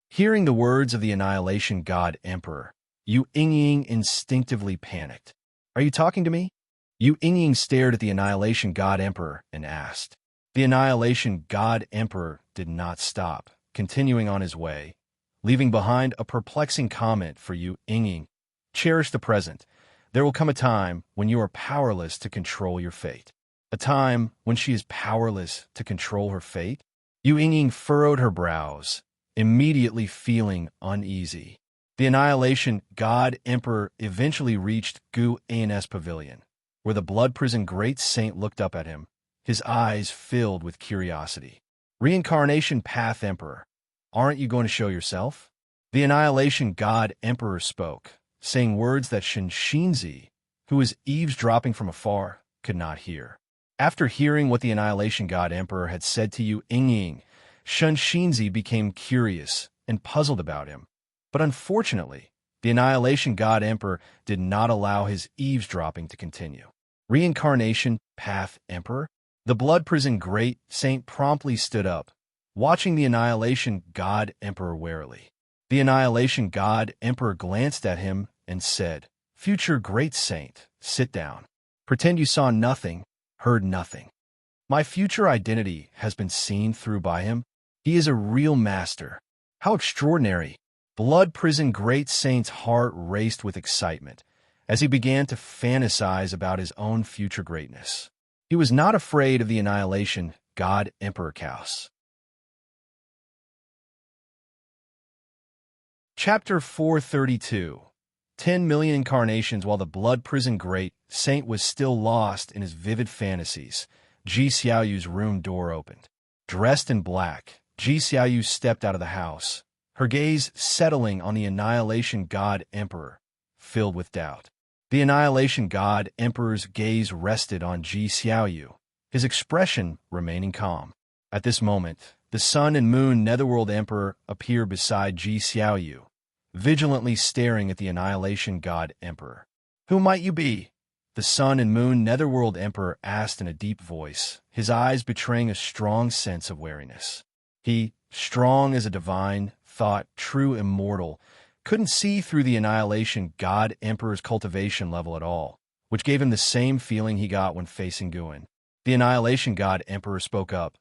Hearing the words of the Annihilation God Emperor, Yu Ying instinctively panicked. "Are you talking to me?" Yu Ying stared at the Annihilation God Emperor and asked. The Annihilation God Emperor did not stop, continuing on his way, leaving behind a perplexing comment for Yu Ying. "Cherish the present. There will come a time when you are powerless to control your fate." A time when she is powerless to control her fate? Yu Ying furrowed her brows, immediately feeling uneasy. The Annihilation God Emperor eventually reached Gu An's pavilion, where the Blood Prison Great Saint looked up at him, his eyes filled with curiosity. "Reincarnation Path Emperor, aren't you going to show yourself?" The Annihilation God Emperor spoke, saying words that Shinzi, who was eavesdropping from afar, could not hear. After hearing what the Annihilation God Emperor had said to Yu Ying, Shinzi became curious and puzzled about him. But unfortunately, the Annihilation God Emperor did not allow his eavesdropping to continue. "Reincarnation Path Emperor?" The Blood Prison Great Saint promptly stood up, watching the Annihilation God Emperor warily. The Annihilation God Emperor glanced at him and said, "Future Great Saint, sit down. Pretend you saw nothing, heard nothing. My future identity has been seen through by him. He is a real master. How extraordinary!" Blood Prison Great Saint's heart raced with excitement as he began to fantasize about his own future greatness. He was not afraid of the Annihilation God Emperor Chaos. Chapter 432. 10 million incarnations. While the Blood Prison Great Saint was still lost in his vivid fantasies, Ji Xiaoyu's room door opened. Dressed in black, Ji Xiaoyu stepped out of the house, her gaze settling on the Annihilation God Emperor, filled with doubt. The Annihilation God Emperor's gaze rested on Ji Xiaoyu, his expression remaining calm. At this moment, the Sun and Moon Netherworld Emperor appeared beside Ji Xiaoyu, vigilantly staring at the Annihilation God Emperor. "Who might you be?" the Sun and Moon Netherworld Emperor asked in a deep voice, his eyes betraying a strong sense of wariness. He, strong as a divine, thought, true immortal, couldn't see through the Annihilation God Emperor's cultivation level at all, which gave him the same feeling he got when facing Guin. The Annihilation God Emperor spoke up.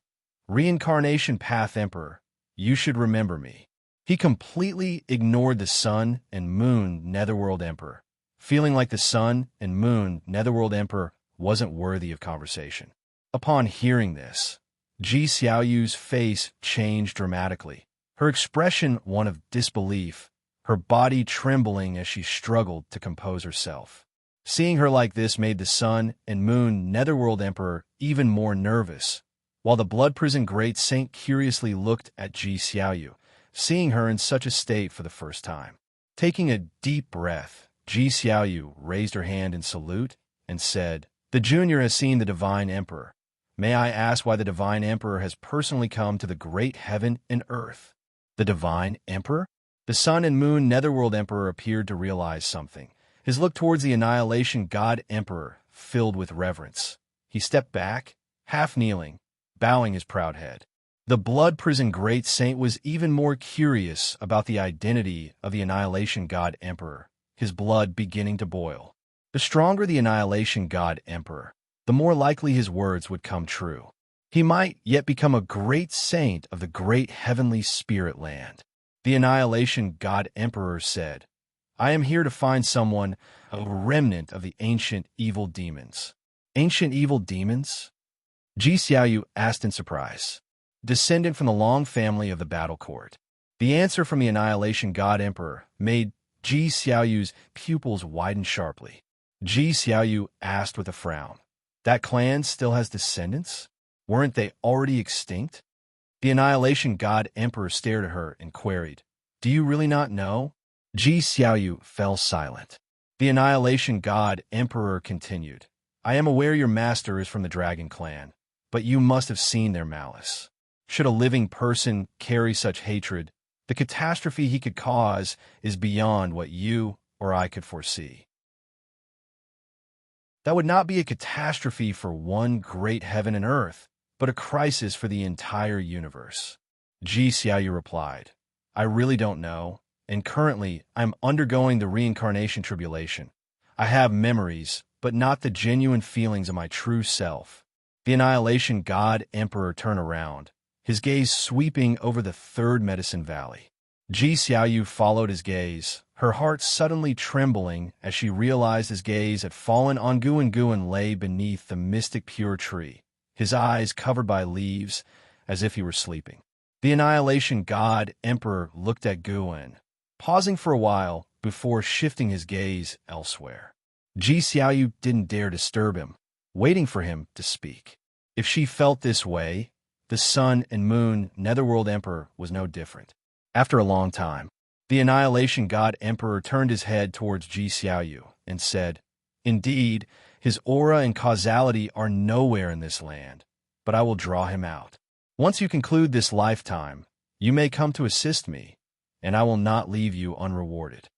"Reincarnation Path Emperor, you should remember me." He completely ignored the Sun and Moon Netherworld Emperor, feeling like the Sun and Moon Netherworld Emperor wasn't worthy of conversation. Upon hearing this, Ji Xiaoyu's face changed dramatically, her expression one of disbelief, her body trembling as she struggled to compose herself. Seeing her like this made the Sun and Moon Netherworld Emperor even more nervous, while the Blood Prison Great Saint curiously looked at Ji Xiaoyu, seeing her in such a state for the first time. Taking a deep breath, Ji Xiaoyu raised her hand in salute and said, "The Junior has seen the Divine Emperor. May I ask why the Divine Emperor has personally come to the great heaven and earth?" The Divine Emperor? The Sun and Moon Netherworld Emperor appeared to realize something. His look towards the Annihilation God Emperor filled with reverence. He stepped back, half kneeling, bowing his proud head. The Blood Prison Great Saint was even more curious about the identity of the Annihilation God Emperor, his blood beginning to boil. The stronger the Annihilation God Emperor, the more likely his words would come true. He might yet become a great saint of the great heavenly spirit land. The Annihilation God Emperor said, "I am here to find someone, a remnant of the ancient evil demons." "Ancient evil demons?" Ji Xiaoyu asked in surprise. "Descendant from the long family of the battle court." The answer from the Annihilation God Emperor made Ji Xiaoyu's pupils widen sharply. Ji Xiaoyu asked with a frown, That clan still has descendants? Weren't they already extinct? The Annihilation God Emperor stared at her and queried, "Do you really not know?" Ji Xiaoyu fell silent. The Annihilation God Emperor continued, "I am aware your master is from the Dragon Clan, but you must have seen their malice. Should a living person carry such hatred, the catastrophe he could cause is beyond what you or I could foresee. That would not be a catastrophe for one great heaven and earth, but a crisis for the entire universe." Ji Xiaoyu replied, "I really don't know, and currently I'm undergoing the reincarnation tribulation. I have memories, but not the genuine feelings of my true self." The Annihilation God Emperor turned around, his gaze sweeping over the third Medicine Valley. Ji Xiaoyu followed his gaze, her heart suddenly trembling as she realized his gaze had fallen on Guan. Guan lay beneath the mystic pure tree, his eyes covered by leaves, as if he were sleeping. The Annihilation God Emperor looked at Guan, pausing for a while before shifting his gaze elsewhere. Ji Xiaoyu didn't dare disturb him, waiting for him to speak. If she felt this way, the Sun and Moon Netherworld Emperor was no different. After a long time, the Annihilation God Emperor turned his head towards Ji Xiaoyu and said, "Indeed, his aura and causality are nowhere in this land, but I will draw him out. Once you conclude this lifetime, you may come to assist me, and I will not leave you unrewarded."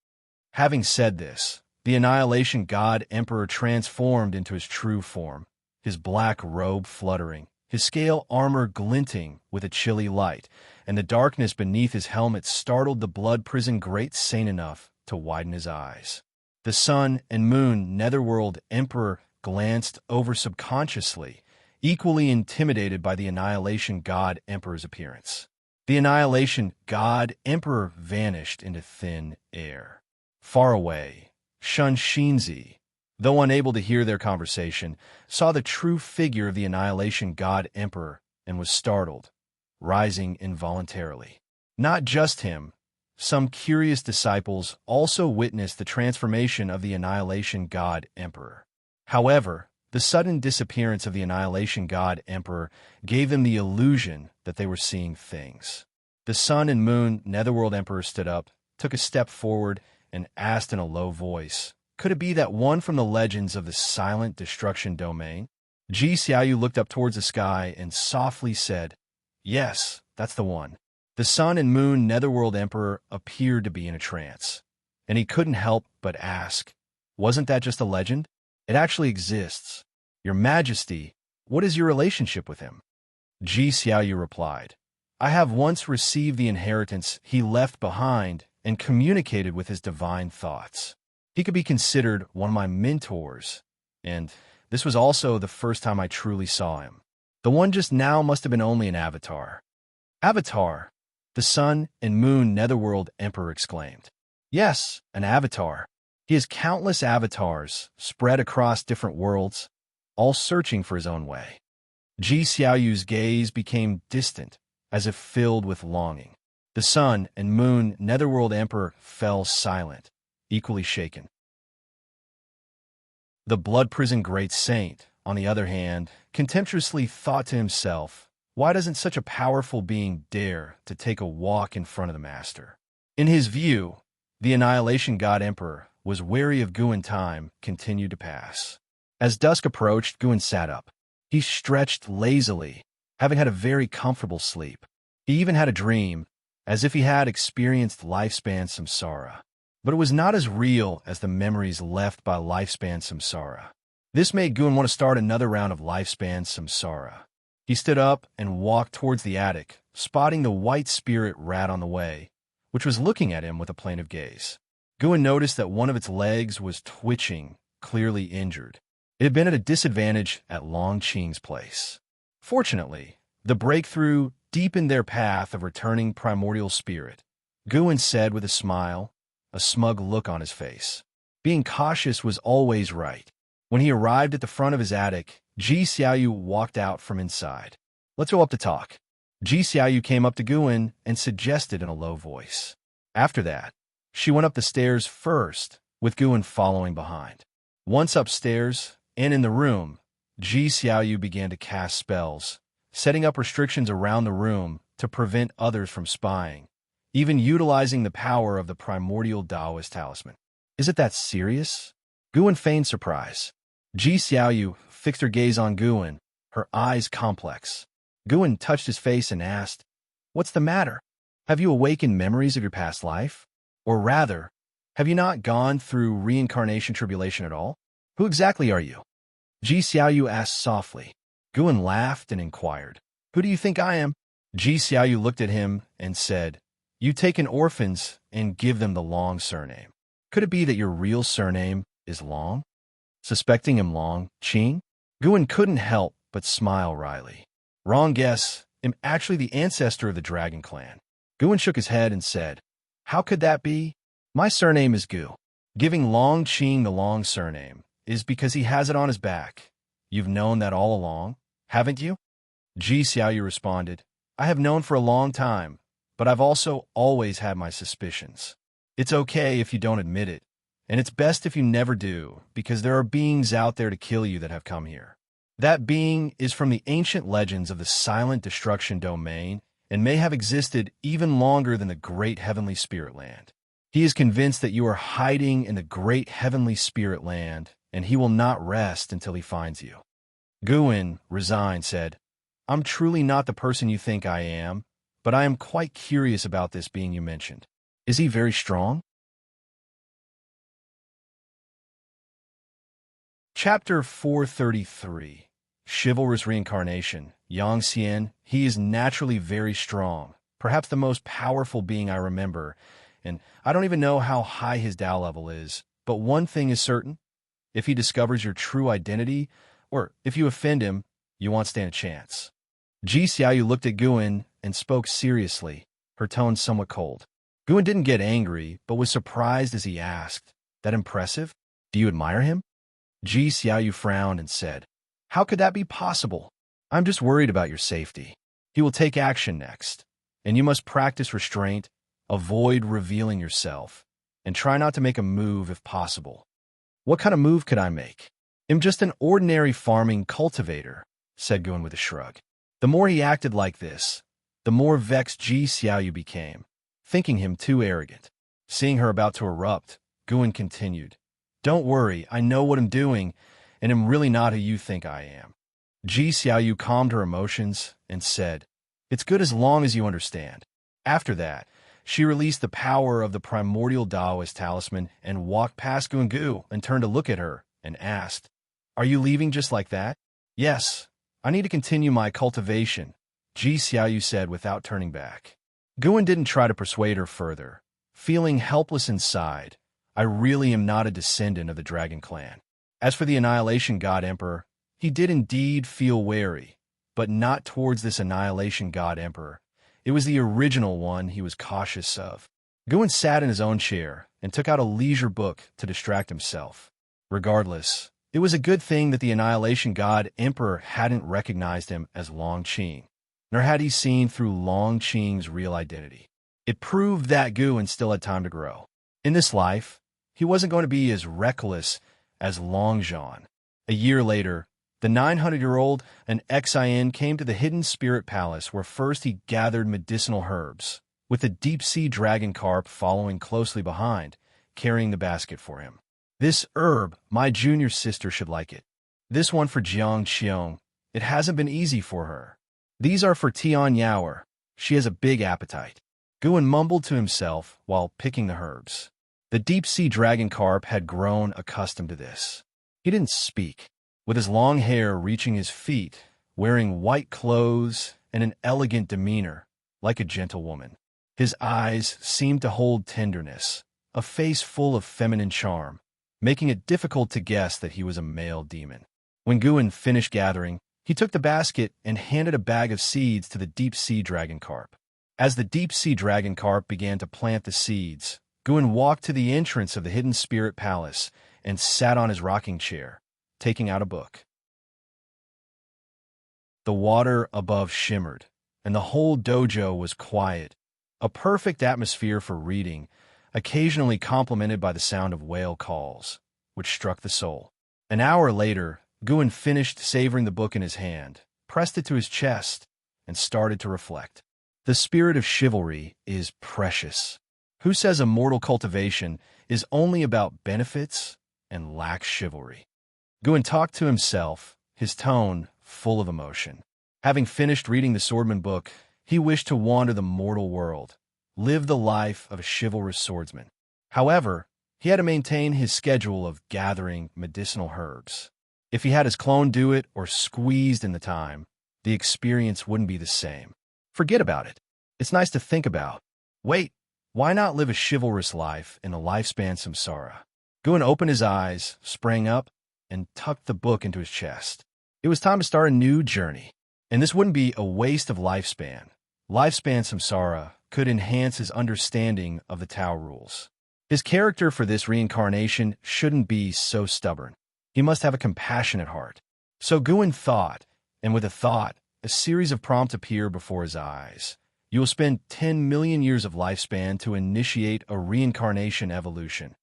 Having said this, the Annihilation God Emperor transformed into his true form, his black robe fluttering, his scale armor glinting with a chilly light, and the darkness beneath his helmet startled the blood prison great saint enough to widen his eyes. The Sun and Moon Netherworld Emperor glanced over subconsciously, equally intimidated by the Annihilation God Emperor's appearance. The Annihilation God Emperor vanished into thin air. Far away, Shun Xinzi, though unable to hear their conversation, saw the true figure of the Annihilation God Emperor and was startled, rising involuntarily. Not just him, some curious disciples also witnessed the transformation of the Annihilation God Emperor. However, the sudden disappearance of the Annihilation God Emperor gave them the illusion that they were seeing things. The Sun and Moon Netherworld Emperor stood up, took a step forward, and asked in a low voice, "Could it be that one from the legends of the Silent Destruction Domain?" Ji Xiaoyu looked up towards the sky and softly said, "Yes, that's the one." The Sun and Moon Netherworld Emperor appeared to be in a trance, and he couldn't help but ask, "Wasn't that just a legend? It actually exists. Your Majesty, what is your relationship with him?" Ji Xiaoyu replied, "I have once received the inheritance he left behind and communicated with his divine thoughts. He could be considered one of my mentors, and this was also the first time I truly saw him. The one just now must have been only an avatar." "Avatar?" the Sun and Moon Netherworld Emperor exclaimed. "Yes, an avatar. He has countless avatars spread across different worlds, all searching for his own way." Ji Xiaoyu's gaze became distant, as if filled with longing. The Sun and Moon Netherworld Emperor fell silent, equally shaken. The Blood Prison Great Saint, on the other hand, contemptuously thought to himself, why doesn't such a powerful being dare to take a walk in front of the Master? In his view, the Annihilation God Emperor was wary of Guan. Time continued to pass. As dusk approached, Guan sat up. He stretched lazily, having had a very comfortable sleep. He even had a dream, as if he had experienced lifespan samsara. But it was not as real as the memories left by lifespan samsara. This made Guan want to start another round of lifespan samsara. He stood up and walked towards the attic, spotting the white spirit rat on the way, which was looking at him with a plaintive gaze. Guan noticed that one of its legs was twitching, clearly injured. It had been at a disadvantage at Long Qing's place. Fortunately, the breakthrough deepened their path of returning primordial spirit. Guan said with a smile, a smug look on his face. Being cautious was always right. When he arrived at the front of his attic, Ji Xiaoyu walked out from inside. "Let's go up to talk." Ji Xiaoyu came up to Guan and suggested in a low voice. After that, she went up the stairs first, with Guan following behind. Once upstairs, and in the room, Ji Xiaoyu began to cast spells, setting up restrictions around the room to prevent others from spying, even utilizing the power of the primordial Taoist talisman. Is it that serious? Guan feigned surprise. Ji Xiaoyu fixed her gaze on Guan, her eyes complex. Guan touched his face and asked, "What's the matter? Have you awakened memories of your past life? Or rather, have you not gone through reincarnation tribulation at all? Who exactly are you?" Ji Xiaoyu asked softly. Guan laughed and inquired, "Who do you think I am?" Ji Xiaoyu looked at him and said, "You take in orphans and give them the Long surname. Could it be that your real surname is Long?" Suspecting him Long Qing, Guan couldn't help but smile wryly. "Wrong guess. I'm actually the ancestor of the Dragon Clan." Guan shook his head and said, "How could that be? My surname is Gu. Giving Long Qing the Long surname is because he has it on his back. You've known that all along, haven't you?" Ji Xiaoyu responded, "I have known for a long time, but I've also always had my suspicions. It's okay if you don't admit it, and it's best if you never do, because there are beings out there to kill you that have come here. That being is from the ancient legends of the Silent Destruction Domain and may have existed even longer than the Great Heavenly Spirit Land. He is convinced that you are hiding in the Great Heavenly Spirit Land, and he will not rest until he finds you." Guan, resigned, said, "I'm truly not the person you think I am, but I am quite curious about this being you mentioned. Is he very strong?" Chapter 433. Chivalrous Reincarnation. Yang Xian, he is naturally very strong, perhaps the most powerful being I remember, and I don't even know how high his Tao level is, but one thing is certain. If he discovers your true identity, or if you offend him, you won't stand a chance. Ji Xiaoyu looked at Guan and spoke seriously, her tone somewhat cold. Guan didn't get angry, but was surprised as he asked, "That impressive? Do you admire him?" Ji Xiaoyu frowned and said, "How could that be possible? I'm just worried about your safety. He will take action next, and you must practice restraint, avoid revealing yourself, and try not to make a move if possible." "What kind of move could I make? I'm just an ordinary farming cultivator," said Guan with a shrug. The more he acted like this, the more vexed Ji Xiaoyu became, thinking him too arrogant. Seeing her about to erupt, Guan continued, "Don't worry, I know what I'm doing, and am really not who you think I am." Ji Xiaoyu calmed her emotions and said, "It's good as long as you understand." After that, she released the power of the primordial Taoist talisman and walked past Guan and turned to look at her and asked, "Are you leaving just like that?" "Yes, I need to continue my cultivation," Ji Xiaoyu said without turning back. Guan didn't try to persuade her further. Feeling helpless inside, "I really am not a descendant of the Dragon Clan." As for the Annihilation God Emperor, he did indeed feel wary, but not towards this Annihilation God Emperor. It was the original one he was cautious of. Guan sat in his own chair and took out a leisure book to distract himself. Regardless, it was a good thing that the Annihilation God Emperor hadn't recognized him as Long Qing, nor had he seen through Long Qing's real identity. It proved that Guan still had time to grow. In this life, he wasn't going to be as reckless as Long Zhan. A year later, the 900-year-old and Xin came to the hidden spirit palace where first he gathered medicinal herbs, with the deep-sea dragon carp following closely behind, carrying the basket for him. "This herb, my junior sister should like it. This one for Jiang Qiong. It hasn't been easy for her. These are for Tian Yaoer. She has a big appetite." Guan mumbled to himself while picking the herbs. The deep-sea dragon carp had grown accustomed to this. He didn't speak. With his long hair reaching his feet, wearing white clothes and an elegant demeanor, like a gentlewoman. His eyes seemed to hold tenderness, a face full of feminine charm, making it difficult to guess that he was a male demon. When Guan finished gathering, he took the basket and handed a bag of seeds to the deep-sea dragon carp. As the deep-sea dragon carp began to plant the seeds, Guan walked to the entrance of the hidden spirit palace and sat on his rocking chair, taking out a book. The water above shimmered, and the whole dojo was quiet, a perfect atmosphere for reading, occasionally complemented by the sound of whale calls, which struck the soul. An hour later, Guin finished savoring the book in his hand, pressed it to his chest, and started to reflect. The spirit of chivalry is precious. Who says immortal cultivation is only about benefits and lacks chivalry? Guin talked to himself, his tone full of emotion. Having finished reading the Swordman book, he wished to wander the mortal world, live the life of a chivalrous swordsman. However, he had to maintain his schedule of gathering medicinal herbs. If he had his clone do it or squeezed in the time, the experience wouldn't be the same. Forget about it. It's nice to think about. Wait, why not live a chivalrous life in a lifespan samsara? Guin opened his eyes, sprang up, and tucked the book into his chest. It was time to start a new journey. And this wouldn't be a waste of lifespan. Lifespan samsara could enhance his understanding of the Tao rules. His character for this reincarnation shouldn't be so stubborn. He must have a compassionate heart. So Guin thought, and with a thought, a series of prompts appear before his eyes. You will spend 10 million years of lifespan to initiate a reincarnation evolution,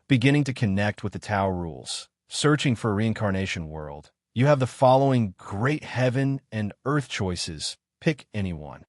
beginning to connect with the Tao rules, searching for a reincarnation world. You have the following great heaven and earth choices. Pick any one.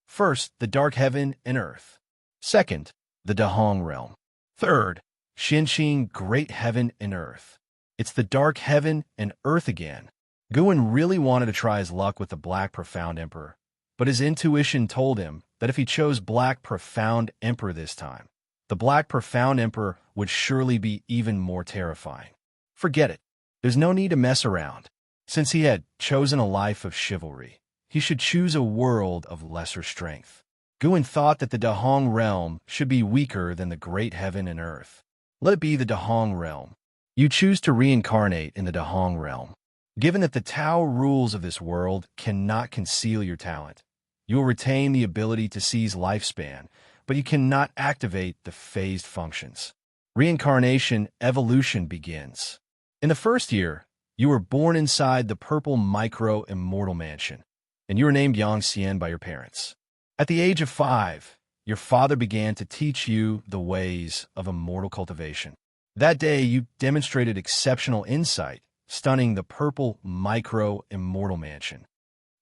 First, the dark heaven and earth. Second, the Dahong realm. Third, Xinxing great heaven and earth. It's the dark heaven and earth again. Guin really wanted to try his luck with the Black Profound Emperor, but his intuition told him that if he chose Black Profound Emperor this time, the Black Profound Emperor would surely be even more terrifying. Forget it. There's no need to mess around. Since he had chosen a life of chivalry, he should choose a world of lesser strength. Guin thought that the Dahong realm should be weaker than the great heaven and earth. Let it be the Dahong realm. You choose to reincarnate in the Dahong realm. Given that the Tao rules of this world cannot conceal your talent, you will retain the ability to seize lifespan, but you cannot activate the phased functions. Reincarnation evolution begins. In the first year, you were born inside the purple micro-immortal mansion, and you were named Yang Xian by your parents. At the age of 5, your father began to teach you the ways of immortal cultivation. That day, you demonstrated exceptional insight, stunning the purple micro-immortal mansion.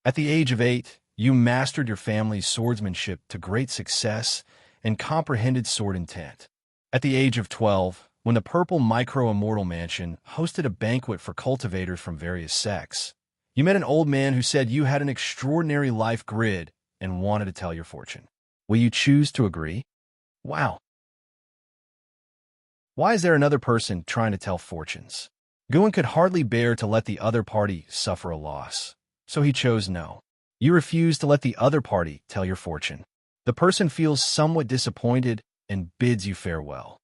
At the age of 8, you mastered your family's swordsmanship to great success and comprehended sword intent. At the age of 12, when the purple micro-immortal mansion hosted a banquet for cultivators from various sects, you met an old man who said you had an extraordinary life grid and wanted to tell your fortune. Will you choose to agree? Wow. Why is there another person trying to tell fortunes? Guin could hardly bear to let the other party suffer a loss, so he chose no. You refuse to let the other party tell your fortune. The person feels somewhat disappointed and bids you farewell.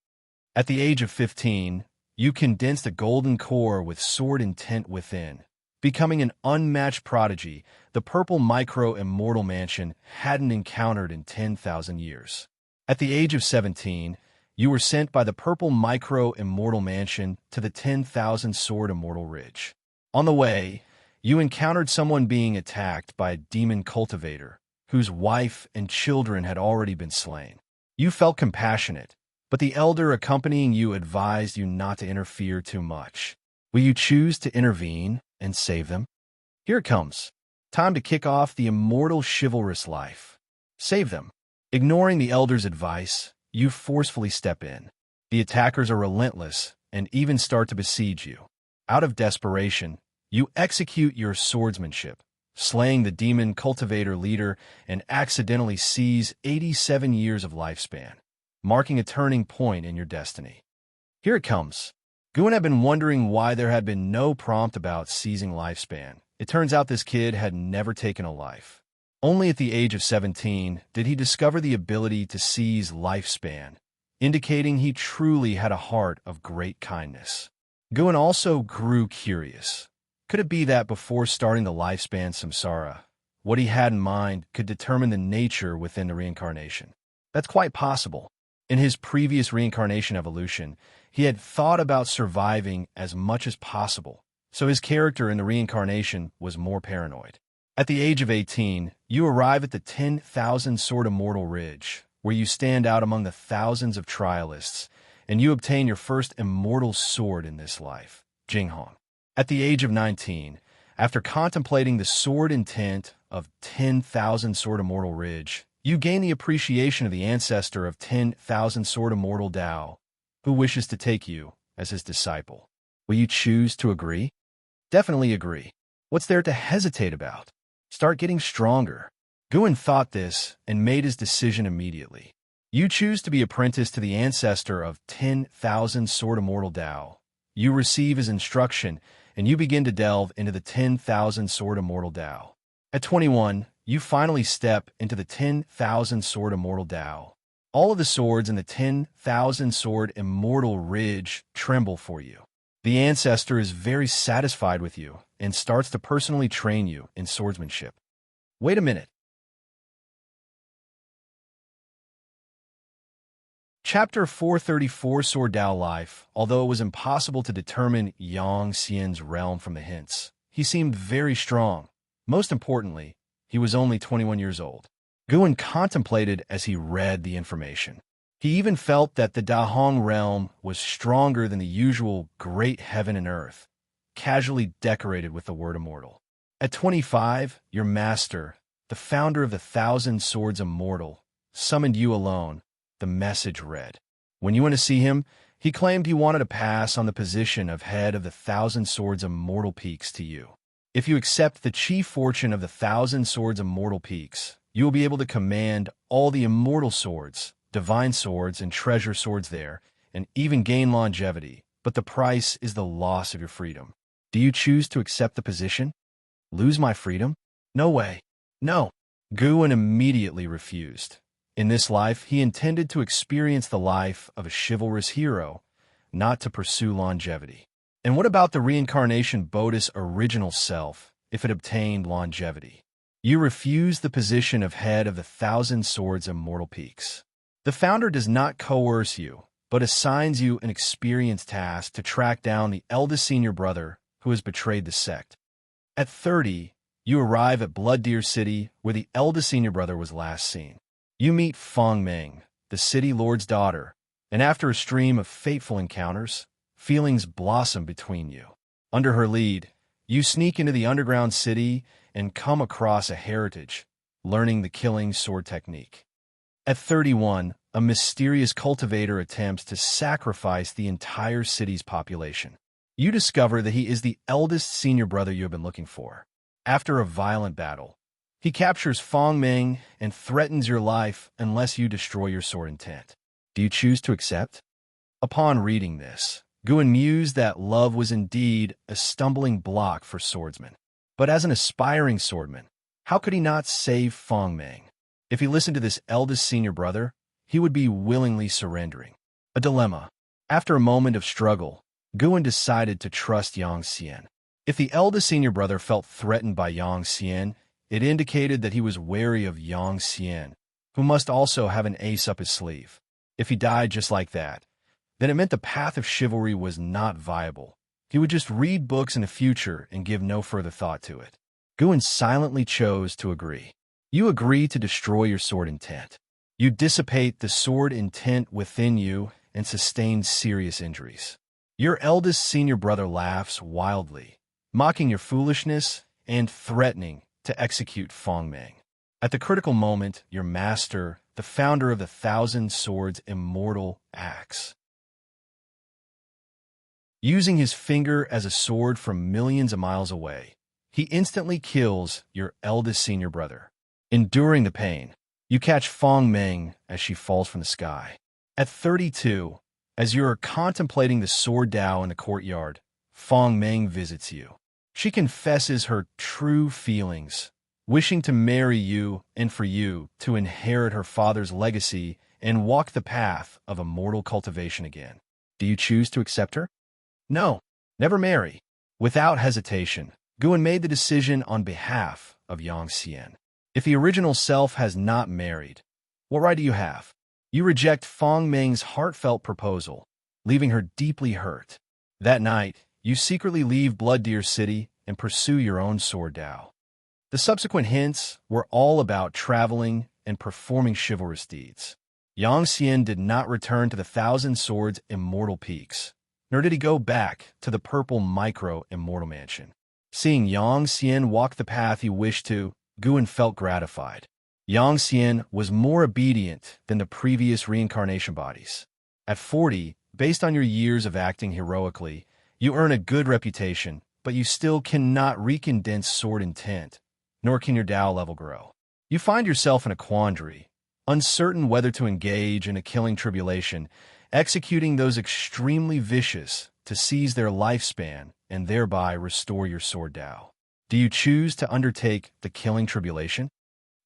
At the age of 15, you condensed a golden core with sword intent within. Becoming an unmatched prodigy, the purple micro-immortal mansion hadn't encountered in 10,000 years. At the age of 17, you were sent by the purple micro-immortal mansion to the 10,000 sword immortal ridge. On the way, you encountered someone being attacked by a demon cultivator, whose wife and children had already been slain. You felt compassionate, but the elder accompanying you advised you not to interfere too much. Will you choose to intervene and save them? Here it comes. Time to kick off the immortal chivalrous life. Save them. Ignoring the elder's advice, you forcefully step in. The attackers are relentless and even start to besiege you. Out of desperation, you execute your swordsmanship, slaying the demon cultivator leader and accidentally seize 87 years of lifespan, marking a turning point in your destiny. Here it comes. Guin had been wondering why there had been no prompt about seizing lifespan. It turns out this kid had never taken a life. Only at the age of 17 did he discover the ability to seize lifespan, indicating he truly had a heart of great kindness. Guin also grew curious. Could it be that before starting the lifespan samsara, what he had in mind could determine the nature within the reincarnation? That's quite possible. In his previous reincarnation evolution, he had thought about surviving as much as possible, so his character in the reincarnation was more paranoid. At the age of 18, you arrive at the 10,000 sword immortal ridge, where you stand out among the thousands of trialists, and you obtain your first immortal sword in this life, Jinghong. At the age of 19, after contemplating the sword intent of 10,000 Sword Immortal Ridge, you gain the appreciation of the ancestor of 10,000 Sword Immortal Tao, who wishes to take you as his disciple. Will you choose to agree? Definitely agree. What's there to hesitate about? Start getting stronger. Guan thought this and made his decision immediately. You choose to be apprenticed to the ancestor of 10,000 Sword Immortal Tao. You receive his instruction, and you begin to delve into the 10,000 Sword Immortal Tao. At 21, you finally step into the 10,000 Sword Immortal Tao. All of the swords in the 10,000 Sword Immortal Ridge tremble for you. The ancestor is very satisfied with you and starts to personally train you in swordsmanship. Wait a minute. Chapter 434 Sword Tao Life. Although it was impossible to determine Yang Xian's realm from the hints, he seemed very strong. Most importantly, he was only 21 years old. Guan contemplated as he read the information. He even felt that the Dahong realm was stronger than the usual great heaven and earth, casually decorated with the word immortal. At 25, your master, the founder of the 1,000 Swords Immortal, summoned you alone. The message read. When you went to see him, he claimed he wanted to pass on the position of head of the 1,000 Swords Immortal Peaks to you. If you accept the chief fortune of the 1,000 Swords Immortal Peaks, you will be able to command all the immortal swords, divine swords, and treasure swords there, and even gain longevity, but the price is the loss of your freedom. Do you choose to accept the position? Lose my freedom? No way. No. Guan immediately refused. In this life, he intended to experience the life of a chivalrous hero, not to pursue longevity. And what about the reincarnation Bodhi's original self, if it obtained longevity? You refuse the position of head of the 1,000 Swords Immortal Peaks. The founder does not coerce you, but assigns you an experienced task to track down the eldest senior brother who has betrayed the sect. At 30, you arrive at Blood Deer City, where the eldest senior brother was last seen. You meet Feng Meng, the city lord's daughter, and after a stream of fateful encounters, feelings blossom between you. Under her lead, you sneak into the underground city and come across a heritage, learning the killing sword technique. At 31, a mysterious cultivator attempts to sacrifice the entire city's population. You discover that he is the eldest senior brother you have been looking for. After a violent battle, he captures Feng Meng and threatens your life unless you destroy your sword intent. Do you choose to accept? Upon reading this, Guan mused that love was indeed a stumbling block for swordsmen. But as an aspiring swordman, how could he not save Feng Meng? If he listened to this eldest senior brother, he would be willingly surrendering. A dilemma. After a moment of struggle, Guan decided to trust Yang Xian. If the eldest senior brother felt threatened by Yang Xian, it indicated that he was wary of Yang Xian, who must also have an ace up his sleeve. If he died just like that, then it meant the path of chivalry was not viable. He would just read books in the future and give no further thought to it. Guan silently chose to agree. You agree to destroy your sword intent. You dissipate the sword intent within you and sustain serious injuries. Your eldest senior brother laughs wildly, mocking your foolishness and threatening to execute Feng Meng. At the critical moment, your master, the founder of the 1,000 Swords Immortal, acts. Using his finger as a sword from millions of miles away, he instantly kills your eldest senior brother. Enduring the pain, you catch Feng Meng as she falls from the sky. At 32, as you are contemplating the sword Tao in the courtyard, Feng Meng visits you. She confesses her true feelings, wishing to marry you and for you to inherit her father's legacy and walk the path of immortal cultivation again. Do you choose to accept her? No, never marry. Without hesitation, Guan made the decision on behalf of Yang Xian. If the original self has not married, what right do you have? You reject Feng Meng's heartfelt proposal, leaving her deeply hurt. That night, you secretly leave Blood Deer City and pursue your own sword Tao. The subsequent hints were all about traveling and performing chivalrous deeds. Yang Xian did not return to the 1,000 Swords Immortal Peaks. nor did he go back to the purple Immortal mansion. Seeing Yang Xian walk the path he wished to, Guan felt gratified. Yang Xian was more obedient than the previous reincarnation bodies. At 40, based on your years of acting heroically, you earn a good reputation, but you still cannot recondense sword intent, nor can your Dao level grow. You find yourself in a quandary, uncertain whether to engage in a killing tribulation, executing those extremely vicious to seize their lifespan and thereby restore your sword Dao. Do you choose to undertake the killing tribulation?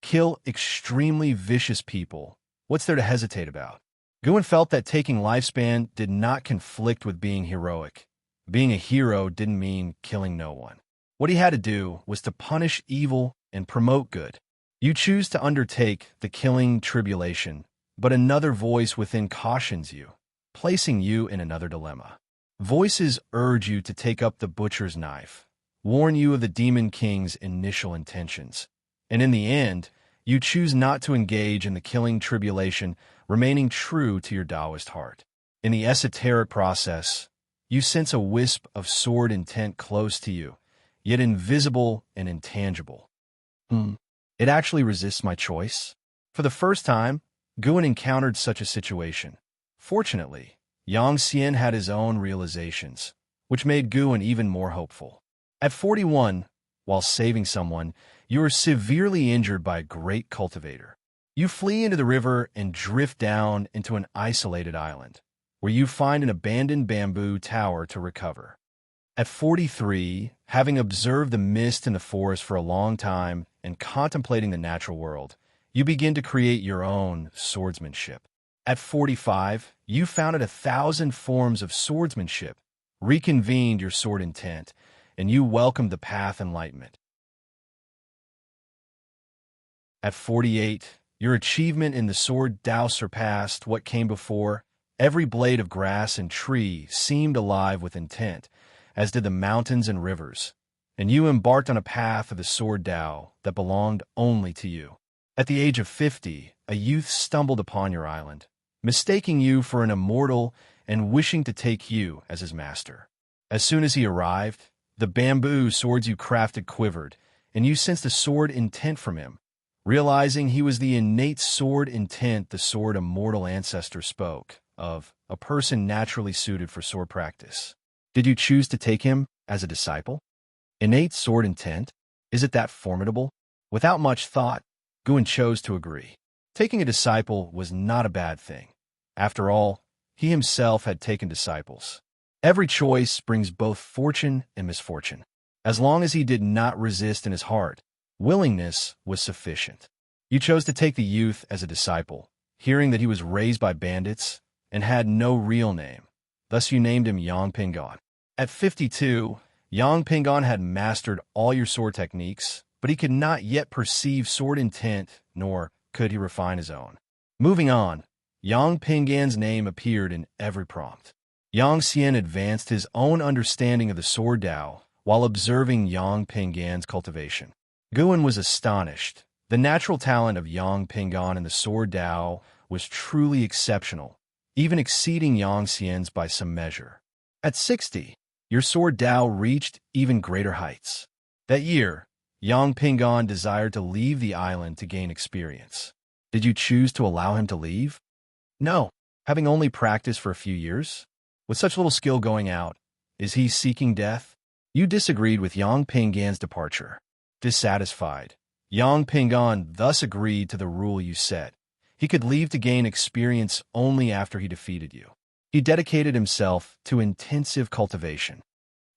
Kill extremely vicious people. What's there to hesitate about? Guan felt that taking lifespan did not conflict with being heroic. Being a hero didn't mean killing no one. What he had to do was to punish evil and promote good. You choose to undertake the killing tribulation, but another voice within cautions you, placing you in another dilemma. Voices urge you to take up the butcher's knife, warn you of the Demon King's initial intentions, and in the end, you choose not to engage in the killing tribulation, remaining true to your Taoist heart. In the esoteric process, you sense a wisp of sword intent close to you, yet invisible and intangible. It actually resists my choice. For the first time, Guan encountered such a situation. Fortunately, Yang Xian had his own realizations, which made Guan even more hopeful. At 41, while saving someone, you are severely injured by a great cultivator. You flee into the river and drift down into an isolated island, where you find an abandoned bamboo tower to recover. At 43, having observed the mist in the forest for a long time and contemplating the natural world, you begin to create your own swordsmanship. At 45, you founded 1,000 forms of swordsmanship, reconvened your sword intent, and you welcomed the path enlightenment. At 48, your achievement in the sword Dao surpassed what came before. Every blade of grass and tree seemed alive with intent, as did the mountains and rivers, and you embarked on a path of the sword Dao that belonged only to you. At the age of 50, a youth stumbled upon your island, mistaking you for an immortal and wishing to take you as his master. As soon as he arrived, the bamboo swords you crafted quivered, and you sensed a sword intent from him, realizing he was the innate sword intent the sword immortal ancestor spoke of, a person naturally suited for sword practice. Did you choose to take him as a disciple? Innate sword intent? Is it that formidable? Without much thought, Guan chose to agree. Taking a disciple was not a bad thing. After all, he himself had taken disciples. Every choice brings both fortune and misfortune. As long as he did not resist in his heart, willingness was sufficient. You chose to take the youth as a disciple, hearing that he was raised by bandits and had no real name. Thus you named him Yang Pingon. At 52, Yang Pingon had mastered all your sword techniques, but he could not yet perceive sword intent, nor could he refine his own. Moving on, Yang Pingon's name appeared in every prompt. Yang Xian advanced his own understanding of the sword Dao while observing Yang Pingon's cultivation. Guan was astonished. The natural talent of Yang Pingon in the sword Dao was truly exceptional, even exceeding Yang Xian's by some measure. At 60, your sword Dao reached even greater heights. That year, Yang Pingon desired to leave the island to gain experience. Did you choose to allow him to leave? No, having only practiced for a few years. With such little skill going out, is he seeking death? You disagreed with Yang Pingon's departure. Dissatisfied, Yang Pingon thus agreed to the rule you set. He could leave to gain experience only after he defeated you. He dedicated himself to intensive cultivation.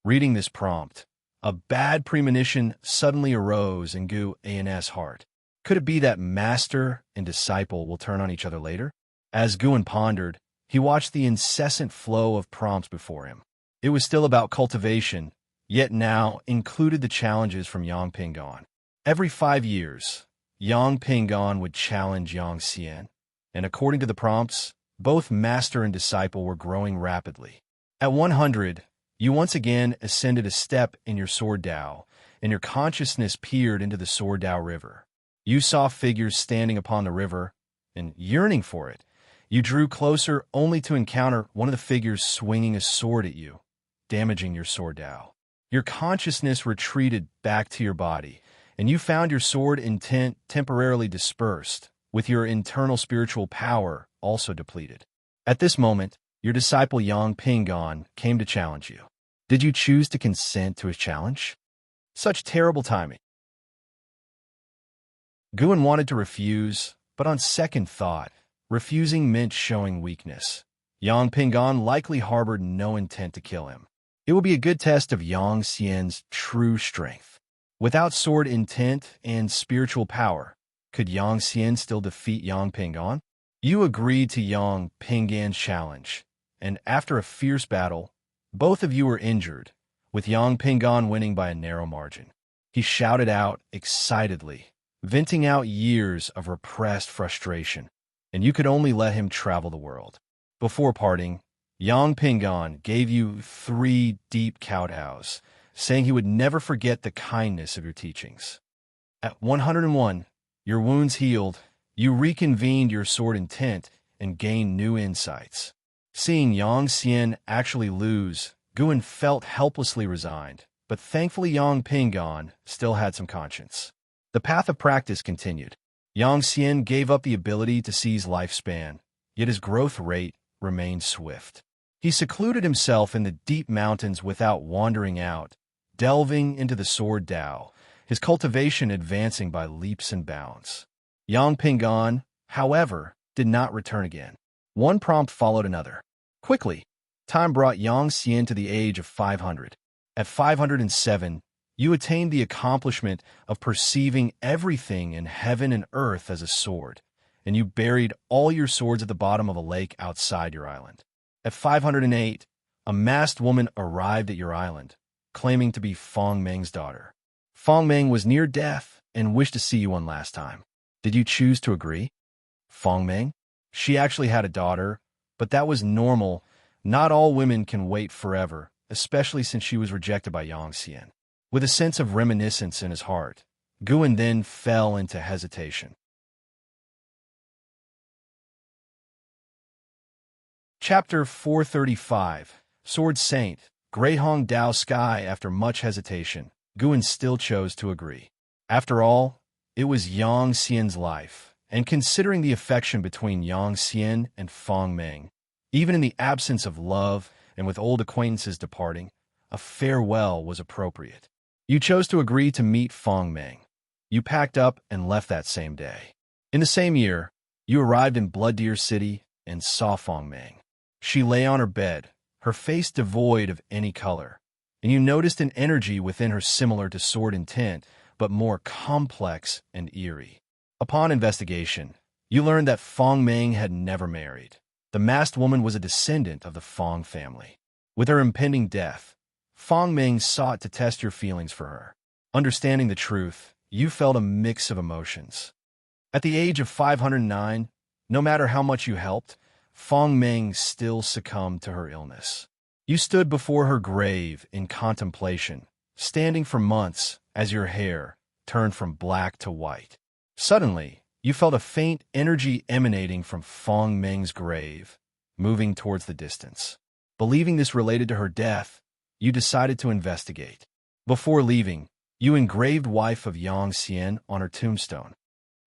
Reading this prompt, a bad premonition suddenly arose in Guan's heart. Could it be that master and disciple will turn on each other later? As Guan pondered, he watched the incessant flow of prompts before him. It was still about cultivation, yet now included the challenges from Yang Pingon. Every 5 years, Yang Pingon would challenge Yang Xian, and according to the prompts, both master and disciple were growing rapidly. At 100, you once again ascended a step in your sword Dao, and your consciousness peered into the sword Dao river. You saw figures standing upon the river, and yearning for it, You drew closer only to encounter one of the figures swinging a sword at you, damaging your sword dowel. Your consciousness retreated back to your body, and you found your sword intent temporarily dispersed, with your internal spiritual power also depleted. At this moment, your disciple Yang Pingon came to challenge you. Did you choose to consent to his challenge? Such terrible timing. Guan wanted to refuse, but on second thought, refusing meant showing weakness. Yang Pingon likely harbored no intent to kill him. It will be a good test of Yang Xian's true strength. Without sword intent and spiritual power, could Yang Xian still defeat Yang Pingon? You agreed to Yang Pingon's challenge, and after a fierce battle, both of you were injured, with Yang Pingon winning by a narrow margin. He shouted out excitedly, venting out years of repressed frustration, and you could only let him travel the world. Before parting, Yang Pingon gave you 3 deep kowtows, saying he would never forget the kindness of your teachings. At 101, your wounds healed, you reconvened your sword intent and gained new insights. Seeing Yang Xian actually lose, Guan felt helplessly resigned, but thankfully Yang Pingon still had some conscience. The path of practice continued. Yang Xian gave up the ability to seize lifespan, yet his growth rate remained swift. He secluded himself in the deep mountains without wandering out, delving into the sword Dao, his cultivation advancing by leaps and bounds. Yang Pingon, however, did not return again. One prompt followed another. Quickly, time brought Yang Xian to the age of 500. At 507, you attained the accomplishment of perceiving everything in heaven and earth as a sword, and you buried all your swords at the bottom of a lake outside your island. At 508, a masked woman arrived at your island, claiming to be Fong Meng's daughter. Fong Meng was near death and wished to see you one last time. Did you choose to agree? Fong Meng? She actually had a daughter, but that was normal. Not all women can wait forever, especially since she was rejected by Yang Xian. With a sense of reminiscence in his heart, Guan then fell into hesitation. Chapter 435, Sword Saint, Greihong Dao Sky. After much hesitation, Guan still chose to agree. After all, it was Yang Xian's life, and considering the affection between Yang Xian and Fong Meng, even in the absence of love and with old acquaintances departing, a farewell was appropriate. You chose to agree to meet Fong Meng. You packed up and left that same day. In the same year, you arrived in Blood Deer City and saw Fong Meng. She lay on her bed, her face devoid of any color, and you noticed an energy within her similar to sword intent, but more complex and eerie. Upon investigation, you learned that Fong Meng had never married. The masked woman was a descendant of the Fong family. With her impending death, Fong Meng sought to test your feelings for her. Understanding the truth, you felt a mix of emotions. At the age of 509, no matter how much you helped, Fong Meng still succumbed to her illness. You stood before her grave in contemplation, standing for months as your hair turned from black to white. Suddenly, you felt a faint energy emanating from Fong Meng's grave, moving towards the distance. Believing this related to her death, you decided to investigate. Before leaving, you engraved wife of Yang Xian on her tombstone.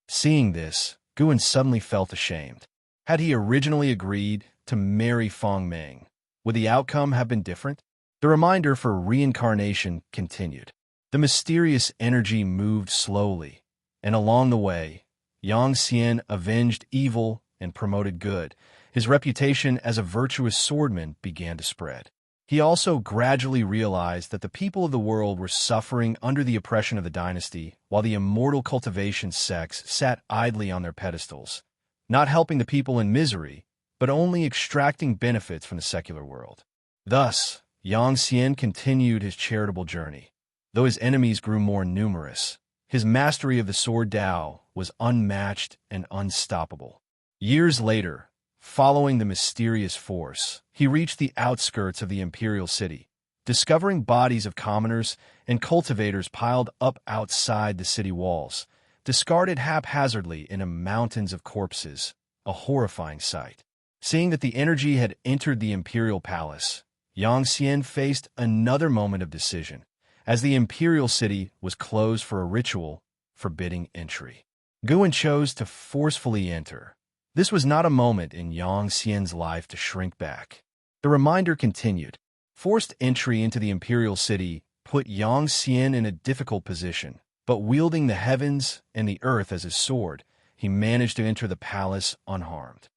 Seeing this, Guan suddenly felt ashamed. Had he originally agreed to marry Fong Meng, would the outcome have been different? The reminder for reincarnation continued. The mysterious energy moved slowly, and along the way, Yang Xian avenged evil and promoted good. His reputation as a virtuous swordman began to spread. He also gradually realized that the people of the world were suffering under the oppression of the dynasty, while the immortal cultivation sects sat idly on their pedestals, not helping the people in misery, but only extracting benefits from the secular world. Thus, Yang Xian continued his charitable journey. Though his enemies grew more numerous, his mastery of the sword Dao was unmatched and unstoppable. Years later, following the mysterious force, he reached the outskirts of the imperial city, discovering bodies of commoners and cultivators piled up outside the city walls, discarded haphazardly in mountains of corpses, a horrifying sight. Seeing that the energy had entered the imperial palace, Yang Xian faced another moment of decision, as the imperial city was closed for a ritual forbidding entry. Guan chose to forcefully enter. This was not a moment in Yang Xian's life to shrink back. The reminder continued. Forced entry into the imperial city put Yang Xian in a difficult position, but wielding the heavens and the earth as his sword, he managed to enter the palace unharmed.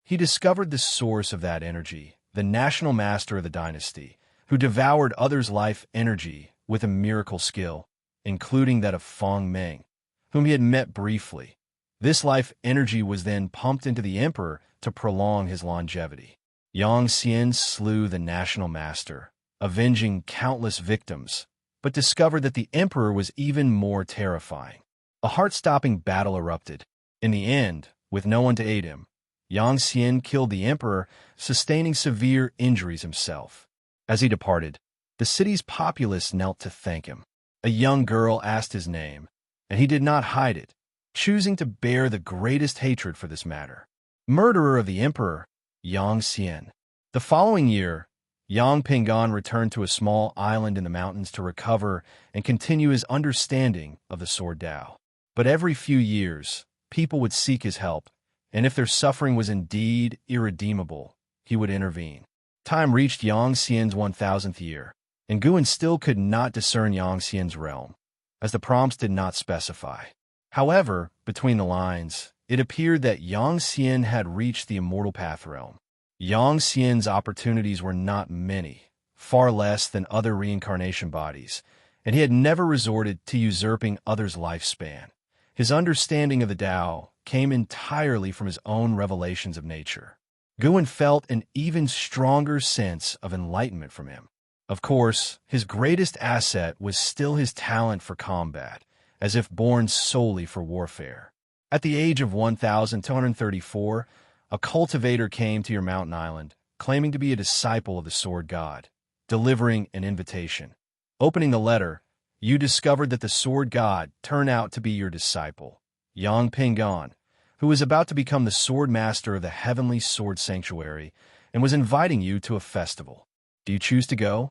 He discovered the source of that energy, the national master of the dynasty, who devoured others' life energy with a miracle skill, including that of Feng Meng, whom he had met briefly. This life energy was then pumped into the emperor to prolong his longevity. Yang Xian slew the national master, avenging countless victims, but discovered that the emperor was even more terrifying. A heart-stopping battle erupted. In the end, with no one to aid him, Yang Xian killed the emperor, sustaining severe injuries himself. As he departed, the city's populace knelt to thank him. A young girl asked his name, and he did not hide it, choosing to bear the greatest hatred for this matter. Murderer of the emperor, Yang Xian. The following year, Yang Pingan returned to a small island in the mountains to recover and continue his understanding of the Sword Tao. But every few years, people would seek his help, and if their suffering was indeed irredeemable, he would intervene. Time reached Yang Xian's 1000th year, and Guan still could not discern Yang Xian's realm, as the prompts did not specify. However, between the lines, it appeared that Yang Xian had reached the Immortal Path realm. Yang Xian's opportunities were not many, far less than other reincarnation bodies, and he had never resorted to usurping others' lifespan. His understanding of the Tao came entirely from his own revelations of nature. Guan felt an even stronger sense of enlightenment from him. Of course, his greatest asset was still his talent for combat, as if born solely for warfare. At the age of 1234, a cultivator came to your mountain island, claiming to be a disciple of the Sword God, delivering an invitation. Opening the letter, you discovered that the Sword God turned out to be your disciple, Yang Pingan, who was about to become the sword master of the Heavenly Sword Sanctuary and was inviting you to a festival. Do you choose to go?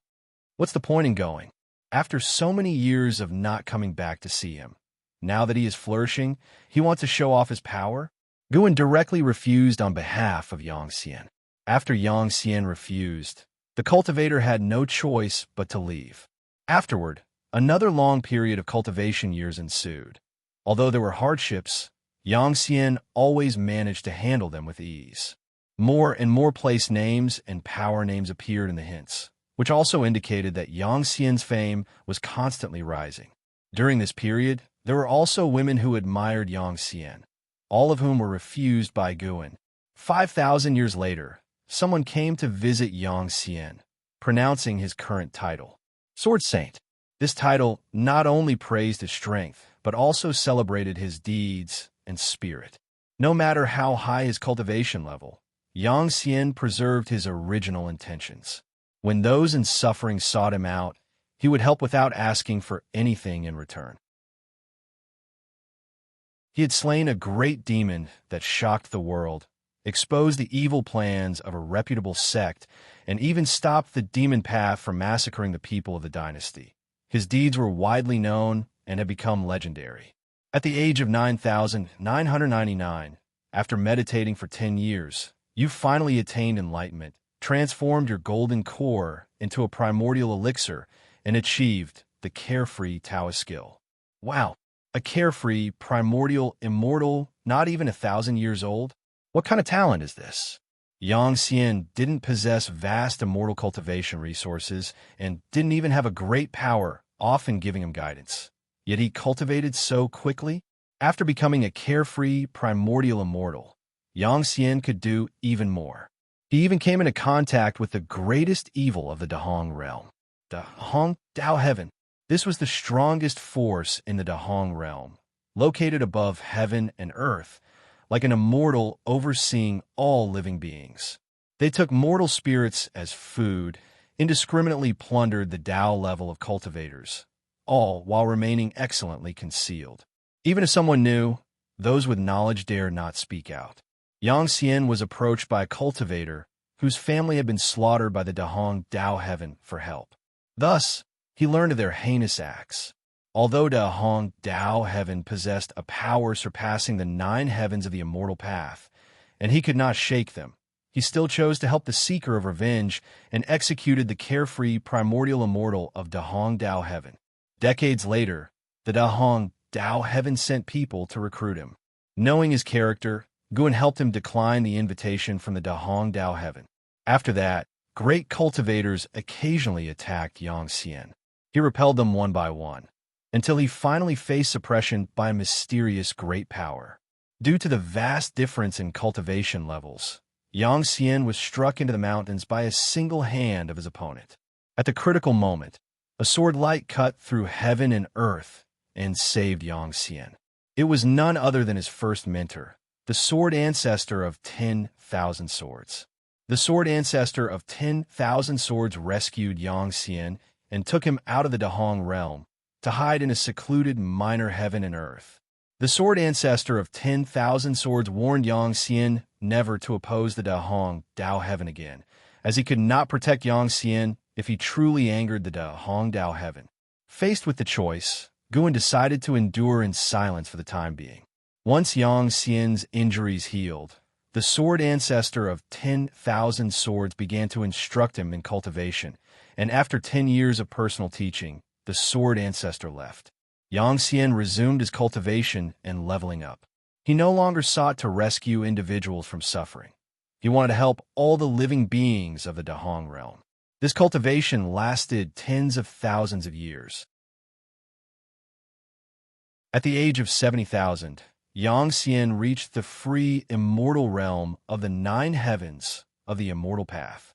What's the point in going? After so many years of not coming back to see him, now that he is flourishing, he wants to show off his power? Guan directly refused on behalf of Yang Xian. After Yang Xian refused, the cultivator had no choice but to leave. Afterward, another long period of cultivation years ensued. Although there were hardships, Yang Xian always managed to handle them with ease. More and more place names and power names appeared in the hints, which also indicated that Yang Xian's fame was constantly rising. During this period, there were also women who admired Yang Xian, all of whom were refused by Guan. 5,000 years later, someone came to visit Yang Xian, pronouncing his current title, Sword Saint. This title not only praised his strength, but also celebrated his deeds and spirit. No matter how high his cultivation level, Yang Xian preserved his original intentions. When those in suffering sought him out, he would help without asking for anything in return. He had slain a great demon that shocked the world, exposed the evil plans of a reputable sect, and even stopped the demon path from massacring the people of the dynasty. His deeds were widely known and had become legendary. At the age of 9,999, after meditating for 10 years, you finally attained enlightenment, transformed your golden core into a primordial elixir, and achieved the carefree Taoist skill. Wow, a carefree, primordial, immortal, not even 1,000 years old? What kind of talent is this? Yang Xian didn't possess vast immortal cultivation resources and didn't even have a great power, often giving him guidance. Yet he cultivated so quickly. After becoming a carefree, primordial immortal, Yang Xian could do even more. He even came into contact with the greatest evil of the Dahong realm, the Hong Dao Heaven. This was the strongest force in the Dahong realm, located above heaven and earth, like an immortal overseeing all living beings. They took mortal spirits as food, indiscriminately plundered the Dao level of cultivators, all while remaining excellently concealed. Even if someone knew, those with knowledge dare not speak out. Yang Xian was approached by a cultivator whose family had been slaughtered by the Dahong Dao Heaven for help. Thus, he learned of their heinous acts. Although Dahong Dao Heaven possessed a power surpassing the 9 heavens of the immortal path, and he could not shake them, he still chose to help the seeker of revenge and executed the carefree primordial immortal of Dahong Dao Heaven. Decades later, the Dahong Dao Heaven sent people to recruit him. Knowing his character, Guan helped him decline the invitation from the Dahong Dao Heaven. After that, great cultivators occasionally attacked Yang Xian. He repelled them one by one, until he finally faced suppression by a mysterious great power. Due to the vast difference in cultivation levels, Yang Xian was struck into the mountains by a single hand of his opponent. At the critical moment, a sword light cut through heaven and earth and saved Yang Xian. It was none other than his first mentor, the sword ancestor of 10,000 swords. The sword ancestor of 10,000 swords rescued Yang Xian and took him out of the Dahong realm to hide in a secluded minor heaven and earth. The sword ancestor of 10,000 swords warned Yang Xian never to oppose the Dahong Dao Heaven again, as he could not protect Yang Xian if he truly angered the Dahong Dao Heaven. Faced with the choice, Guan decided to endure in silence for the time being. Once Yang Xian's injuries healed, the sword ancestor of 10,000 swords began to instruct him in cultivation, and after 10 years of personal teaching, the sword ancestor left. Yang Xian resumed his cultivation and leveling up. He no longer sought to rescue individuals from suffering. He wanted to help all the living beings of the Dahong realm. This cultivation lasted tens of thousands of years. At the age of 70,000, Yang Xian reached the free immortal realm of the 9 heavens of the immortal path.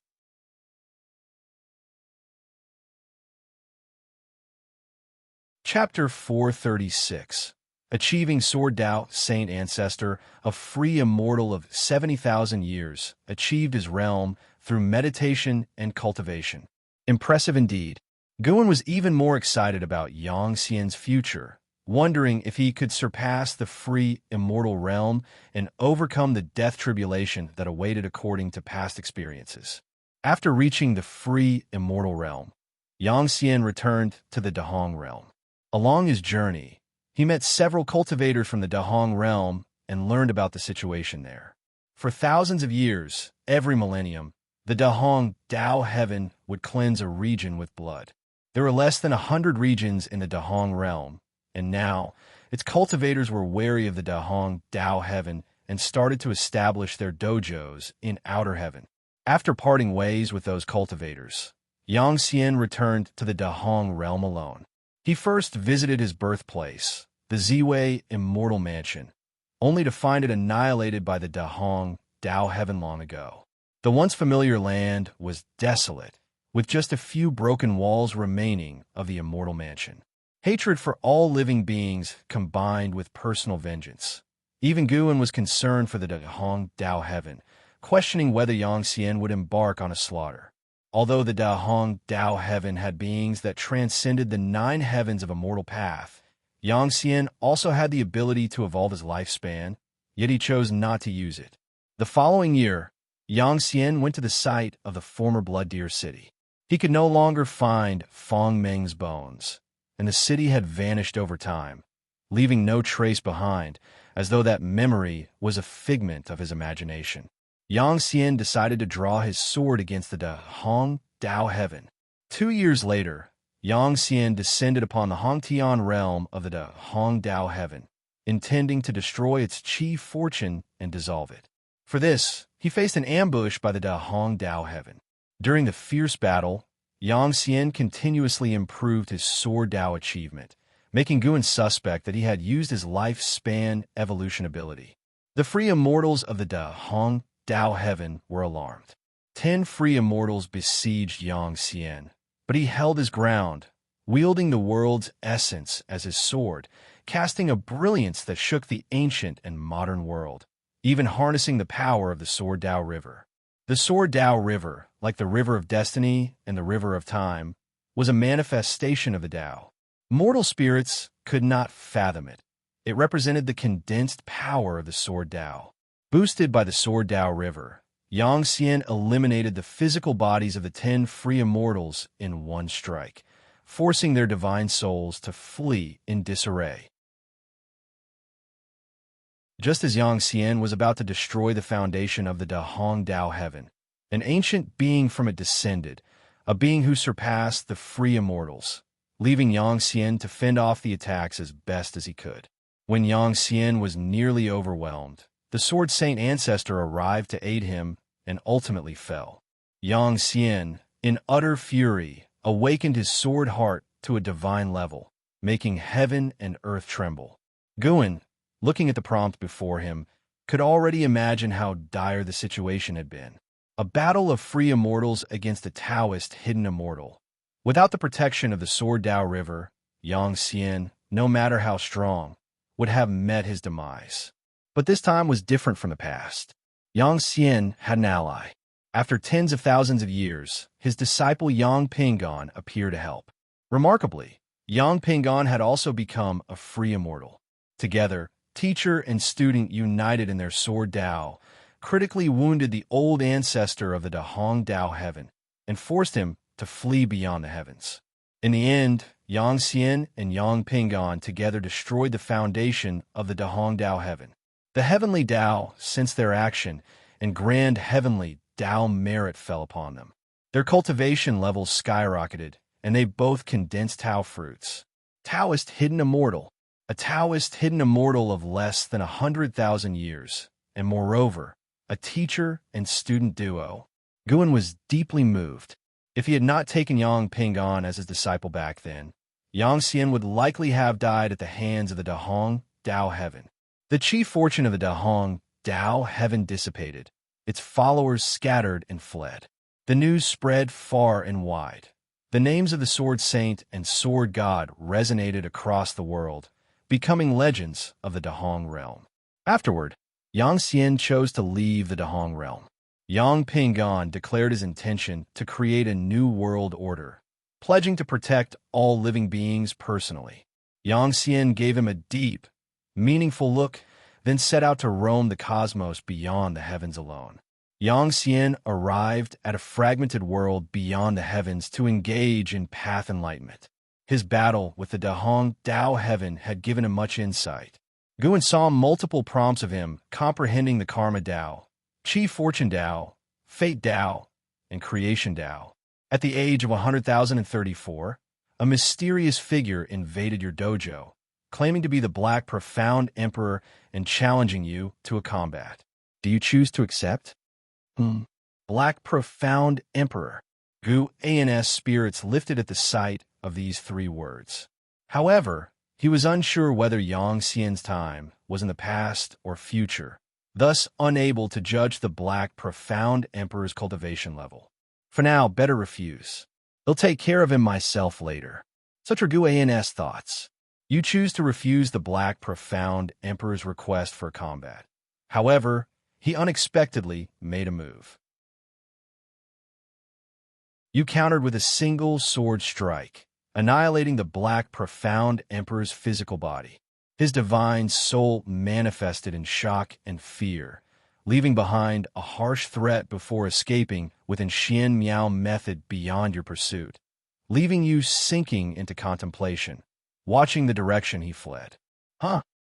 Chapter 436. Achieving Sword Dao, Saint Ancestor, a free immortal of 70,000 years, achieved his realm through meditation and cultivation. Impressive indeed. Guan was even more excited about Yang Xian's future, wondering if he could surpass the free immortal realm and overcome the death tribulation that awaited according to past experiences. After reaching the free immortal realm, Yang Xian returned to the Dahong realm. Along his journey, he met several cultivators from the Dahong realm and learned about the situation there. For thousands of years, every millennium, the Dahong Dao Heaven would cleanse a region with blood. There were less than 100 regions in the Dahong realm, and now its cultivators were wary of the Dahong Dao Heaven and started to establish their dojos in outer heaven. After parting ways with those cultivators, Yang Xian returned to the Dahong realm alone. He first visited his birthplace, the Ziwei Immortal Mansion, only to find it annihilated by the Dahong Dao Heaven long ago. The once familiar land was desolate, with just a few broken walls remaining of the Immortal Mansion. Hatred for all living beings combined with personal vengeance. Even Guan was concerned for the Dahong Dao Heaven, questioning whether Yang Xian would embark on a slaughter. Although the Dahong Dao Heaven had beings that transcended the 9 heavens of immortal path, Yang Xian also had the ability to evolve his lifespan, yet he chose not to use it. The following year, Yang Xian went to the site of the former Blood Deer city. He could no longer find Fong Meng's bones, and the city had vanished over time, leaving no trace behind, as though that memory was a figment of his imagination. Yang Xian decided to draw his sword against the Dahong Dao Heaven. 2 years later, Yang Xian descended upon the Hongtian realm of the Dahong Dao Heaven, intending to destroy its chi fortune and dissolve it. For this, he faced an ambush by the Dahong Dao Heaven. During the fierce battle, Yang Xian continuously improved his sword Dao achievement, making Guan suspect that he had used his lifespan evolution ability. The free immortals of the Dahong Dao Heaven were alarmed. 10 free immortals besieged Yang Xian, but he held his ground, wielding the world's essence as his sword, casting a brilliance that shook the ancient and modern world, even harnessing the power of the Sword Dao River. The Sword Dao River, like the River of Destiny and the River of Time, was a manifestation of the Dao. Mortal spirits could not fathom it, It represented the condensed power of the Sword Dao. Boosted by the Sword Dao River, Yang Xian eliminated the physical bodies of the 10 free immortals in one strike, forcing their divine souls to flee in disarray. Just as Yang Xian was about to destroy the foundation of the Dahong Dao Heaven, an ancient being from it descended, a being who surpassed the free immortals, leaving Yang Xian to fend off the attacks as best as he could. When Yang Xian was nearly overwhelmed, the Sword Saint ancestor arrived to aid him and ultimately fell. Yang Xian, in utter fury, awakened his sword heart to a divine level, making heaven and earth tremble. Guan, looking at the prompt before him, could already imagine how dire the situation had been. A battle of free immortals against a Taoist hidden immortal. Without the protection of the Sword Dao River, Yang Xian, no matter how strong, would have met his demise. But this time was different from the past. Yang Xian had an ally. After tens of thousands of years, his disciple Yang Pingon appeared to help. Remarkably, Yang Pingon had also become a free immortal. Together, teacher and student united in their Sword Dao, critically wounded the old ancestor of the Dahong Dao Heaven and forced him to flee beyond the heavens. In the end, Yang Xian and Yang Pingon together destroyed the foundation of the Dahong Dao Heaven. The heavenly Dao sensed their action, and grand heavenly Dao merit fell upon them. Their cultivation levels skyrocketed, and they both condensed Tao fruits. Taoist hidden immortal, a Taoist hidden immortal of less than 100,000 years, and moreover, a teacher and student duo. Guan was deeply moved. If he had not taken Yang Pingon as his disciple back then, Yang Xian would likely have died at the hands of the Dahong Dao Heaven. The chief fortune of the Dahong Dao Heaven dissipated. Its followers scattered and fled. The news spread far and wide. The names of the Sword Saint and Sword God resonated across the world, becoming legends of the Dahong realm. Afterward, Yang Xian chose to leave the Dahong realm. Yang Pingon declared his intention to create a new world order, pledging to protect all living beings personally. Yang Xian gave him a deep, meaningful look, then set out to roam the cosmos beyond the heavens alone. Yang Xian arrived at a fragmented world beyond the heavens to engage in path enlightenment. His battle with the Dahong Dao Heaven had given him much insight. Guan saw multiple prompts of him comprehending the Karma Dao, Chief Fortune Dao, Fate Dao, and Creation Dao. At the age of 134, a mysterious figure invaded your dojo, claiming to be the Black Profound Emperor and challenging you to a combat. Do you choose to accept? Black Profound Emperor. Guan's spirits lifted at the sight of these three words. However, he was unsure whether Yang Xian's time was in the past or future, thus unable to judge the Black Profound Emperor's cultivation level. For now, better refuse. I'll take care of him myself later. Such are Guan's thoughts. You choose to refuse the Black Profound Emperor's request for combat. However, he unexpectedly made a move. You countered with a single sword strike, annihilating the Black Profound Emperor's physical body. His divine soul manifested in shock and fear, leaving behind a harsh threat before escaping with an Xian Miao method beyond your pursuit, leaving you sinking into contemplation, watching the direction he fled.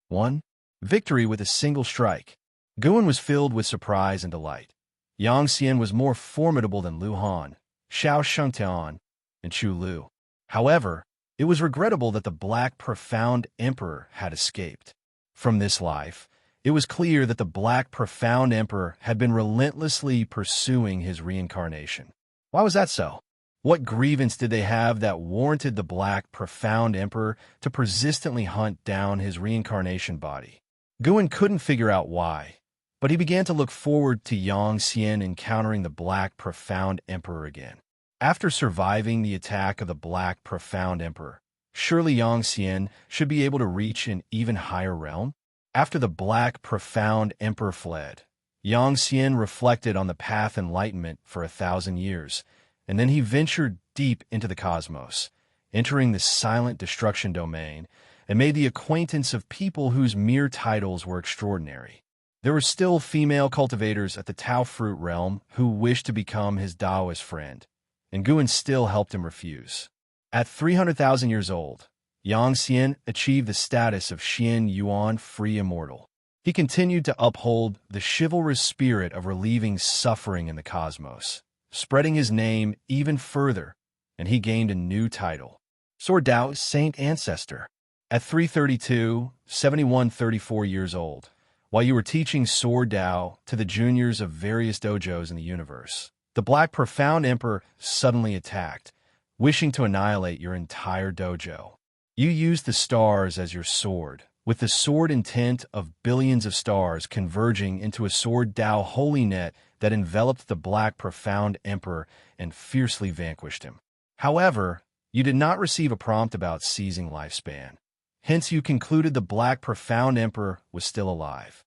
One. Victory with a single strike. Guan was filled with surprise and delight. Yang Xian was more formidable than Lu Han, Xiao Shengtian, and Chu Lu. However, it was regrettable that the Black Profound Emperor had escaped. From this life, it was clear that the Black Profound Emperor had been relentlessly pursuing his reincarnation. Why was that so? What grievance did they have that warranted the Black Profound Emperor to persistently hunt down his reincarnation body? Guan couldn't figure out why, but he began to look forward to Yang Xian encountering the Black Profound Emperor again. After surviving the attack of the Black Profound Emperor, surely Yang Xian should be able to reach an even higher realm? After the Black Profound Emperor fled, Yang Xian reflected on the path enlightenment for 1,000 years, and then he ventured deep into the cosmos, entering the silent destruction domain and made the acquaintance of people whose mere titles were extraordinary. There were still female cultivators at the Tao fruit realm who wished to become his Taoist friend, and Guan still helped him refuse. At 300,000 years old, Yang Xian achieved the status of Xian Yuan Free Immortal. He continued to uphold the chivalrous spirit of relieving suffering in the cosmos, spreading his name even further, and he gained a new title, Sword Dao Saint Ancestor. At 332, 7134 years old, while you were teaching Sword Dao to the juniors of various dojos in the universe, the Black Profound Emperor suddenly attacked, wishing to annihilate your entire dojo. You used the stars as your sword, with the sword intent of billions of stars converging into a Sword Dao holy net that enveloped the Black Profound Emperor and fiercely vanquished him. However, you did not receive a prompt about seizing lifespan. Hence, you concluded the Black Profound Emperor was still alive.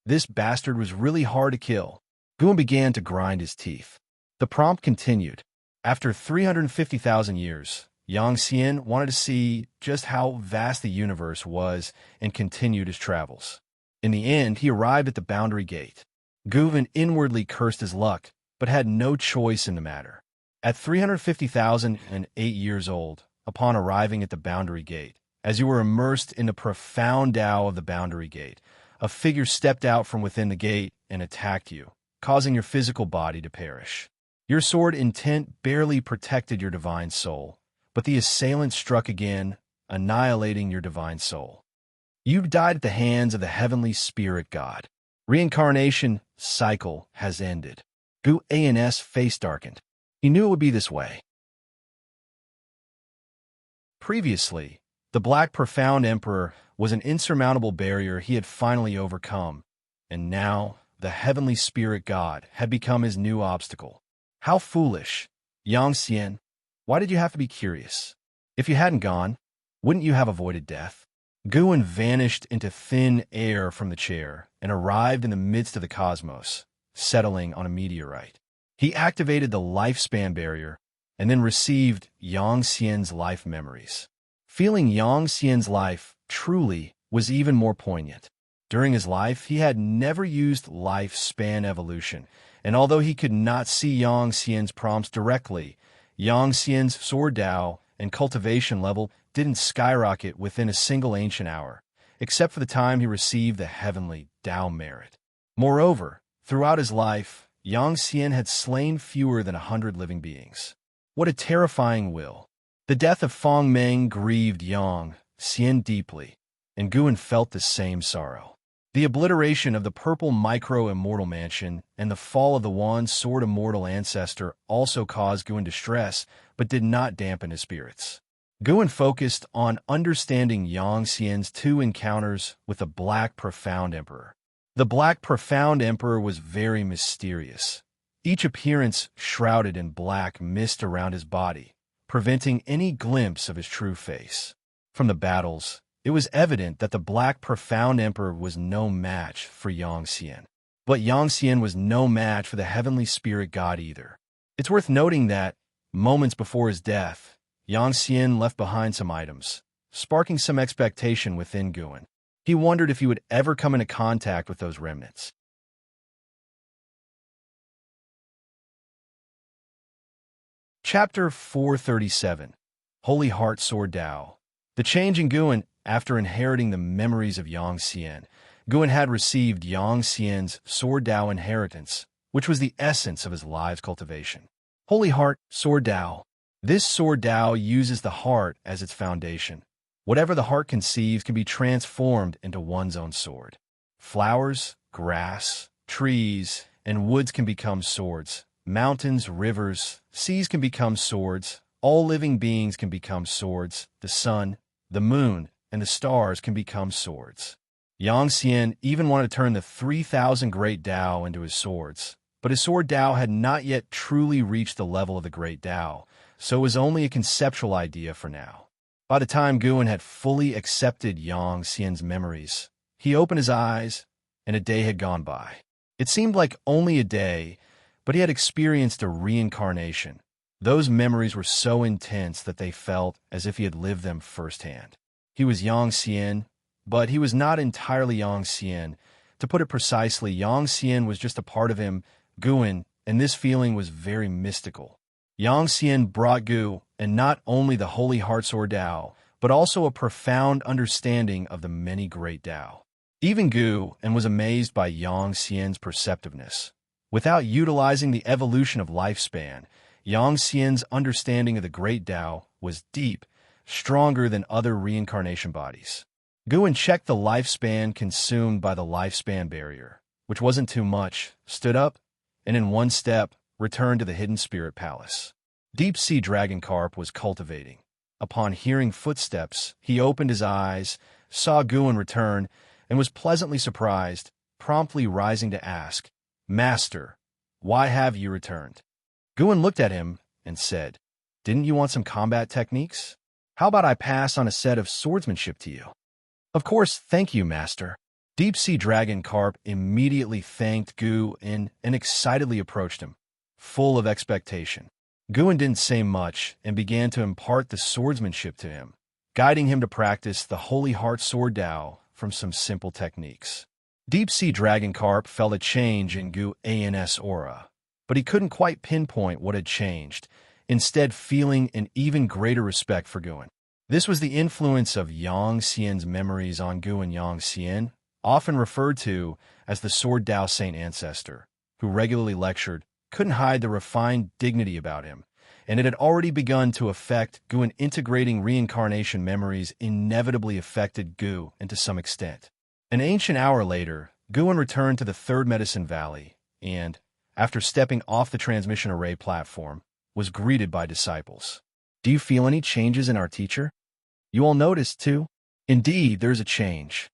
This bastard was really hard to kill. Guan began to grind his teeth. The prompt continued. After 350,000 years, Yang Xian wanted to see just how vast the universe was and continued his travels. In the end, he arrived at the boundary gate. Guan inwardly cursed his luck, but had no choice in the matter. At 350,008 years old, upon arriving at the boundary gate, as you were immersed in the profound Tao of the boundary gate, a figure stepped out from within the gate and attacked you, causing your physical body to perish. Your sword intent barely protected your divine soul, but the assailant struck again, annihilating your divine soul. You died at the hands of the heavenly spirit god. Reincarnation cycle has ended. Guan's face darkened. He knew it would be this way. Previously, the Black Profound Emperor was an insurmountable barrier he had finally overcome, and now the heavenly spirit god had become his new obstacle. How foolish. Yang Xian, why did you have to be curious? If you hadn't gone, wouldn't you have avoided death? Guan vanished into thin air from the chair and arrived in the midst of the cosmos, settling on a meteorite. He activated the lifespan barrier and then received Yang Xian's life memories. Feeling Yang Xian's life truly was even more poignant. During his life, he had never used lifespan evolution, and although he could not see Yang Xian's prompts directly, Yang Xian's Sword Dao and cultivation level didn't skyrocket within a single ancient hour, except for the time he received the heavenly Dao merit. Moreover, throughout his life, Yang Xian had slain fewer than 100 living beings. What a terrifying will! The death of Feng Meng grieved Yang Xian deeply, and Guan felt the same sorrow. The obliteration of the purple micro-immortal mansion and the fall of the Wan Sword Immortal ancestor also caused Guan distress, but did not dampen his spirits. Guan focused on understanding Yang Xian's two encounters with the Black Profound Emperor. The Black Profound Emperor was very mysterious, each appearance shrouded in black mist around his body, preventing any glimpse of his true face. From the battles, it was evident that the Black Profound Emperor was no match for Yang Xian. But Yang Xian was no match for the heavenly spirit god either. It's worth noting that, moments before his death, Yang Xian left behind some items, sparking some expectation within Guan. He wondered if he would ever come into contact with those remnants. Chapter 437, Holy Heart Sword Dao. The change in Guan after inheriting the memories of Yang Xian. Guan had received Yang Xian's Sword Dao inheritance, which was the essence of his life's cultivation. Holy Heart Sword Dao. This Sword Dao uses the heart as its foundation. Whatever the heart conceives can be transformed into one's own sword. Flowers, grass, trees, and woods can become swords. Mountains, rivers, seas can become swords. All living beings can become swords. The sun, the moon, and the stars can become swords. Yang Xian even wanted to turn the 3,000 Great Dao into his swords, but his Sword Dao had not yet truly reached the level of the Great Dao, so it was only a conceptual idea for now. By the time Guan had fully accepted Yang Xian's memories, he opened his eyes, and a day had gone by. It seemed like only a day, but he had experienced a reincarnation. Those memories were so intense that they felt as if he had lived them firsthand. He was Yang Xian, but he was not entirely Yang Xian. To put it precisely, Yang Xian was just a part of him, Guan, and this feeling was very mystical. Yang Xian brought Gu, and not only the Holy Hearts or Tao, but also a profound understanding of the many great Tao. Even Gu and was amazed by Yang Xian's perceptiveness. Without utilizing the evolution of lifespan, Yang Xian's understanding of the great Tao was deep, stronger than other reincarnation bodies. Guan checked the lifespan consumed by the lifespan barrier, which wasn't too much, stood up, and in one step, returned to the hidden spirit palace. Deep-sea dragon carp was cultivating. Upon hearing footsteps, he opened his eyes, saw Guan return, and was pleasantly surprised, promptly rising to ask, "Master, why have you returned?" Guan looked at him and said, "Didn't you want some combat techniques? How about I pass on a set of swordsmanship to you?" "Of course, thank you, Master." Deep-sea dragon carp immediately thanked Gu and excitedly approached him, full of expectation. Guan didn't say much and began to impart the swordsmanship to him, guiding him to practice the Holy Heart Sword Tao from some simple techniques. Deep-sea dragon carp felt a change in Guan's aura, but he couldn't quite pinpoint what had changed, instead feeling an even greater respect for Guan. This was the influence of Yang Xian's memories on Guan. Yang Xian, often referred to as the Sword Tao Saint Ancestor, who regularly lectured, couldn't hide the refined dignity about him, and it had already begun to affect Guan. Integrating reincarnation memories inevitably affected Gu and to some extent. An ancient hour later, Guan returned to the Third Medicine Valley and, after stepping off the transmission array platform, was greeted by disciples. "Do you feel any changes in our teacher? You all noticed, too?" "Indeed, there's a change."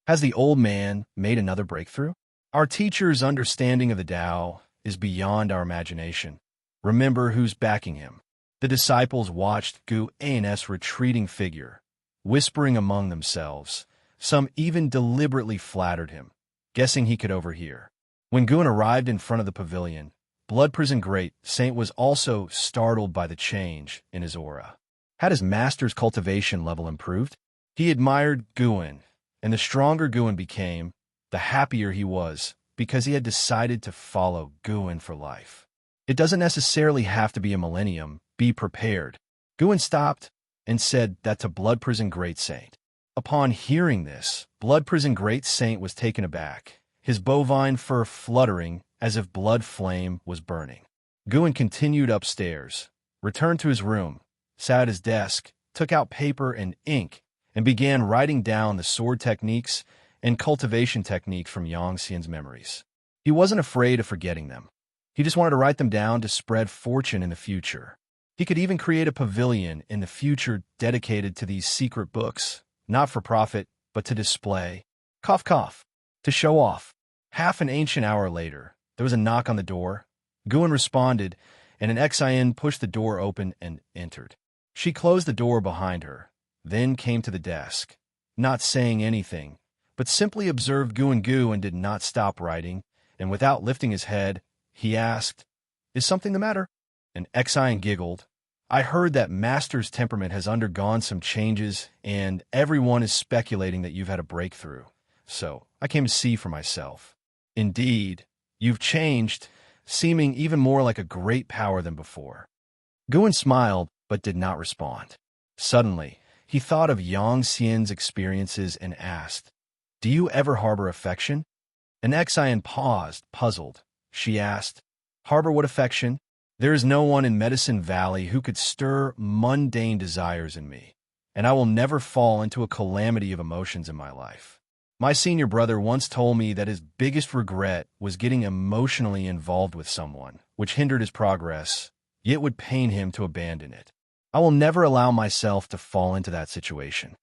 Has the old man made another breakthrough? Our teacher's understanding of the Tao is beyond our imagination. Remember who's backing him. The disciples watched Guan's retreating figure, whispering among themselves. Some even deliberately flattered him, guessing he could overhear. When Guan arrived in front of the pavilion, Blood Prison Great Saint was also startled by the change in his aura. Had his master's cultivation level improved? He admired Guan, and the stronger Guan became, the happier he was, because he had decided to follow Guan for life. It doesn't necessarily have to be a millennium. Be prepared. Guan stopped and said that to Blood Prison Great Saint. Upon hearing this, Blood Prison Great Saint was taken aback, his bovine fur fluttering as if blood flame was burning. Guan continued upstairs, returned to his room, sat at his desk, took out paper and ink, and began writing down the sword techniques and cultivation techniques from Yang Xian's memories. He wasn't afraid of forgetting them. He just wanted to write them down to spread fortune in the future. He could even create a pavilion in the future dedicated to these secret books, not for profit, but to display. Cough, cough. To show off. Half an ancient hour later, there was a knock on the door. Guan responded, and an Xian pushed the door open and entered. She closed the door behind her, then came to the desk, not saying anything, but simply observed Gu and did not stop writing, and without lifting his head, he asked, "Is something the matter?" An Xian giggled. "I heard that Master's temperament has undergone some changes, and everyone is speculating that you've had a breakthrough. So I came to see for myself." "Indeed, you've changed, seeming even more like a great power than before." Guan smiled, but did not respond. Suddenly, he thought of Yang Xian's experiences and asked, "Do you ever harbor affection?" An Xian paused, puzzled. She asked, "Harbor what affection? There is no one in Medicine Valley who could stir mundane desires in me, and I will never fall into a calamity of emotions in my life. My senior brother once told me that his biggest regret was getting emotionally involved with someone, which hindered his progress, yet would pain him to abandon it. I will never allow myself to fall into that situation."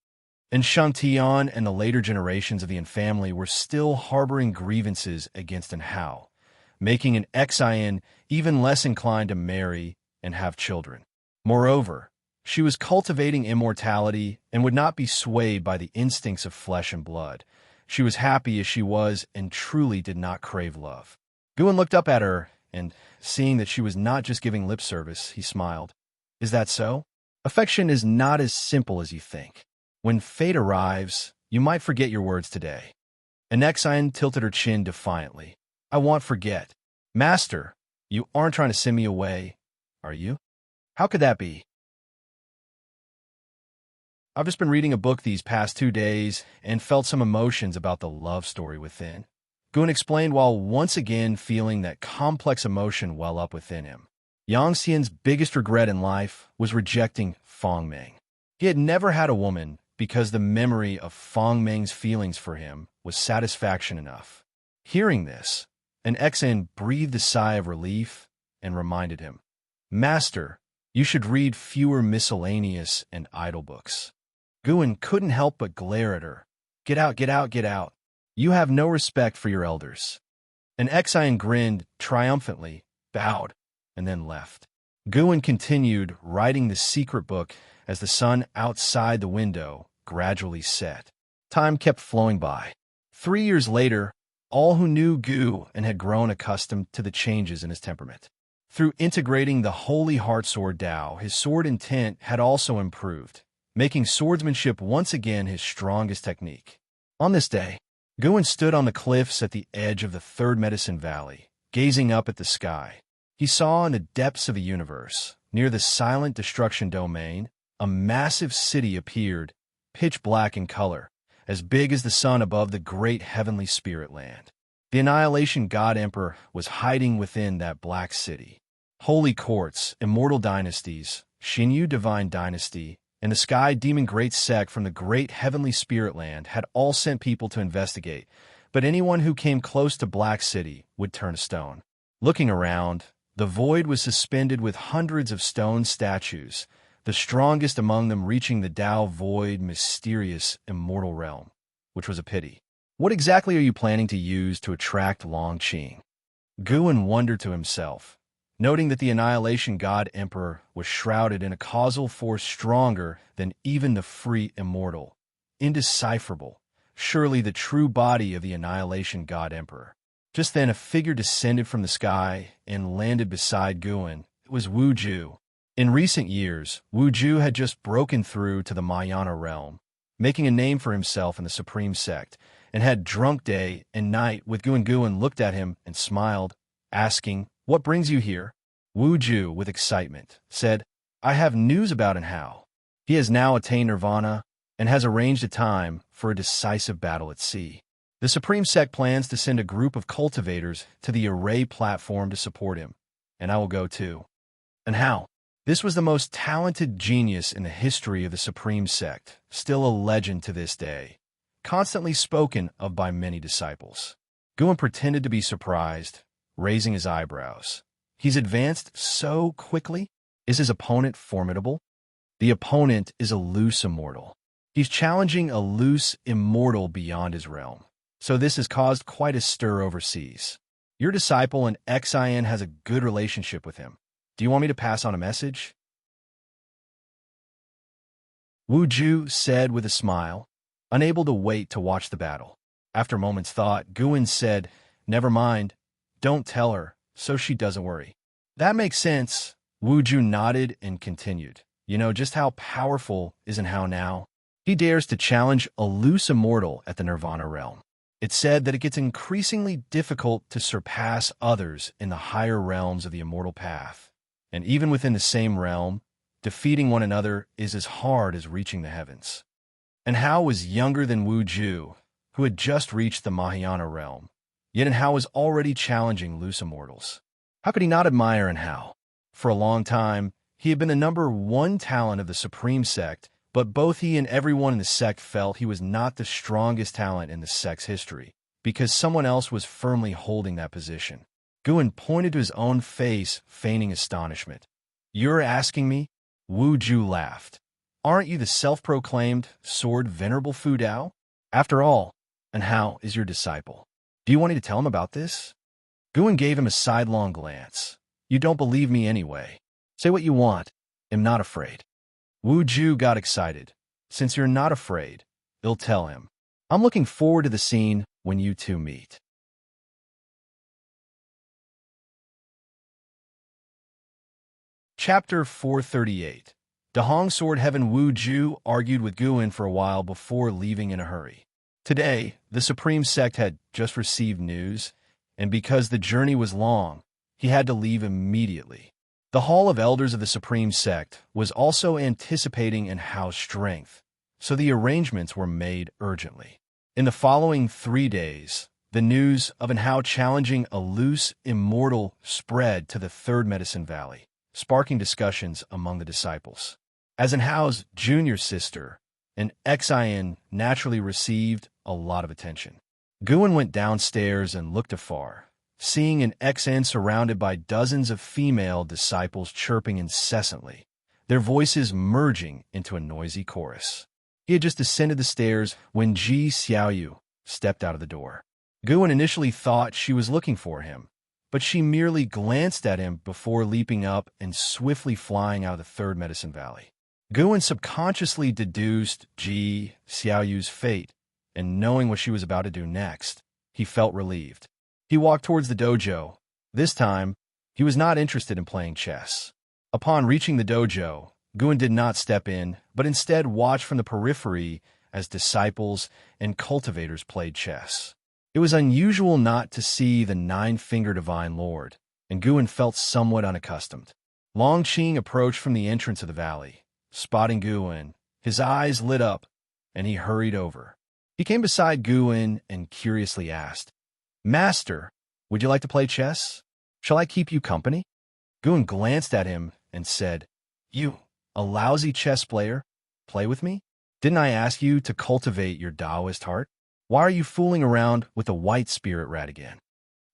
And Shantian and the later generations of the Yin family were still harboring grievances against An Hao, making an Xian even less inclined to marry and have children. Moreover, she was cultivating immortality and would not be swayed by the instincts of flesh and blood. She was happy as she was and truly did not crave love. Guan looked up at her, and, seeing that she was not just giving lip service, he smiled. "Is that so? Affection is not as simple as you think. When fate arrives, you might forget your words today. Anexine tilted her chin defiantly. I won't forget. Master, you aren't trying to send me away, are you? How could that be? I've just been reading a book these past 2 days and felt some emotions about the love story within. Gun explained while once again feeling that complex emotion well up within him. Yang Xian's biggest regret in life was rejecting Fong Meng. He had never had a woman because the memory of Fong Meng's feelings for him was satisfaction enough. Hearing this, an Exan breathed a sigh of relief and reminded him, Master, you should read fewer miscellaneous and idle books. Guan couldn't help but glare at her. Get out, get out, get out. You have no respect for your elders. An Exan grinned triumphantly, bowed, and then left. Guan continued writing the secret book as the sun outside the window gradually set. Time kept flowing by. 3 years later, all who knew Gu and had grown accustomed to the changes in his temperament. Through integrating the Holy Heart Sword Tao, his sword intent had also improved, making swordsmanship once again his strongest technique. On this day, Guan stood on the cliffs at the edge of the Third Medicine Valley, gazing up at the sky. He saw in the depths of the universe, near the silent destruction domain, a massive city appeared, pitch black in color, as big as the sun above the great heavenly spirit land. The Annihilation God Emperor was hiding within that black city. Holy courts, immortal dynasties, Xinyu Divine Dynasty, and the Sky Demon Great Sect from the great heavenly spirit land had all sent people to investigate, but anyone who came close to Black City would turn to stone. Looking around, the void was suspended with hundreds of stone statues, the strongest among them reaching the Tao Void mysterious immortal realm, which was a pity. What exactly are you planning to use to attract Long Qing? Guan wondered to himself, noting that the Annihilation God Emperor was shrouded in a causal force stronger than even the free immortal. Indecipherable, surely the true body of the Annihilation God Emperor. Just then a figure descended from the sky and landed beside Guan. It was Wu Ju. In recent years, Wu Ju had just broken through to the Mahayana realm, making a name for himself in the Supreme Sect, and had drunk day and night with Guan. Guan looked at him and smiled, asking, What brings you here? Wu Ju, with excitement, said, I have news about Hao. He has now attained nirvana and has arranged a time for a decisive battle at sea. The Supreme Sect plans to send a group of cultivators to the Array platform to support him, and I will go too. Hao. This was the most talented genius in the history of the Supreme Sect, still a legend to this day, constantly spoken of by many disciples. Guan pretended to be surprised, raising his eyebrows. He's advanced so quickly? Is his opponent formidable? The opponent is a loose immortal. He's challenging a loose immortal beyond his realm. So this has caused quite a stir overseas. Your disciple and Xian has a good relationship with him. Do you want me to pass on a message? Wu Ju said with a smile, unable to wait to watch the battle. After a moment's thought, Guan said, Never mind. Don't tell her, so she doesn't worry. That makes sense. Wu Ju nodded and continued. You know just how powerful is Hao now? He dares to challenge a loose immortal at the Nirvana realm. It's said that it gets increasingly difficult to surpass others in the higher realms of the immortal path. And even within the same realm, defeating one another is as hard as reaching the heavens. Hao was younger than Wu Ju, who had just reached the Mahayana realm, yet Hao was already challenging loose immortals. How could he not admire Hao? For a long time, he had been the number one talent of the Supreme Sect, but both he and everyone in the sect felt he was not the strongest talent in the sect's history, because someone else was firmly holding that position. Guan pointed to his own face, feigning astonishment. You're asking me? Wu Ju laughed. Aren't you the self-proclaimed sword venerable Fu Dao? After all, Hao is your disciple. Do you want me to tell him about this? Guan gave him a sidelong glance. You don't believe me anyway. Say what you want. I'm not afraid. Wu Ju got excited. Since you're not afraid, you'll tell him. I'm looking forward to the scene when you two meet. Chapter 438. Dahong Sword Heaven Wu Ju argued with Guan for a while before leaving in a hurry. Today, the Supreme Sect had just received news, and because the journey was long, he had to leave immediately. The Hall of Elders of the Supreme Sect was also anticipating an house strength, so the arrangements were made urgently. In the following 3 days, the news of an how challenging a loose Immortal spread to the Third Medicine Valley, sparking discussions among the disciples. As an Hao's junior sister, an Xian naturally received a lot of attention. Guan went downstairs and looked afar, seeing an Xian surrounded by dozens of female disciples chirping incessantly, their voices merging into a noisy chorus. He had just descended the stairs when Ji Xiaoyu stepped out of the door. Guan initially thought she was looking for him, but she merely glanced at him before leaping up and swiftly flying out of the Third Medicine Valley. Guan subconsciously deduced Ji Xiaoyu's fate, and knowing what she was about to do next, he felt relieved. He walked towards the dojo. This time, he was not interested in playing chess. Upon reaching the dojo, Guan did not step in, but instead watched from the periphery as disciples and cultivators played chess. It was unusual not to see the nine-finger Divine Lord, and Guan felt somewhat unaccustomed. Long Qing approached from the entrance of the valley. Spotting Guan, his eyes lit up, and he hurried over. He came beside Guan and curiously asked, "Master, would you like to play chess? Shall I keep you company?" Guan glanced at him and said, "You, a lousy chess player, play with me? Didn't I ask you to cultivate your Taoist heart? Why are you fooling around with the white spirit rat again?"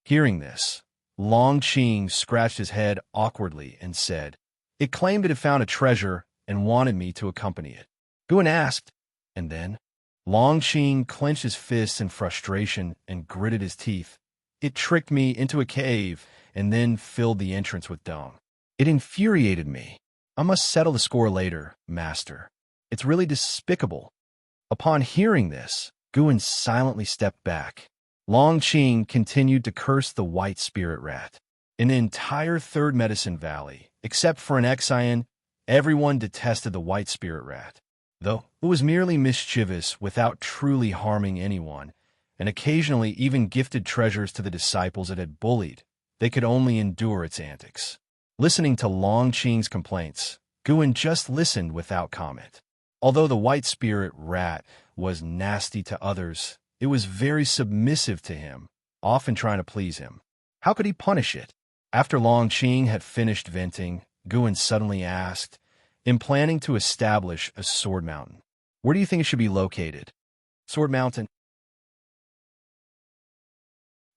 Hearing this, Long Qing scratched his head awkwardly and said, "It claimed it had found a treasure and wanted me to accompany it." Guan asked, "And then?" Long Qing clenched his fists in frustration and gritted his teeth. "It tricked me into a cave and then filled the entrance with dung. It infuriated me. I must settle the score later, master. It's really despicable." Upon hearing this, Guan silently stepped back. Long Qing continued to curse the white spirit rat. In the entire Third Medicine Valley, except for an Xian, everyone detested the white spirit rat. Though it was merely mischievous without truly harming anyone, and occasionally even gifted treasures to the disciples it had bullied, they could only endure its antics. Listening to Long Qing's complaints, Guan just listened without comment. Although the white spirit rat was nasty to others, it was very submissive to him, often trying to please him. How could he punish it? After Long Qing had finished venting, Guan suddenly asked, "In planning to establish a sword mountain, where do you think it should be located?" "Sword Mountain."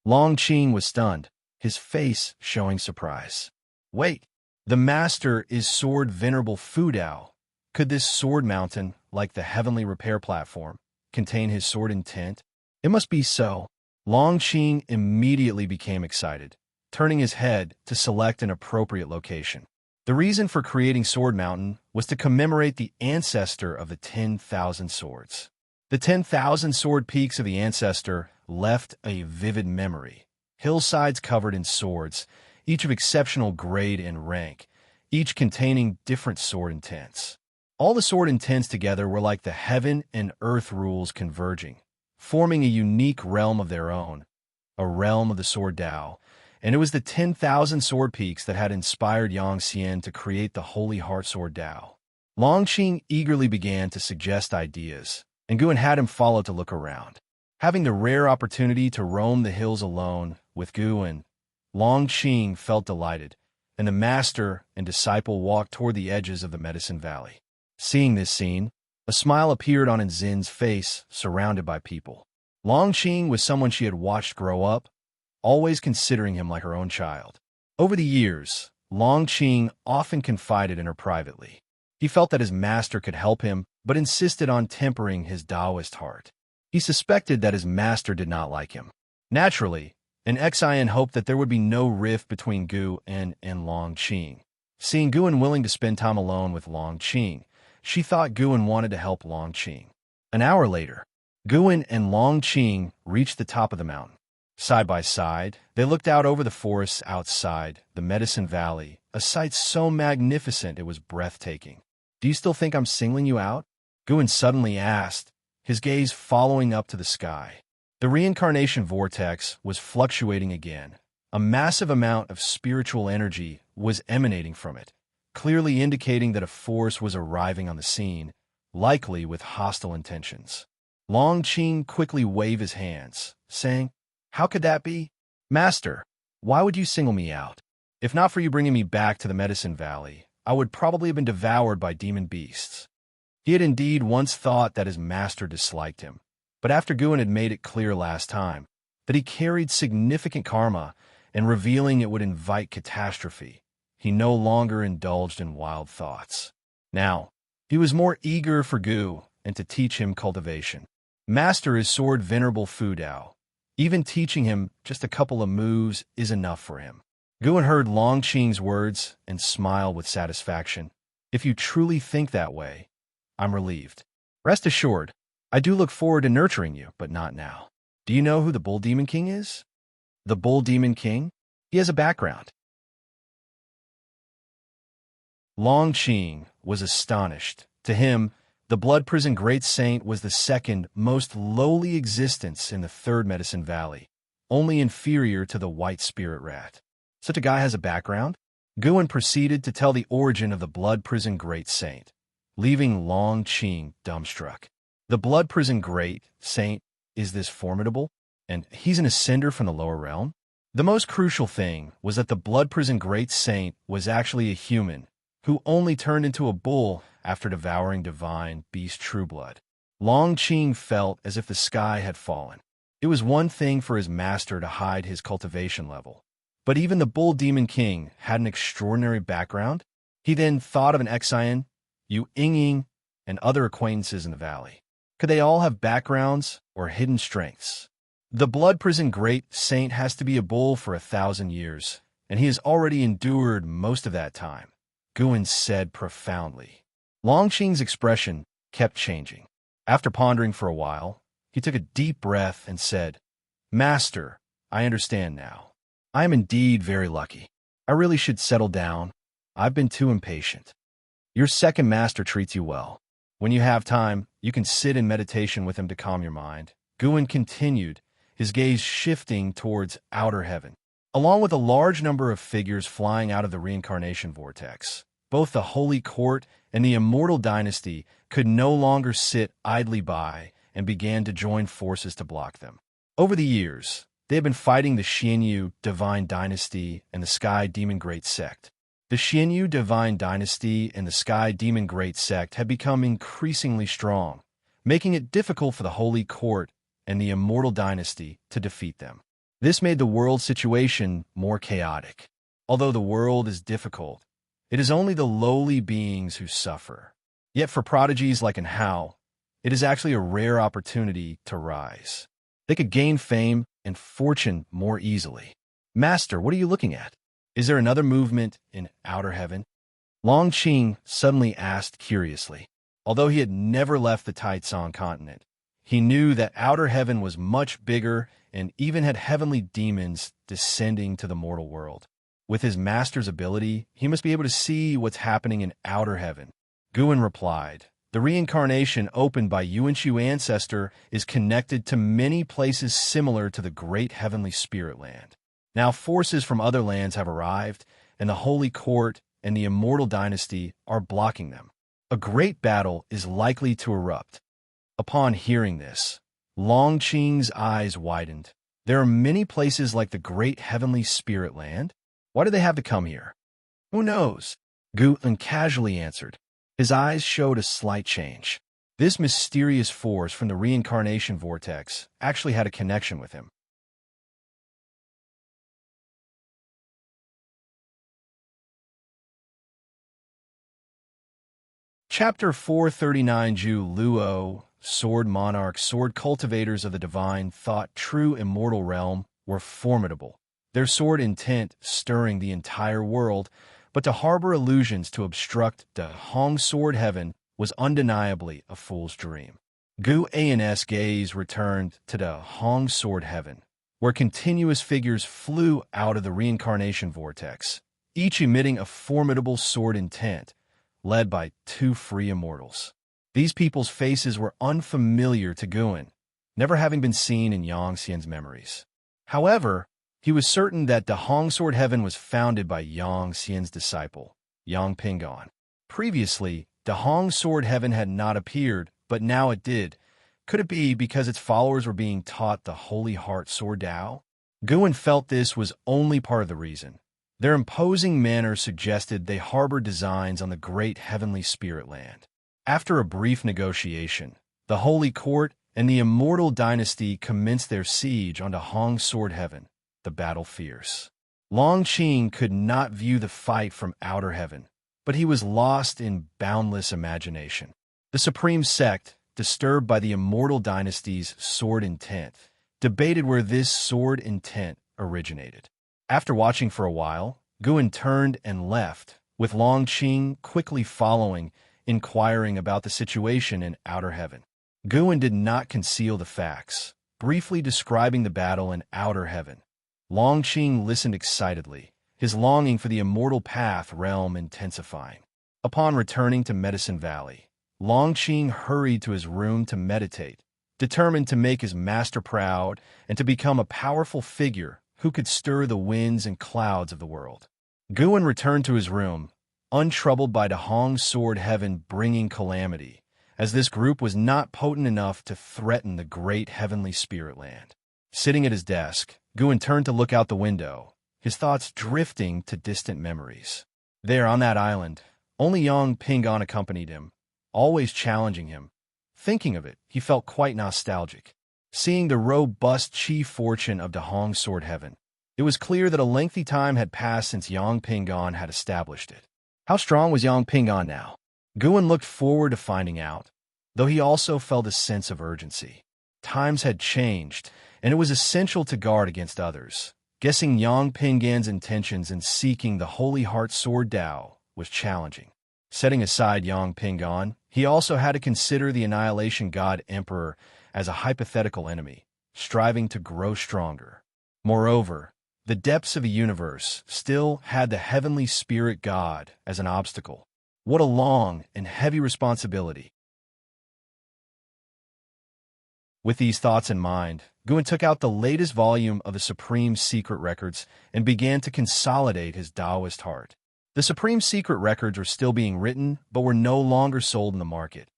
Long Qing was stunned, his face showing surprise. "Wait, the master is Sword Venerable Fudao. Could this sword mountain, like the heavenly repair platform, contain his sword intent? It must be so." Long Qing immediately became excited, turning his head to select an appropriate location. The reason for creating Sword Mountain was to commemorate the ancestor of the 10,000 swords. The 10,000 sword peaks of the ancestor left a vivid memory. Hillsides covered in swords, each of exceptional grade and rank, each containing different sword intents. All the sword intents together were like the heaven and earth rules converging, forming a unique realm of their own, a realm of the Sword Tao, and it was the 10,000 sword peaks that had inspired Yang Xian to create the Holy Heart Sword Tao. Long Qing eagerly began to suggest ideas, and Guan had him follow to look around. Having the rare opportunity to roam the hills alone with Guan, Long Qing felt delighted, and the master and disciple walked toward the edges of the Medicine Valley. Seeing this scene, a smile appeared on Zin's face, surrounded by people. Long Qing was someone she had watched grow up, always considering him like her own child. Over the years, Long Qing often confided in her privately. He felt that his master could help him, but insisted on tempering his Taoist heart. He suspected that his master did not like him. Naturally, an Xian hoped that there would be no rift between Gu and Long Qing. Seeing Guan willing to spend time alone with Long Qing, she thought Guan wanted to help Long Qing. An hour later, Guan and Long Qing reached the top of the mountain. Side by side, they looked out over the forests outside the Medicine Valley, a sight so magnificent it was breathtaking. Do you still think I'm singling you out? Guin suddenly asked, his gaze following up to the sky. The reincarnation vortex was fluctuating again. A massive amount of spiritual energy was emanating from it, clearly indicating that a force was arriving on the scene, likely with hostile intentions. Long Qing quickly waved his hands, saying, "How could that be? Master, why would you single me out? If not for you bringing me back to the Medicine Valley, I would probably have been devoured by demon beasts." He had indeed once thought that his master disliked him, but after Guin had made it clear last time that he carried significant karma and revealing it would invite catastrophe, he no longer indulged in wild thoughts. Now, he was more eager for Gu and to teach him cultivation. Master his sword Venerable Fu Dao. Even teaching him just a couple of moves is enough for him. Guin heard Long Qing's words and smiled with satisfaction. If you truly think that way, I'm relieved. Rest assured, I do look forward to nurturing you, but not now. Do you know who the Bull Demon King is? The Bull Demon King? He has a background. Long Qing was astonished. To him, the Blood Prison Great Saint was the second most lowly existence in the Third Medicine Valley, only inferior to the White Spirit Rat. Such a guy has a background? Guin proceeded to tell the origin of the Blood Prison Great Saint, leaving Long Qing dumbstruck. The Blood Prison Great Saint is this formidable, and he's an ascender from the lower realm? The most crucial thing was that the Blood Prison Great Saint was actually a human, who only turned into a bull after devouring divine beast Trueblood. Long Qing felt as if the sky had fallen. It was one thing for his master to hide his cultivation level, but even the Bull Demon King had an extraordinary background. He then thought of an Xian, Yu Ying, and other acquaintances in the valley. Could they all have backgrounds or hidden strengths? The Blood Prison Great Saint has to be a bull for 1,000 years, and he has already endured most of that time, Guin said profoundly. Long Qing's expression kept changing. After pondering for a while, he took a deep breath and said, "Master, I understand now. I am indeed very lucky. I really should settle down. I've been too impatient. Your second master treats you well. When you have time, you can sit in meditation with him to calm your mind." Guin continued, his gaze shifting towards outer heaven. Along with a large number of figures flying out of the reincarnation vortex, both the Holy Court and the Immortal Dynasty could no longer sit idly by and began to join forces to block them. Over the years, they had been fighting the Xianyu Divine Dynasty and the Sky Demon Great Sect. The Xianyu Divine Dynasty and the Sky Demon Great Sect had become increasingly strong, making it difficult for the Holy Court and the Immortal Dynasty to defeat them. This made the world situation more chaotic. Although the world is difficult, it is only the lowly beings who suffer. Yet for prodigies like an Hao, it is actually a rare opportunity to rise. They could gain fame and fortune more easily. Master, what are you looking at? Is there another movement in outer heaven? Long Qing suddenly asked curiously. Although he had never left the Taitsong continent, he knew that outer heaven was much bigger and even had heavenly demons descending to the mortal world. With his master's ability, he must be able to see what's happening in outer heaven. Guin replied, "The reincarnation opened by Yuanshu ancestor is connected to many places similar to the great heavenly spirit land. Now forces from other lands have arrived, and the Holy Court and the Immortal Dynasty are blocking them. A great battle is likely to erupt." Upon hearing this, Long Qing's eyes widened. There are many places like the great heavenly spirit land? Why do they have to come here? Who knows? Guin casually answered. His eyes showed a slight change. This mysterious force from the reincarnation vortex actually had a connection with him. Chapter 439 Ju Luo, Sword Monarchs, Sword Cultivators of the Divine thought true immortal realm were formidable, their sword intent stirring the entire world, but to harbor illusions to obstruct the Hong Sword Heaven was undeniably a fool's dream. Gu An's gaze returned to the Hong Sword Heaven, where continuous figures flew out of the reincarnation vortex, each emitting a formidable sword intent, led by two free immortals. These people's faces were unfamiliar to Guin, never having been seen in Yang Xian's memories. However, he was certain that the Hong Sword Heaven was founded by Yang Xian's disciple, Yang Pingan. Previously, the Hong Sword Heaven had not appeared, but now it did. Could it be because its followers were being taught the Holy Heart Sword Tao? Guin felt this was only part of the reason. Their imposing manner suggested they harbored designs on the great heavenly spirit land. After a brief negotiation, the Holy Court and the Immortal dynasty commenced their siege on the Hong Sword Heaven. The battle fierce. Long Qing could not view the fight from outer heaven, but he was lost in boundless imagination. The supreme sect, disturbed by the Immortal dynasty's sword intent, debated where this sword intent originated. After watching for a while, Guin turned and left, with Long Qing quickly following, inquiring about the situation in outer heaven. Guin did not conceal the facts, briefly describing the battle in outer heaven. Long Qing listened excitedly, his longing for the Immortal Path realm intensifying. Upon returning to Medicine Valley, Long Qing hurried to his room to meditate, determined to make his master proud and to become a powerful figure who could stir the winds and clouds of the world. Guin returned to his room, untroubled by the Hong Sword Heaven bringing calamity, as this group was not potent enough to threaten the great heavenly spirit land. Sitting at his desk, Guin turned to look out the window, his thoughts drifting to distant memories. There, on that island, only Yang Pingan accompanied him, always challenging him. Thinking of it, he felt quite nostalgic. Seeing the robust chi fortune of the Hong Sword Heaven, it was clear that a lengthy time had passed since Yang Pingan had established it. How strong was Yang Pingan now? Guin looked forward to finding out, though he also felt a sense of urgency. Times had changed, and it was essential to guard against others. Guessing Yang Pingan's intentions in seeking the Holy Heart Sword Tao was challenging. Setting aside Yang Pingan, he also had to consider the Annihilation God Emperor as a hypothetical enemy, striving to grow stronger. Moreover, the depths of the universe still had the heavenly spirit god as an obstacle. What a long and heavy responsibility. With these thoughts in mind, Guin took out the latest volume of the Supreme Secret Records and began to consolidate his Taoist heart. The Supreme Secret Records were still being written, but were no longer sold in the market.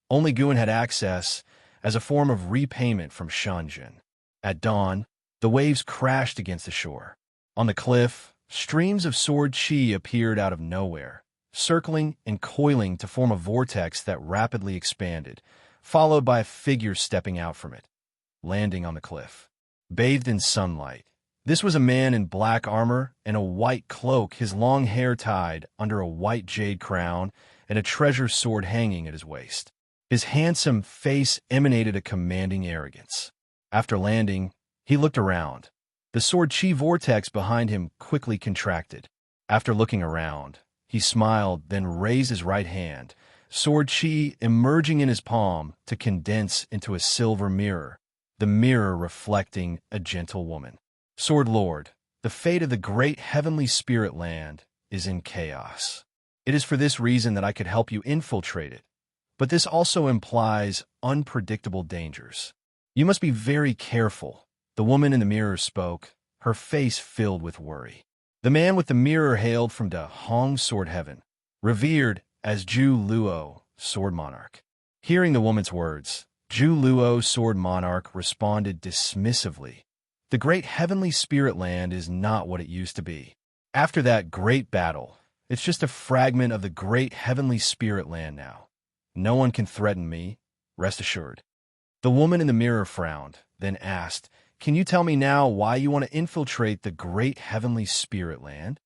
Only Guin had access as a form of repayment from Shenzhen. At dawn, the waves crashed against the shore. On the cliff, streams of sword chi appeared out of nowhere, circling and coiling to form a vortex that rapidly expanded, followed by a figure stepping out from it, landing on the cliff. Bathed in sunlight, this was a man in black armor and a white cloak, his long hair tied under a white jade crown and a treasure sword hanging at his waist. His handsome face emanated a commanding arrogance. After landing, he looked around. The sword chi vortex behind him quickly contracted. After looking around, he smiled, then raised his right hand, sword chi emerging in his palm to condense into a silver mirror, the mirror reflecting a gentle woman. Sword Lord, the fate of the great heavenly spirit land is in chaos. It is for this reason that I could help you infiltrate it, but this also implies unpredictable dangers. You must be very careful. The woman in the mirror spoke, her face filled with worry. The man with the mirror hailed from the Hong Sword Heaven, revered as Zhu Luo, Sword Monarch. Hearing the woman's words, Zhu Luo, Sword Monarch, responded dismissively. The great heavenly spirit land is not what it used to be. After that great battle, it's just a fragment of the great heavenly spirit land now. No one can threaten me, rest assured. The woman in the mirror frowned, then asked, Can you tell me now why you want to infiltrate the great heavenly spirit land?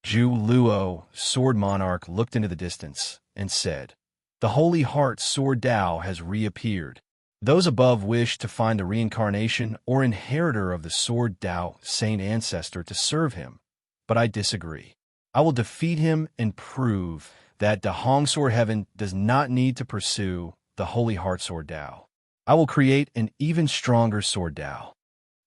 Zhu Luo, Sword Monarch, looked into the distance and said, The Holy Heart Sword Tao has reappeared. Those above wish to find the reincarnation or inheritor of the Sword Tao Saint Ancestor to serve him, but I disagree. I will defeat him and prove that the Hong Sword Heaven does not need to pursue the Holy Heart Sword Tao. I will create an even stronger Sword Tao.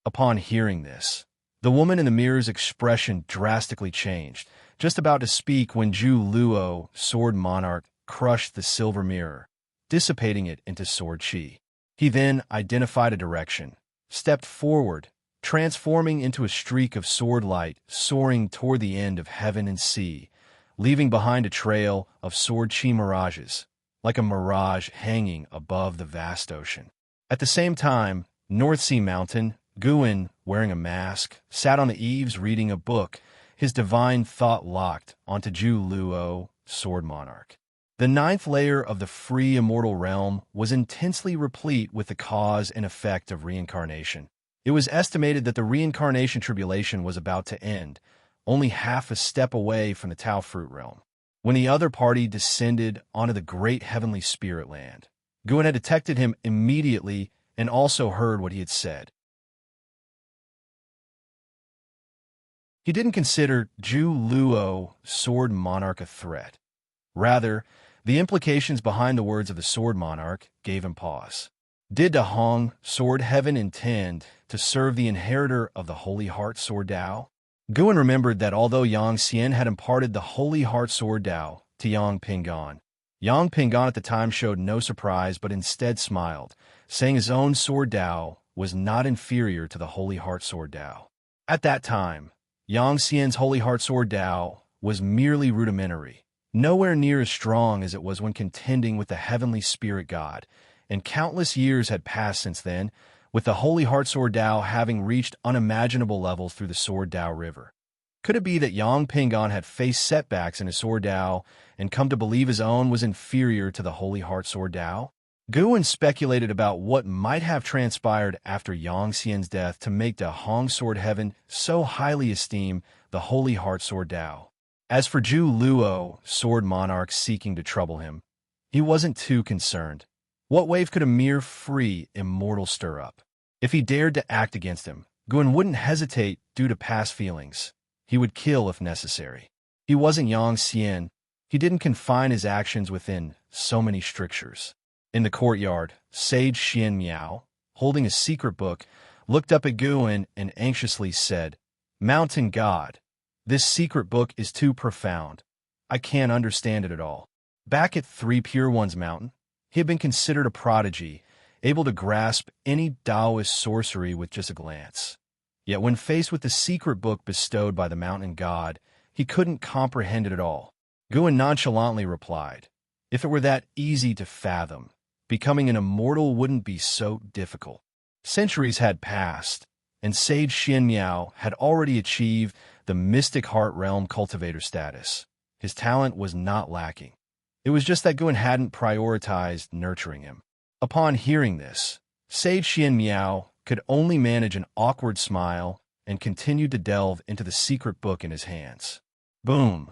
Upon hearing this, The woman in the mirror's expression drastically changed, just about to speak when Zhu Luo, sword monarch, crushed the silver mirror, dissipating it into sword chi. He then identified a direction, stepped forward, transforming into a streak of sword light soaring toward the end of heaven and sea, leaving behind a trail of sword chi mirages, like a mirage hanging above the vast ocean. At the same time, North Sea Mountain, Guin, wearing a mask, sat on the eaves reading a book, his divine thought locked onto Zhu Luo, sword monarch. The ninth layer of the free immortal realm was intensely replete with the cause and effect of reincarnation. It was estimated that the reincarnation tribulation was about to end, only half a step away from the Tao fruit realm, when the other party descended onto the great heavenly spirit land. Guin had detected him immediately and also heard what he had said. He didn't consider Zhu Luo, sword monarch, a threat. Rather, the implications behind the words of the sword monarch gave him pause. Did Da Hong, sword heaven, intend to serve the inheritor of the Holy Heart Sword Dao? Guin remembered that although Yang Xian had imparted the Holy Heart Sword Dao to Yang Pingan at the time showed no surprise but instead smiled, saying his own Sword Dao was not inferior to the Holy Heart Sword Dao. At that time, Yang Xian's Holy Heart Sword Dao was merely rudimentary, nowhere near as strong as it was when contending with the heavenly spirit god, and countless years had passed since then, with the Holy Heart Sword Dao having reached unimaginable levels through the Sword Dao River. Could it be that Yang Pingan had faced setbacks in his Sword Dao and come to believe his own was inferior to the Holy Heart Sword Dao? Guin speculated about what might have transpired after Yang Xian's death to make Da Hong Sword Heaven so highly esteem the Holy Heart Sword Dao. As for Zhu Luo, sword monarch seeking to trouble him, he wasn't too concerned. What wave could a mere free immortal stir up? If he dared to act against him, Guin wouldn't hesitate due to past feelings. He would kill if necessary. He wasn't Yang Xian. He didn't confine his actions within so many strictures. In the courtyard, Sage Xian Miao, holding a secret book, looked up at Guin and anxiously said, "Mountain God, this secret book is too profound. I can't understand it at all." Back at Three Pure Ones Mountain, he had been considered a prodigy, able to grasp any Taoist sorcery with just a glance. Yet when faced with the secret book bestowed by the mountain god, he couldn't comprehend it at all. Guin nonchalantly replied, "If it were that easy to fathom, becoming an immortal wouldn't be so difficult." Centuries had passed, and Sage Xian Miao had already achieved the Mystic Heart Realm cultivator status. His talent was not lacking. It was just that Guin hadn't prioritized nurturing him. Upon hearing this, Sage Xian Miao could only manage an awkward smile and continued to delve into the secret book in his hands. Boom!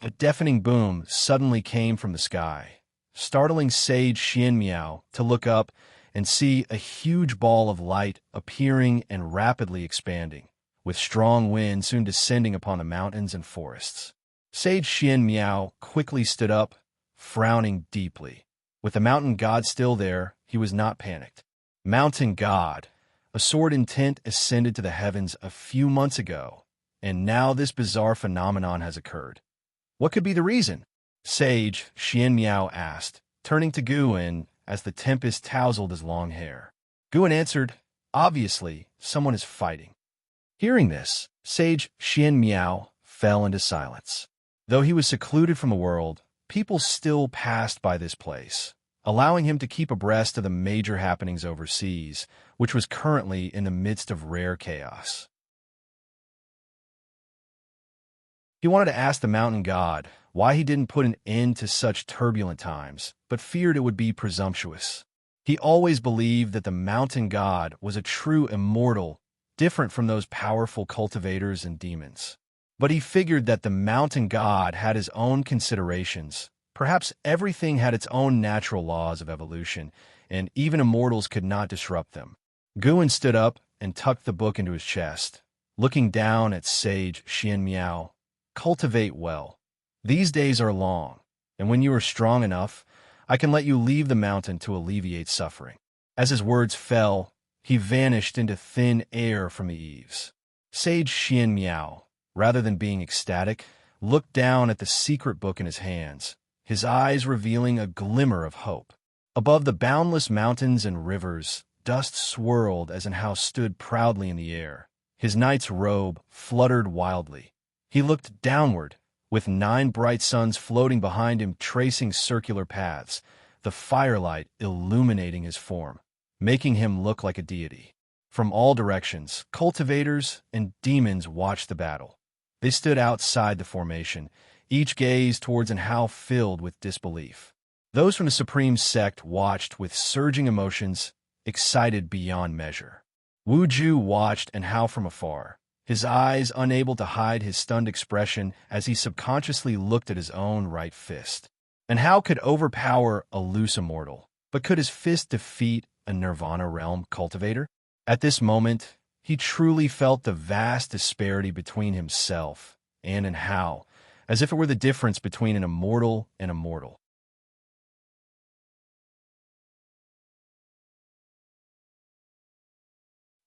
A deafening boom suddenly came from the sky, startling Sage Xian Miao to look up and see a huge ball of light appearing and rapidly expanding, with strong wind soon descending upon the mountains and forests. Sage Xian Miao quickly stood up, frowning deeply. With the mountain god still there, he was not panicked. Mountain god, a sword intent ascended to the heavens a few months ago, and now this bizarre phenomenon has occurred. What could be the reason? Sage Xian Miao asked, turning to Guin as the tempest tousled his long hair. Guin answered, "Obviously, someone is fighting." Hearing this, Sage Xian Miao fell into silence. Though he was secluded from the world, people still passed by this place, allowing him to keep abreast of the major happenings overseas, which was currently in the midst of rare chaos. He wanted to ask the mountain god why he didn't put an end to such turbulent times, but feared it would be presumptuous. He always believed that the mountain god was a true immortal, different from those powerful cultivators and demons. But he figured that the mountain god had his own considerations. Perhaps everything had its own natural laws of evolution, and even immortals could not disrupt them. Guin stood up and tucked the book into his chest, looking down at Sage Xian Miao. "Cultivate well. These days are long, and when you are strong enough, I can let you leave the mountain to alleviate suffering." As his words fell, he vanished into thin air from the eaves. Sage Xian Miao, rather than being ecstatic, looked down at the secret book in his hands, his eyes revealing a glimmer of hope. Above the boundless mountains and rivers, dust swirled as Enhao stood proudly in the air. His knight's robe fluttered wildly. He looked downward, with 9 bright suns floating behind him, tracing circular paths, the firelight illuminating his form, making him look like a deity. From all directions, cultivators and demons watched the battle. They stood outside the formation, each gaze towards Enhao filled with disbelief. Those from the Supreme Sect watched with surging emotions, excited beyond measure. Wu Ju watched Enhao from afar, his eyes unable to hide his stunned expression as he subconsciously looked at his own right fist. Enhao could overpower a loose immortal, but could his fist defeat a Nirvana realm cultivator? At this moment, he truly felt the vast disparity between himself and Enhao, as if it were the difference between an immortal and a mortal.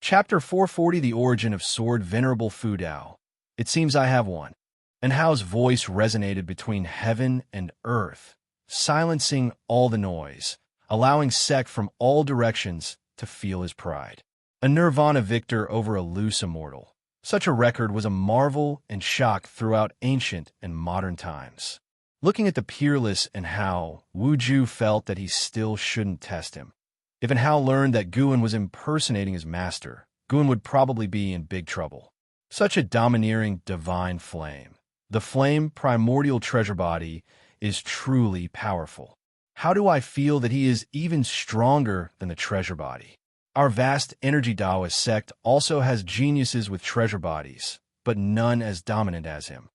Chapter 440: The Origin of Sword. Venerable Fu Dao. It seems I have one. Enhao's voice resonated between heaven and earth, silencing all the noise, allowing sect from all directions to feel his pride. A Nirvana victor over a loose immortal. Such a record was a marvel and shock throughout ancient and modern times. Looking at the peerless Enhao, Wu Ju felt that he still shouldn't test him. If Enhao learned that Guan was impersonating his master, Guan would probably be in big trouble. Such a domineering divine flame. The flame primordial treasure body is truly powerful. How do I feel that he is even stronger than the treasure body? Our vast energy Taoist sect also has geniuses with treasure bodies, but none as dominant as him.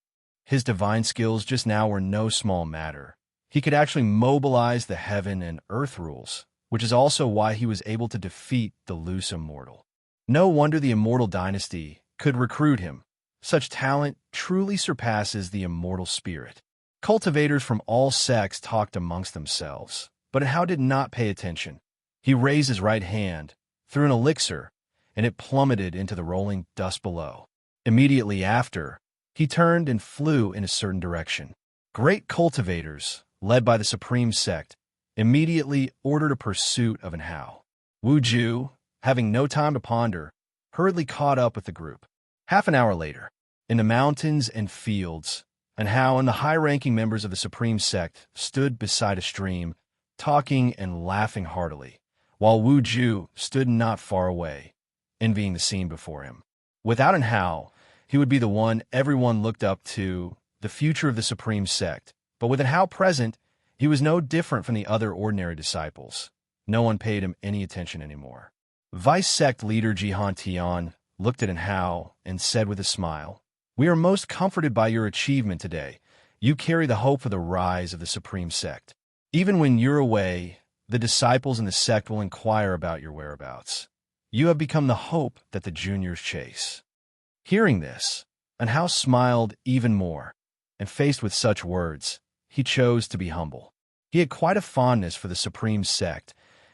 His divine skills just now were no small matter. He could actually mobilize the heaven and earth rules, which is also why he was able to defeat the loose immortal. No wonder the Immortal dynasty could recruit him. Such talent truly surpasses the immortal spirit. Cultivators from all sects talked amongst themselves, but Enhao did not pay attention. He raised his right hand, threw an elixir, and it plummeted into the rolling dust below. Immediately after, he turned and flew in a certain direction. Great cultivators, led by the Supreme Sect, immediately ordered a pursuit of Enhao. Wu Ju, having no time to ponder, hurriedly caught up with the group. Half an hour later, in the mountains and fields, Enhao and the high-ranking members of the Supreme Sect stood beside a stream, talking and laughing heartily, while Wu Ju stood not far away, envying the scene before him. Without Enhao, he would be the one everyone looked up to, the future of the Supreme Sect. But with Enhao present, he was no different from the other ordinary disciples. No one paid him any attention anymore. Vice Sect leader Jihan Tian looked at Enhao and said with a smile, "We are most comforted by your achievement today. You carry the hope for the rise of the Supreme Sect. Even when you're away, the disciples in the sect will inquire about your whereabouts. You have become the hope that the juniors chase." Hearing this, Enhao smiled even more, and faced with such words, he chose to be humble. He had quite a fondness for the Supreme Sect,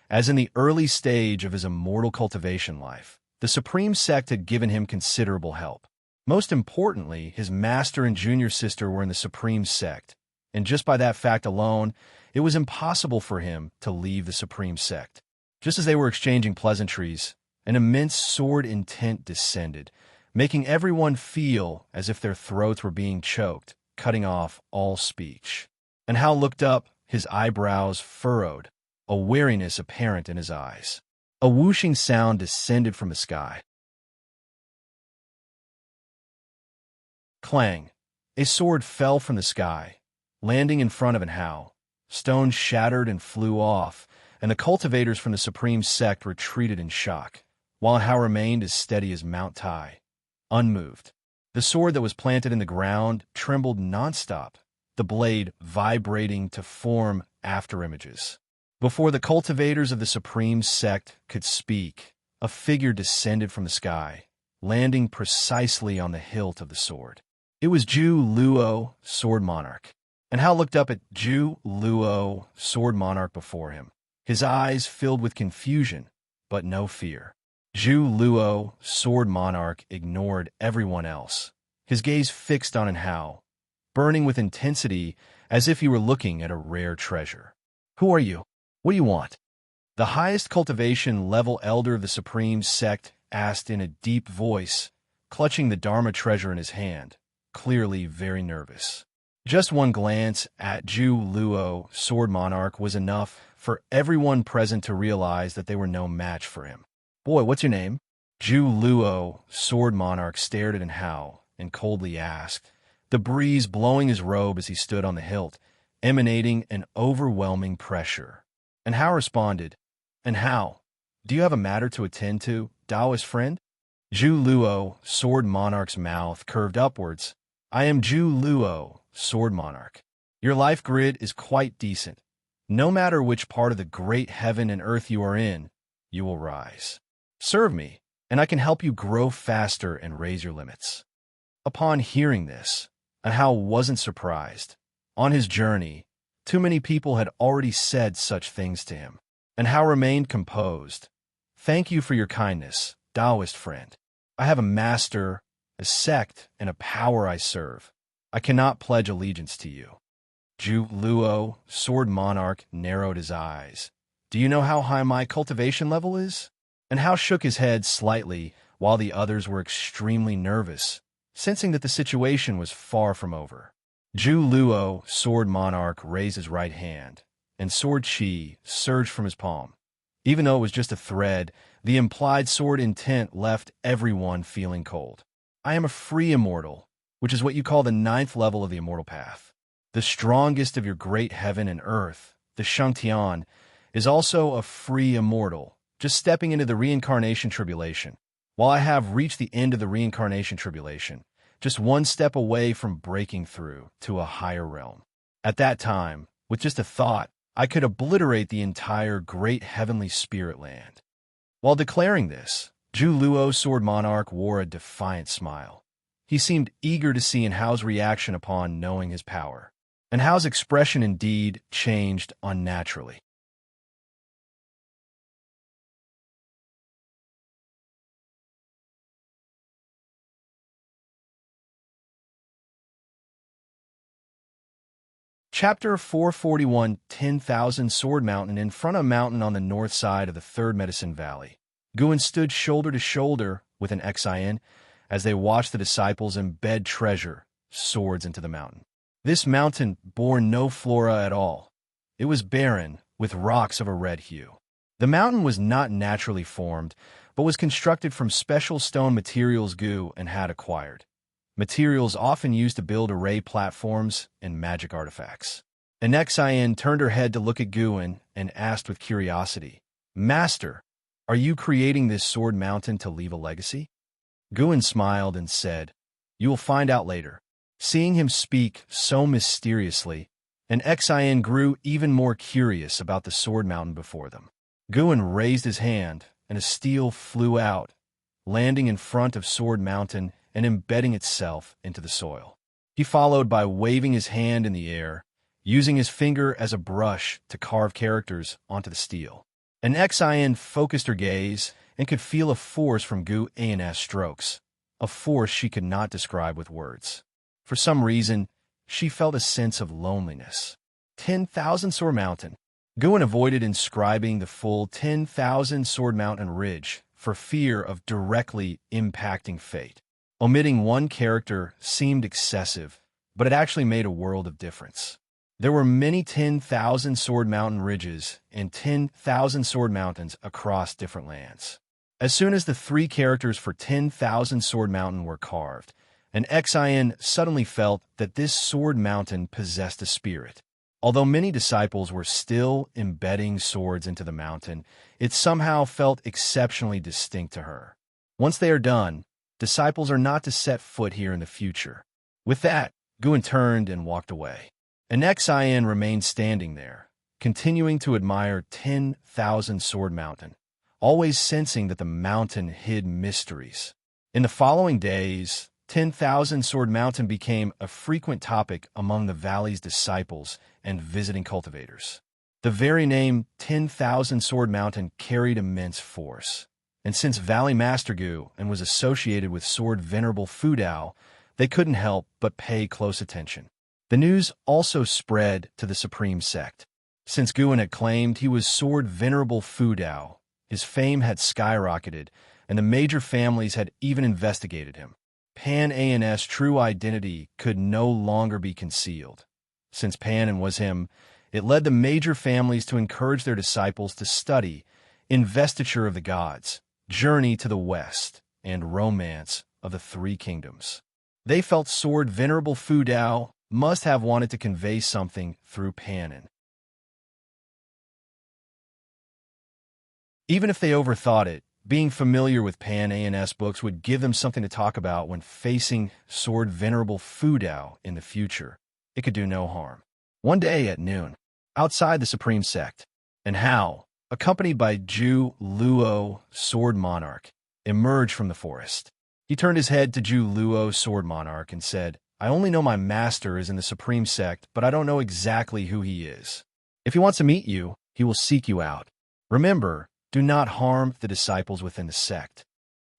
as in the early stage of his immortal cultivation life, the Supreme Sect had given him considerable help. Most importantly, his master and junior sister were in the Supreme Sect, and just by that fact alone, it was impossible for him to leave the Supreme Sect. Just as they were exchanging pleasantries, an immense sword intent descended, making everyone feel as if their throats were being choked, cutting off all speech. Enhao looked up, his eyebrows furrowed, a weariness apparent in his eyes. A whooshing sound descended from the sky. Clang! A sword fell from the sky, landing in front of Enhao. Stones shattered and flew off, and the cultivators from the Supreme Sect retreated in shock, while Enhao remained as steady as Mount Tai, unmoved. The sword that was planted in the ground trembled nonstop, the blade vibrating to form afterimages. Before the cultivators of the Supreme Sect could speak, a figure descended from the sky, landing precisely on the hilt of the sword. It was Zhu Luo, Sword Monarch. Enhao looked up at Zhu Luo, Sword Monarch before him, his eyes filled with confusion, but no fear. Zhu Luo, Sword Monarch, ignored everyone else, his gaze fixed on Hao, burning with intensity as if he were looking at a rare treasure. Who are you? What do you want? The highest cultivation level elder of the Supreme Sect asked in a deep voice, clutching the Dharma treasure in his hand, clearly very nervous. Just one glance at Zhu Luo, Sword Monarch, was enough for everyone present to realize that they were no match for him. Boy, what's your name? Zhu Luo, Sword Monarch, stared at Hao and coldly asked, the breeze blowing his robe as he stood on the hilt, emanating an overwhelming pressure. And Hao responded, and Hao, do you have a matter to attend to, Taoist friend? Zhu Luo, Sword Monarch's mouth curved upwards. I am Zhu Luo, Sword Monarch. Your life grid is quite decent. No matter which part of the great heaven and earth you are in, you will rise. Serve me, and I can help you grow faster and raise your limits. Upon hearing this, Hao wasn't surprised. On his journey, too many people had already said such things to him, and Hao remained composed. Thank you for your kindness, Taoist friend. I have a master, a sect, and a power I serve. I cannot pledge allegiance to you. Zhu Luo, Sword Monarch, narrowed his eyes. Do you know how high my cultivation level is? And Hao shook his head slightly while the others were extremely nervous, sensing that the situation was far from over. Zhu Luo, Sword Monarch, raised his right hand, and sword chi surged from his palm. Even though it was just a thread, the implied sword intent left everyone feeling cold. I am a free immortal, which is what you call the 9th level of the immortal path. The strongest of your great heaven and earth, the Shangtian, is also a free immortal, just stepping into the reincarnation tribulation. While I have reached the end of the reincarnation tribulation, just one step away from breaking through to a higher realm. At that time, with just a thought, I could obliterate the entire great heavenly spirit land. While declaring this, Zhu Luo, Sword Monarch, wore a defiant smile. He seemed eager to see Hao's reaction upon knowing his power, and Hao's expression indeed changed unnaturally. Chapter 441, 10,000 Sword Mountain. In front of a mountain on the north side of the Third Medicine Valley, Guin stood shoulder to shoulder with an Xian as they watched the disciples embed treasure, swords into the mountain. This mountain bore no flora at all. It was barren, with rocks of a red hue. The mountain was not naturally formed, but was constructed from special stone materials Gu and had acquired. Materials often used to build array platforms and magic artifacts. An Xian turned her head to look at Guin and asked with curiosity, Master, are you creating this sword mountain to leave a legacy? Guin smiled and said, You will find out later. Seeing him speak so mysteriously, an Xian grew even more curious about the sword mountain before them. Guin raised his hand, and a steel flew out, landing in front of Sword Mountain and embedding itself into the soil. He followed by waving his hand in the air, using his finger as a brush to carve characters onto the steel. An Xian focused her gaze and could feel a force from Gu An's strokes, a force she could not describe with words. For some reason, she felt a sense of loneliness. 10,000 Sword Mountain. Guin avoided inscribing the full 10,000 Sword Mountain ridge for fear of directly impacting fate. Omitting one character seemed excessive, but it actually made a world of difference. There were many 10,000 Sword Mountain ridges and 10,000 Sword Mountains across different lands. As soon as the 3 characters for 10,000 Sword Mountain were carved, an Xian suddenly felt that this Sword Mountain possessed a spirit. Although many disciples were still embedding swords into the mountain, it somehow felt exceptionally distinct to her. Once they are done, disciples are not to set foot here in the future. With that, Guin turned and walked away. An Xian remained standing there, continuing to admire 10,000 Sword Mountain, always sensing that the mountain hid mysteries. In the following days, 10,000 Sword Mountain became a frequent topic among the valley's disciples and visiting cultivators. The very name 10,000 Sword Mountain carried immense force. and since Valley Master Gu and was associated with Sword Venerable Fu Dao, they couldn't help but pay close attention. The news also spread to the Supreme Sect. Since Guan had claimed he was Sword Venerable Fu Dao, his fame had skyrocketed, and the major families had even investigated him. Pan An's true identity could no longer be concealed. Since Pan An was him, it led the major families to encourage their disciples to study Investiture of the Gods, Journey to the West, and Romance of the Three Kingdoms. They felt Sword Venerable Fu Dao must have wanted to convey something through Pan An. Even if they overthought it, being familiar with Pan An's books would give them something to talk about when facing Sword Venerable Fu Dao in the future. It could do no harm. One day at noon, outside the Supreme Sect, and Hao, accompanied by Zhu Luo, Sword Monarch, emerged from the forest. He turned his head to Zhu Luo, Sword Monarch, and said, "I only know my master is in the Supreme Sect, but I don't know exactly who he is. If he wants to meet you, he will seek you out. Remember, do not harm the disciples within the sect."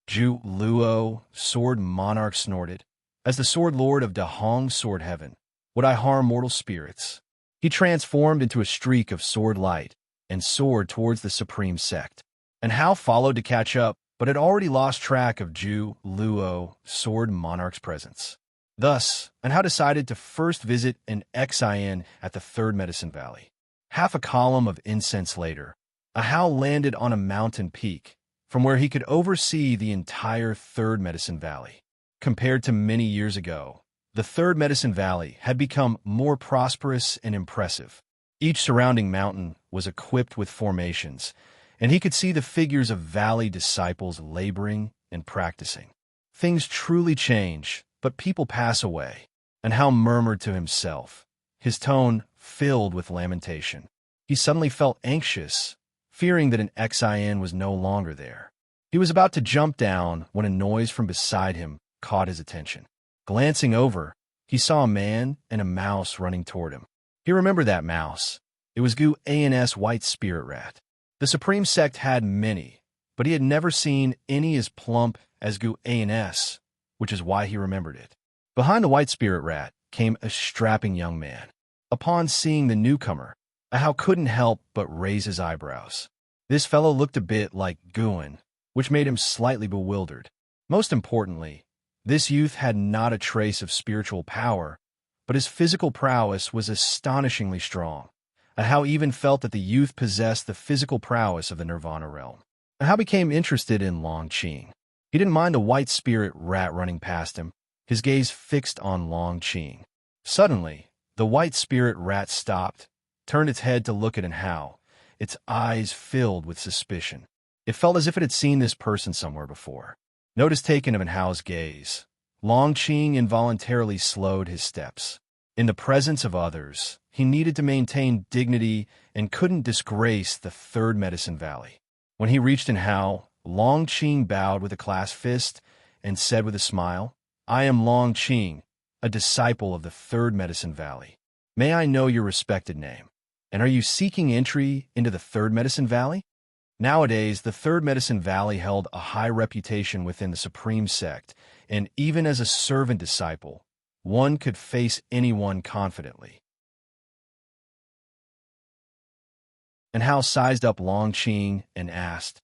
Zhu Luo, Sword Monarch, snorted. "As the Sword Lord of Dahong Sword Heaven, would I harm mortal spirits?" He transformed into a streak of sword light and soared towards the Supreme Sect. And Hao followed to catch up, but had already lost track of Zhu Luo, Sword Monarch's presence. Thus, Hao decided to first visit an Xin at the Third Medicine Valley. Half a column of incense later, Hao landed on a mountain peak, from where he could oversee the entire Third Medicine Valley. Compared to many years ago, the Third Medicine Valley had become more prosperous and impressive. Each surrounding mountain was equipped with formations, and he could see the figures of valley disciples laboring and practicing. Things truly change, but people pass away. And Hao murmured to himself, his tone filled with lamentation. He suddenly felt anxious, fearing that an Xin was no longer there. He was about to jump down when a noise from beside him caught his attention. Glancing over, he saw a man and a mouse running toward him. He remembered that mouse. It was Gu An's white spirit rat. The Supreme Sect had many, but he had never seen any as plump as Gu An's, which is why he remembered it. Behind the white spirit rat came a strapping young man. Upon seeing the newcomer, Hao couldn't help but raise his eyebrows. This fellow looked a bit like Guan, which made him slightly bewildered. Most importantly, this youth had not a trace of spiritual power, but his physical prowess was astonishingly strong. Hao even felt that the youth possessed the physical prowess of the Nirvana realm. Hao became interested in Long Qing. He didn't mind the white spirit rat running past him, his gaze fixed on Long Qing. Suddenly, the white spirit rat stopped, turned its head to look at Hao, its eyes filled with suspicion. It felt as if it had seen this person somewhere before. Notice taken of Hao's gaze, Long Qing involuntarily slowed his steps. In the presence of others, he needed to maintain dignity and couldn't disgrace the Third Medicine Valley. When he reached Hao, Long Qing bowed with a clasped fist and said with a smile, "I am Long Qing, a disciple of the Third Medicine Valley. May I know your respected name? And are you seeking entry into the Third Medicine Valley?" Nowadays, the Third Medicine Valley held a high reputation within the Supreme Sect, and even as a servant disciple, one could face anyone confidently. And Hao sized up Long Qing and asked,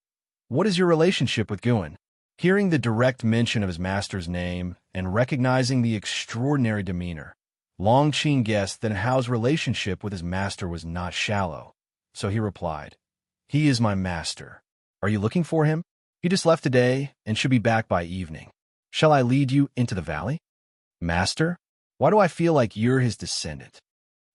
"What is your relationship with Guan?" Hearing the direct mention of his master's name and recognizing the extraordinary demeanor, Long Qing guessed that Hao's relationship with his master was not shallow, so he replied, "He is my master. Are you looking for him? He just left today and should be back by evening. Shall I lead you into the valley?" "Master? Why do I feel like you're his descendant?"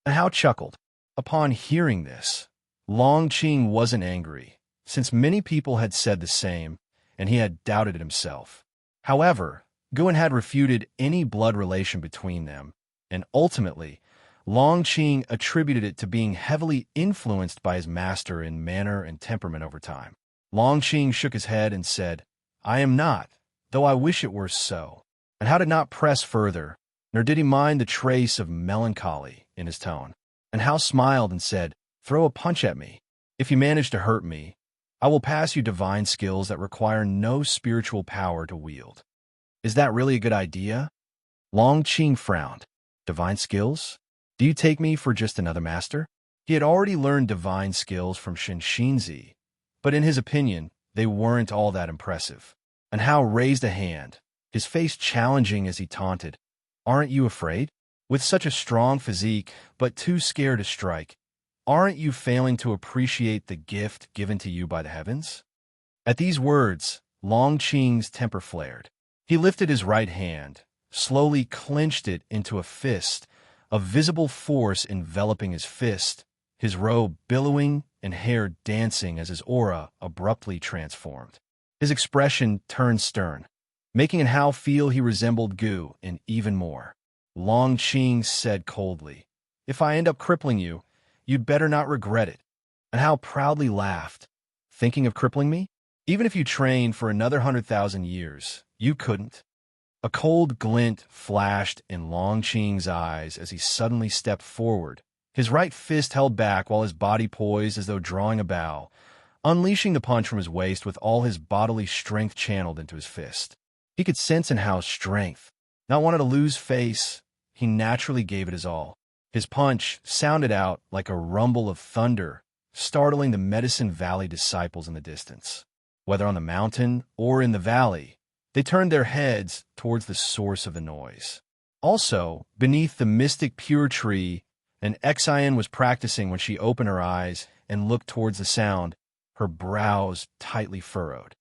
And Hao chuckled. Upon hearing this, Long Qing wasn't angry, since many people had said the same, and he had doubted it himself. However, Guan had refuted any blood relation between them, and ultimately, Long Qing attributed it to being heavily influenced by his master in manner and temperament over time. Long Qing shook his head and said, "I am not, though I wish it were so." And Hao did not press further, nor did he mind the trace of melancholy in his tone. And Hao smiled and said, "Throw a punch at me. If you manage to hurt me, I will pass you divine skills that require no spiritual power to wield. Is that really a good idea? Long Qing frowned. Divine skills? Do you take me for just another master? He had already learned divine skills from Shinxinzi, but in his opinion, they weren't all that impressive. And Hao raised a hand, his face challenging as he taunted. Aren't you afraid? With such a strong physique, but too scared to strike, aren't you failing to appreciate the gift given to you by the heavens? At these words, Long Qing's temper flared. He lifted his right hand, slowly clenched it into a fist, a visible force enveloping his fist, his robe billowing and hair dancing as his aura abruptly transformed. His expression turned stern, making Hao feel he resembled Gu in even more. Long Qing said coldly, "If I end up crippling you, you'd better not regret it." And Hao proudly laughed. Thinking of crippling me? Even if you trained for another 100,000 years, you couldn't. A cold glint flashed in Long Qing's eyes as he suddenly stepped forward, his right fist held back while his body poised as though drawing a bow, unleashing the punch from his waist with all his bodily strength channeled into his fist. He could sense in Hao's strength. Not wanting to lose face, he naturally gave it his all. His punch sounded out like a rumble of thunder, startling the Medicine Valley disciples in the distance. Whether on the mountain or in the valley, they turned their heads towards the source of the noise. Also, beneath the mystic pure tree, an Xian was practicing when she opened her eyes and looked towards the sound, her brows tightly furrowed.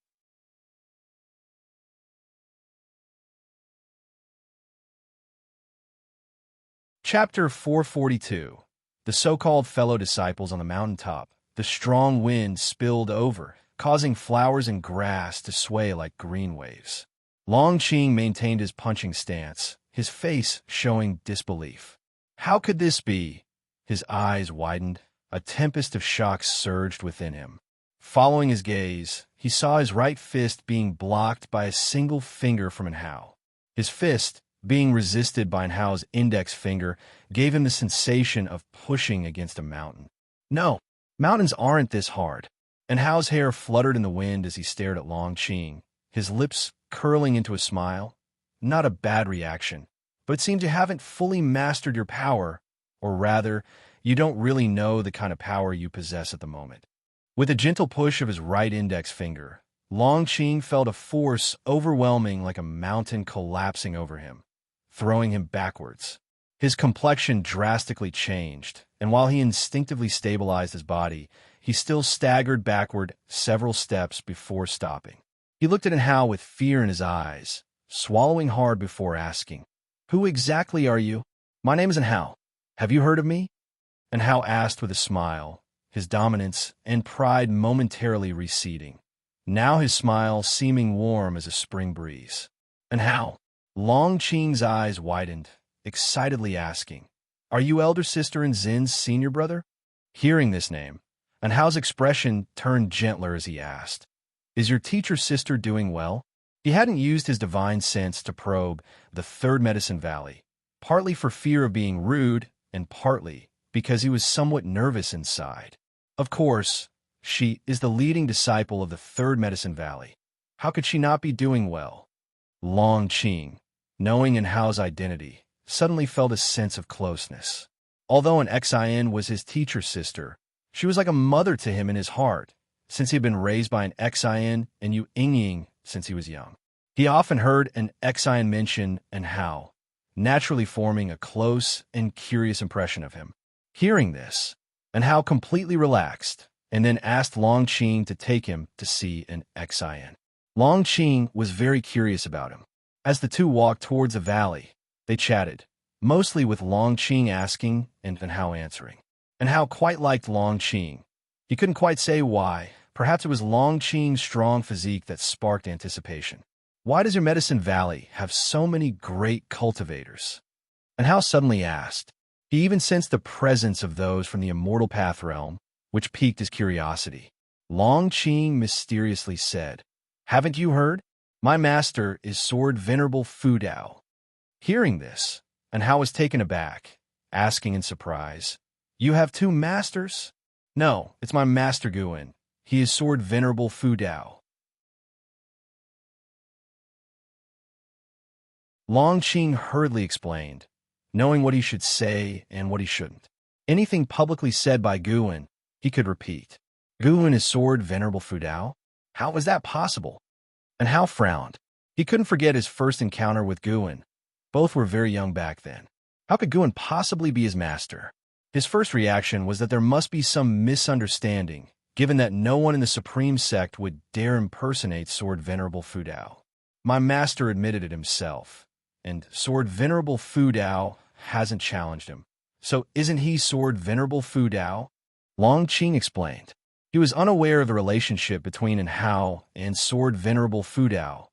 Chapter 442. The so-called fellow disciples on the mountaintop. The strong wind spilled over, causing flowers and grass to sway like green waves. Long Qing maintained his punching stance, his face showing disbelief. How could this be? His eyes widened. A tempest of shock surged within him. Following his gaze, he saw his right fist being blocked by a single finger from Hao. His fist, being resisted by Hao's index finger, gave him the sensation of pushing against a mountain. No, mountains aren't this hard. And Hao's hair fluttered in the wind as he stared at Long Qing, his lips curling into a smile. Not a bad reaction, but it seems you haven't fully mastered your power, or rather, you don't really know the kind of power you possess at the moment. With a gentle push of his right index finger, Long Qing felt a force overwhelming like a mountain collapsing over him, throwing him backwards. His complexion drastically changed, and while he instinctively stabilized his body, he still staggered backward several steps before stopping. He looked at Hao with fear in his eyes, swallowing hard before asking, "Who exactly are you?" "My name is Hao. Have you heard of me?" And Hao asked with a smile, his dominance and pride momentarily receding. Now his smile seeming warm as a spring breeze. "And Hao?" Long Qing's eyes widened, excitedly asking, "Are you elder sister and Zin's senior brother?" Hearing this name, and Hao's expression turned gentler as he asked, "Is your teacher sister doing well?" He hadn't used his divine sense to probe the third Medicine Valley, partly for fear of being rude and partly because he was somewhat nervous inside. Of course, she is the leading disciple of the third Medicine Valley. How could she not be doing well? Long Qing, knowing Hao's identity, suddenly felt a sense of closeness. Although an Xian was his teacher sister, she was like a mother to him in his heart, since he had been raised by an Xian and Yu Yingying since he was young. He often heard an Xian mention Hao, naturally forming a close and curious impression of him. Hearing this, Hao completely relaxed, and then asked Long Qing to take him to see an Xian. Long Qing was very curious about him. As the two walked towards the valley, they chatted, mostly with Long Qing asking and Hao answering. And Hao quite liked Long Qing. He couldn't quite say why. Perhaps it was Long Qing's strong physique that sparked anticipation. Why does your Medicine Valley have so many great cultivators? And Hao suddenly asked. He even sensed the presence of those from the Immortal Path realm, which piqued his curiosity. Long Qing mysteriously said, "Haven't you heard? My master is Sword Venerable Fu Dao." Hearing this, Hao was taken aback, asking in surprise, "You have two masters?" "No, it's my master Guin. He is Sword Venerable Fu Dao. Long Qing hurriedly explained, knowing what he should say and what he shouldn't. Anything publicly said by Guwen, he could repeat. Guwen is Sword Venerable Fu Dao? How was that possible? And Hao frowned. He couldn't forget his first encounter with Guwen. Both were very young back then. How could Guwen possibly be his master? His first reaction was that there must be some misunderstanding, given that no one in the Supreme Sect would dare impersonate Sword Venerable Fu Dao. My master admitted it himself, and Sword Venerable Fu Dao hasn't challenged him. So isn't he Sword Venerable Fu Dao? Long Qing explained. He was unaware of the relationship between Hao and Sword Venerable Fu Dao.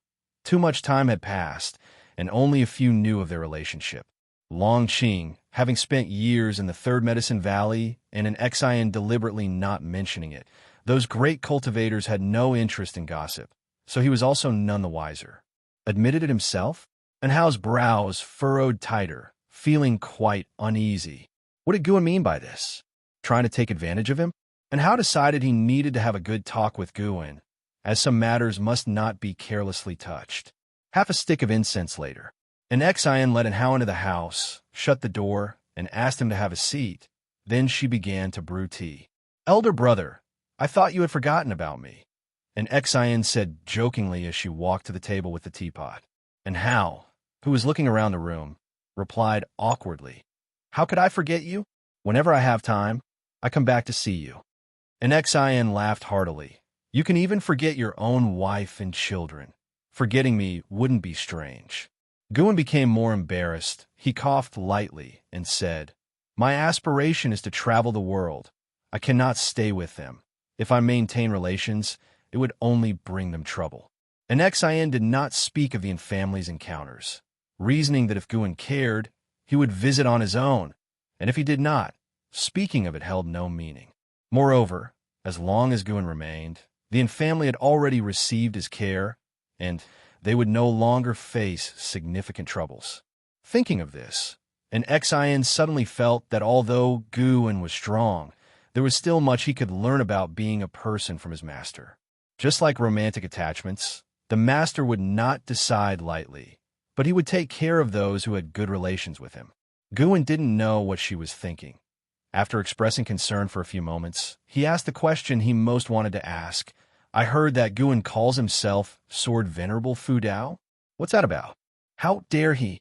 Too much time had passed, and only a few knew of their relationship. Long Qing, having spent years in the Third Medicine Valley and in Xian deliberately not mentioning it, those great cultivators had no interest in gossip, so he was also none the wiser. Admitted it himself? And Hao's brows furrowed tighter, feeling quite uneasy. What did Guwen mean by this? Trying to take advantage of him? And Hao decided he needed to have a good talk with Guwen, as some matters must not be carelessly touched. Half a stick of incense later, an Xian led Hao into the house, shut the door, and asked him to have a seat. Then she began to brew tea. "Elder brother, I thought you had forgotten about me," an Xian said jokingly as she walked to the table with the teapot. And Hao, who was looking around the room, replied awkwardly, "How could I forget you? Whenever I have time, I come back to see you." An Xian laughed heartily. "You can even forget your own wife and children. Forgetting me wouldn't be strange." Guwen became more embarrassed. He coughed lightly and said, "My aspiration is to travel the world. I cannot stay with them. If I maintain relations, it would only bring them trouble." An Xian did not speak of the family's encounters, reasoning that if Guwen cared, he would visit on his own, and if he did not, speaking of it held no meaning. Moreover, as long as Guwen remained, the family had already received his care, and they would no longer face significant troubles. Thinking of this, an Xian suddenly felt that although Guwen was strong, there was still much he could learn about being a person from his master. Just like romantic attachments, the master would not decide lightly, but he would take care of those who had good relations with him. Guwen didn't know what she was thinking. After expressing concern for a few moments, he asked the question he most wanted to ask. "I heard that Guwen calls himself Sword Venerable Fu Dao? What's that about? How dare he?"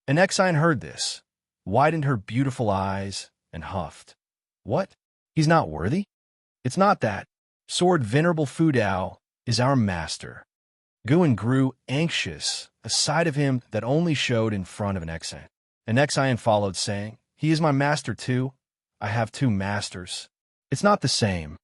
An Xian heard this, widened her beautiful eyes, and huffed. "What? He's not worthy? It's not that. Sword Venerable Fu Dao is our master." Guwen grew anxious, a side of him that only showed in front of an Xian. An Xian followed, saying, "He is my master too. I have two masters. It's not the same."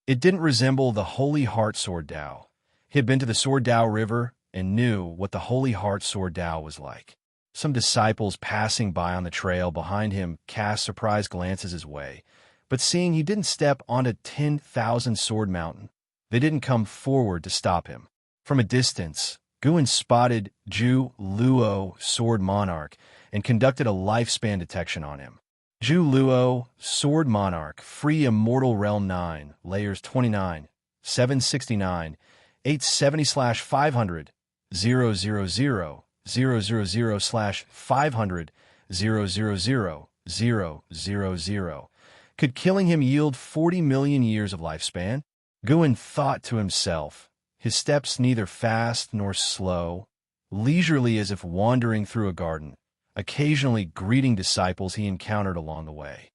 It didn't resemble the Holy Heart Sword Dao. He had been to the Sword Dao River and knew what the Holy Heart Sword Dao was like. Some disciples passing by on the trail behind him cast surprised glances his way, but seeing he didn't step onto 10,000 Sword Mountain, they didn't come forward to stop him. From a distance, Guwen spotted Zhu Luo, Sword Monarch, and conducted a lifespan detection on him. Zhu Luo, Sword Monarch, Free Immortal Realm 9, Layers 29, 769, 870/500, 000/500, 000/000. Could killing him yield 40 million years of lifespan? Guwen thought to himself, his steps neither fast nor slow, leisurely as if wandering through a garden, occasionally greeting disciples he encountered along the way.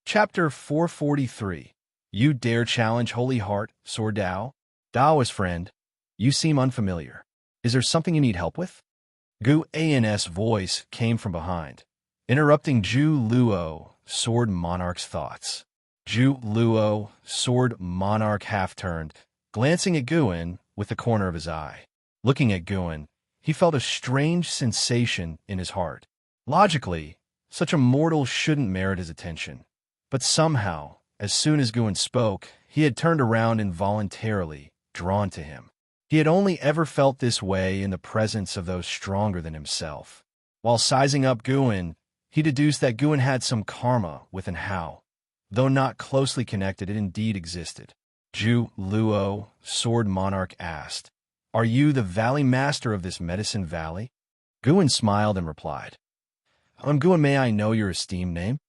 Chapter 443. You dare challenge Holy Heart, Sword Dao? Daoist friend, you seem unfamiliar. Is there something you need help with? Gu An's voice came from behind, interrupting Zhu Luo, Sword Monarch's thoughts. Zhu Luo, Sword Monarch half-turned, glancing at Guwen with the corner of his eye. Looking at Guwen, he felt a strange sensation in his heart. Logically, such a mortal shouldn't merit his attention. But somehow, as soon as Guwen spoke, he had turned around involuntarily, drawn to him. He had only ever felt this way in the presence of those stronger than himself. While sizing up Guin, he deduced that Guin had some karma with an Hao. Though not closely connected, it indeed existed. Zhu Luo, Sword Monarch, asked, "Are you the valley master of this medicine valley?" Guin smiled and replied, "I'm Guin, may I know your esteemed name?"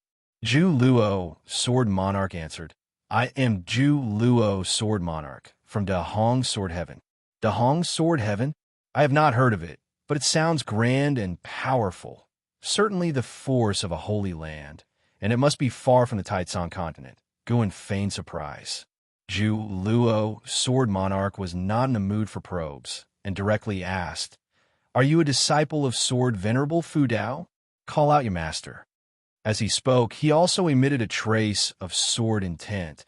Zhu Luo, Sword Monarch, answered, "I am Zhu Luo, Sword Monarch, from Da Hong Sword Heaven." Da Hong Sword Heaven? I have not heard of it, but it sounds grand and powerful. Certainly the force of a holy land, and it must be far from the Taitsong continent. Guin feigned surprise. Zhu Luo, Sword Monarch, was not in the mood for probes, and directly asked, "Are you a disciple of Sword Venerable Fu Dao? Call out your master." As he spoke, he also emitted a trace of sword intent,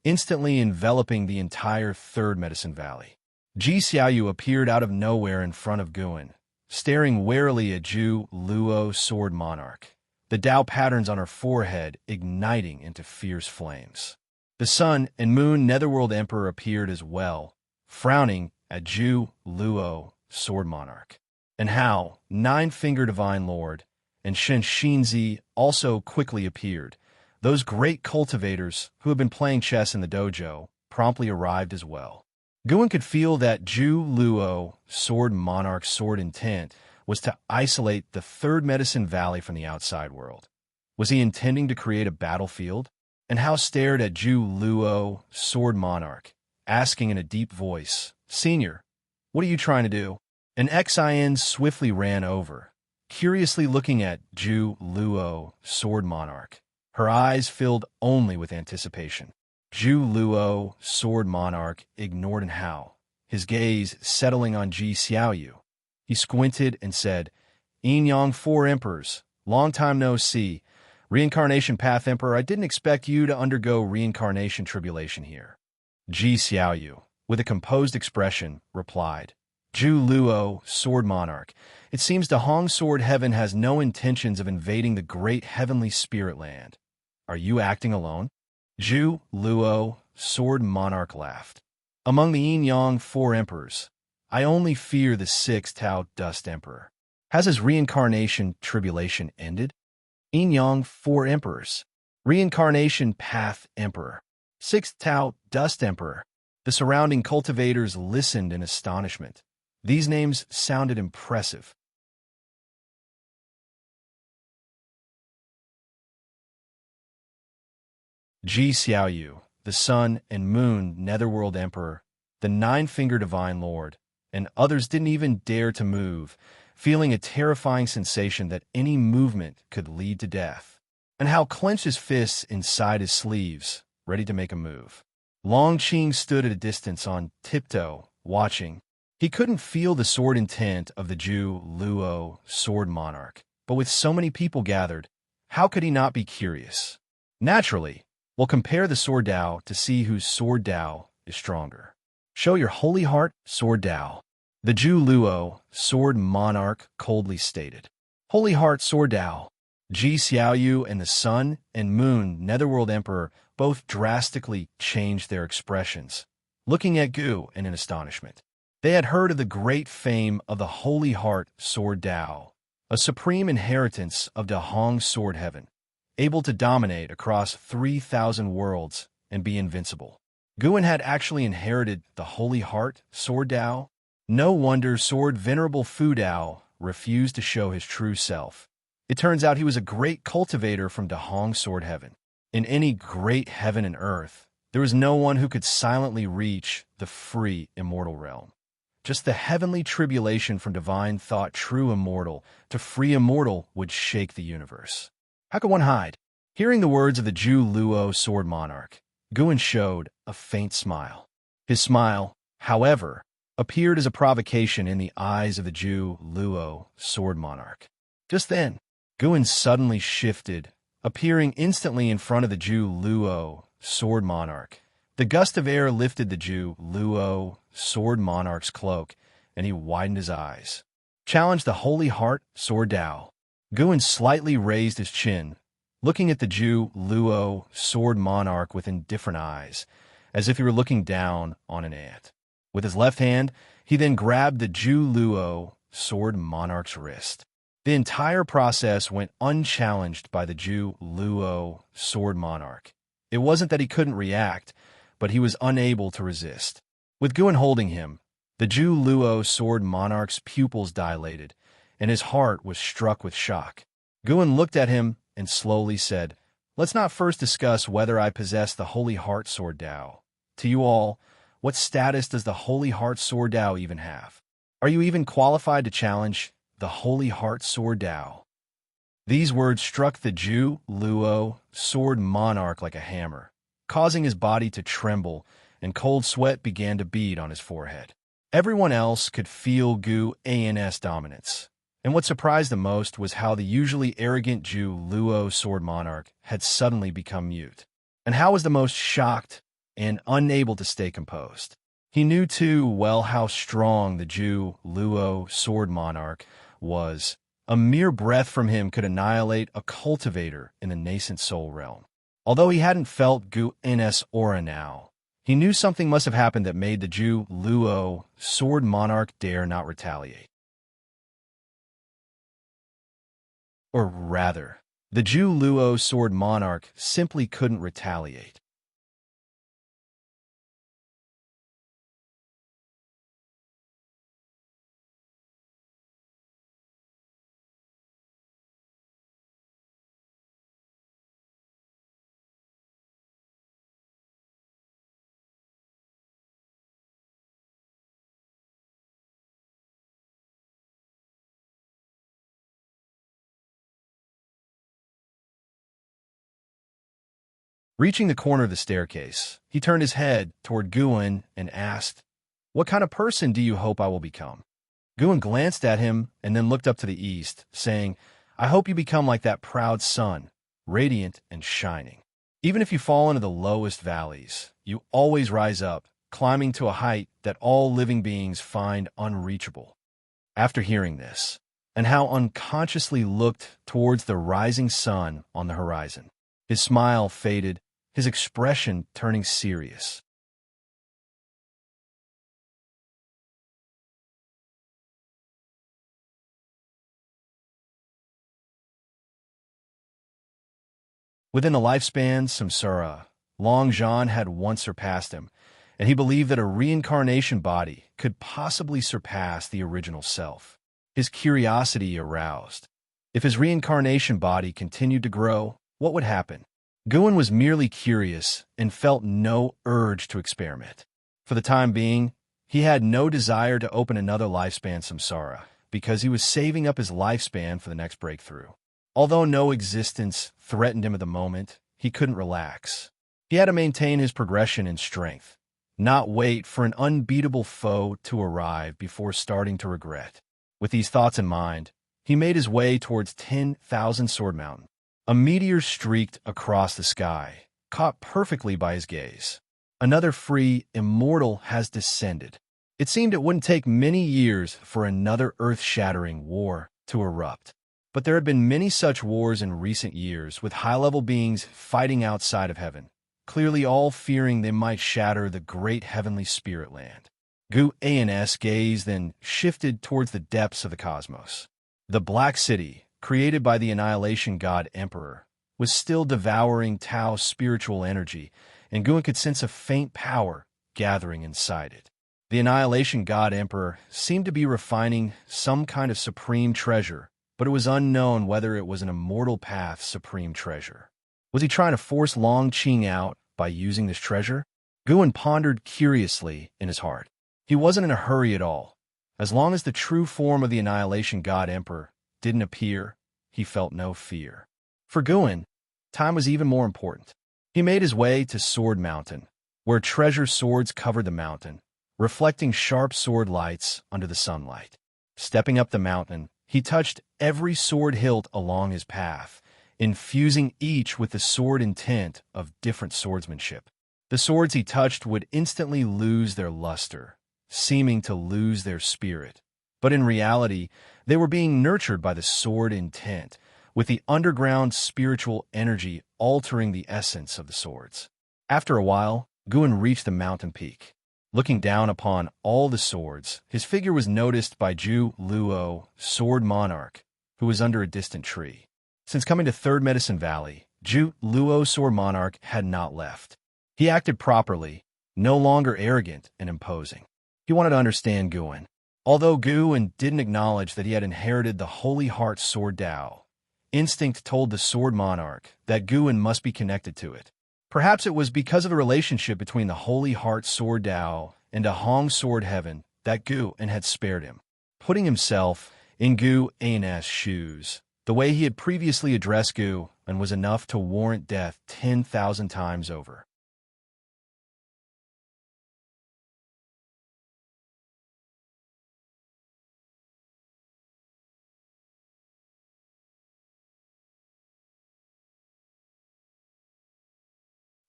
instantly enveloping the entire Third Medicine Valley. Ji Xiaoyu appeared out of nowhere in front of Guin, staring warily at Zhu Luo, Sword Monarch, the Dao patterns on her forehead igniting into fierce flames. The Sun and Moon Netherworld Emperor appeared as well, frowning at Zhu Luo, Sword Monarch. And Hao, Nine-Fingered Divine Lord, and Shen Xinzi also quickly appeared. Those great cultivators who had been playing chess in the dojo promptly arrived as well. Guin could feel that Zhu Luo, Sword Monarch's sword intent was to isolate the Third Medicine Valley from the outside world. Was he intending to create a battlefield? And Hao stared at Zhu Luo, Sword Monarch, asking in a deep voice, "Senior, what are you trying to do?" An Xin swiftly ran over, curiously looking at Zhu Luo, Sword Monarch. Her eyes filled only with anticipation. Zhu Luo, Sword Monarch, ignored Hao, his gaze settling on Ji Xiaoyu. He squinted and said, "Yin Yang, 4 Emperors, long time no see. Reincarnation Path Emperor, I didn't expect you to undergo reincarnation tribulation here." Ji Xiaoyu, with a composed expression, replied, "Zhu Luo, Sword Monarch, it seems Da Hong Sword Heaven has no intentions of invading the great heavenly spirit land. Are you acting alone?" Zhu Luo, Sword Monarch, laughed. "Among the Yin Yang 4 Emperors, I only fear the 6th Tao Dust Emperor. Has his reincarnation tribulation ended?" Yin Yang 4 Emperors, Reincarnation Path Emperor, 6th Tao Dust Emperor. The surrounding cultivators listened in astonishment. These names sounded impressive. Ji Xiaoyu, the Sun and Moon Netherworld Emperor, the Nine-Fingered Divine Lord, and others didn't even dare to move, feeling a terrifying sensation that any movement could lead to death. And Hao clenched his fists inside his sleeves, ready to make a move. Long Qing stood at a distance on tiptoe, watching. He couldn't feel the sword intent of the Zhu Luo, Sword Monarch, but with so many people gathered, how could he not be curious? Naturally, we'll compare the Sword Dao to see whose Sword Dao is stronger. Show your holy heart, Sword Dao. The Zhu Luo, Sword Monarch, coldly stated. Holy Heart, Sword Dao. Ji Xiaoyu and the Sun and Moon Netherworld Emperor both drastically changed their expressions, looking at Gu in astonishment. They had heard of the great fame of the Holy Heart, Sword Dao, a supreme inheritance of Da Hong Sword Heaven, able to dominate across 3,000 worlds and be invincible. Guin had actually inherited the Holy Heart, Sword Dao. No wonder Sword Venerable Fu Dao refused to show his true self. It turns out he was a great cultivator from Da Hong Sword Heaven. In any great heaven and earth, there was no one who could silently reach the free immortal realm. Just the heavenly tribulation from divine thought true immortal to free immortal would shake the universe. How could one hide? Hearing the words of the Zhu Luo Sword Monarch, Guin showed a faint smile. His smile, however, appeared as a provocation in the eyes of the Zhu Luo Sword Monarch. Just then, Guin suddenly shifted, appearing instantly in front of the Zhu Luo Sword Monarch. The gust of air lifted the Zhu Luo Sword Monarch's cloak, and he widened his eyes. Challenge the Holy Heart, Sword Dao. Guin slightly raised his chin, looking at the Zhu Luo Sword Monarch with indifferent eyes, as if he were looking down on an ant. With his left hand, he then grabbed the Ju Luo sword monarch's wrist. The entire process went unchallenged by the Ju Luo sword monarch. It wasn't that he couldn't react, but he was unable to resist. With Guin holding him, the Ju Luo sword monarch's pupils dilated, and his heart was struck with shock. Guin looked at him and slowly said, "Let's not first discuss whether I possess the Holy Heart Sword Dao. To you all, what status does the Holy Heart Sword Dao even have? Are you even qualified to challenge the Holy Heart Sword Dao?" These words struck the Ju Luo sword monarch like a hammer, causing his body to tremble, and cold sweat began to bead on his forehead. Everyone else could feel Guin's dominance, and what surprised them most was how the usually arrogant Ju Luo sword monarch had suddenly become mute. And how was the most shocked and unable to stay composed. He knew too well how strong the Ju Luo sword monarch was. A mere breath from him could annihilate a cultivator in the nascent soul realm. Although he hadn't felt Guin's aura now, he knew something must have happened that made the Ju Luo sword monarch dare not retaliate. Or rather, the Ju Luo sword monarch simply couldn't retaliate. Reaching the corner of the staircase, he turned his head toward Guin and asked, "What kind of person do you hope I will become?" Guin glanced at him and then looked up to the east, saying, "I hope you become like that proud sun, radiant and shining. Even if you fall into the lowest valleys, you always rise up, climbing to a height that all living beings find unreachable." After hearing this, and how unconsciously looked towards the rising sun on the horizon, his smile faded, his expression turning serious. Within the lifespan samsara, Long Zhan had once surpassed him, and he believed that a reincarnation body could possibly surpass the original self. His curiosity aroused. If his reincarnation body continued to grow, what would happen? Guin was merely curious and felt no urge to experiment. For the time being, he had no desire to open another lifespan samsara, because he was saving up his lifespan for the next breakthrough. Although no existence threatened him at the moment, he couldn't relax. He had to maintain his progression in strength, not wait for an unbeatable foe to arrive before starting to regret. With these thoughts in mind, he made his way towards 10,000 Sword Mountain. A meteor streaked across the sky, caught perfectly by his gaze. Another free Immortal has descended. It seemed it wouldn't take many years for another earth-shattering war to erupt. But there had been many such wars in recent years, with high-level beings fighting outside of heaven, clearly all fearing they might shatter the great heavenly spirit land. Guin's gaze then shifted towards the depths of the cosmos. The Black City, created by the Annihilation God Emperor, was still devouring Tao's spiritual energy, and Guin could sense a faint power gathering inside it. The Annihilation God Emperor seemed to be refining some kind of supreme treasure, but it was unknown whether it was an Immortal Path's supreme treasure. Was he trying to force Long Qing out by using this treasure? Guin pondered curiously in his heart. He wasn't in a hurry at all. As long as the true form of the Annihilation God Emperor didn't appear, he felt no fear. For Guin, time was even more important. He made his way to Sword Mountain, where treasure swords covered the mountain, reflecting sharp sword lights under the sunlight. Stepping up the mountain, he touched every sword hilt along his path, infusing each with the sword intent of different swordsmanship. The swords he touched would instantly lose their luster, seeming to lose their spirit. But in reality, they were being nurtured by the sword intent, with the underground spiritual energy altering the essence of the swords. After a while, Guin reached the mountain peak. Looking down upon all the swords, his figure was noticed by Ju Luo, Sword Monarch, who was under a distant tree. Since coming to Third Medicine Valley, Ju Luo, Sword Monarch, had not left. He acted properly, no longer arrogant and imposing. He wanted to understand Guan. Although Guan didn't acknowledge that he had inherited the Holy Heart Sword Dao, instinct told the Sword Monarch that Guan must be connected to it. Perhaps it was because of the relationship between the Holy Heart Sword Dao and a Hong Sword Heaven that Guan had spared him. Putting himself in Guan's shoes, the way he had previously addressed Guan was enough to warrant death 10,000 times over.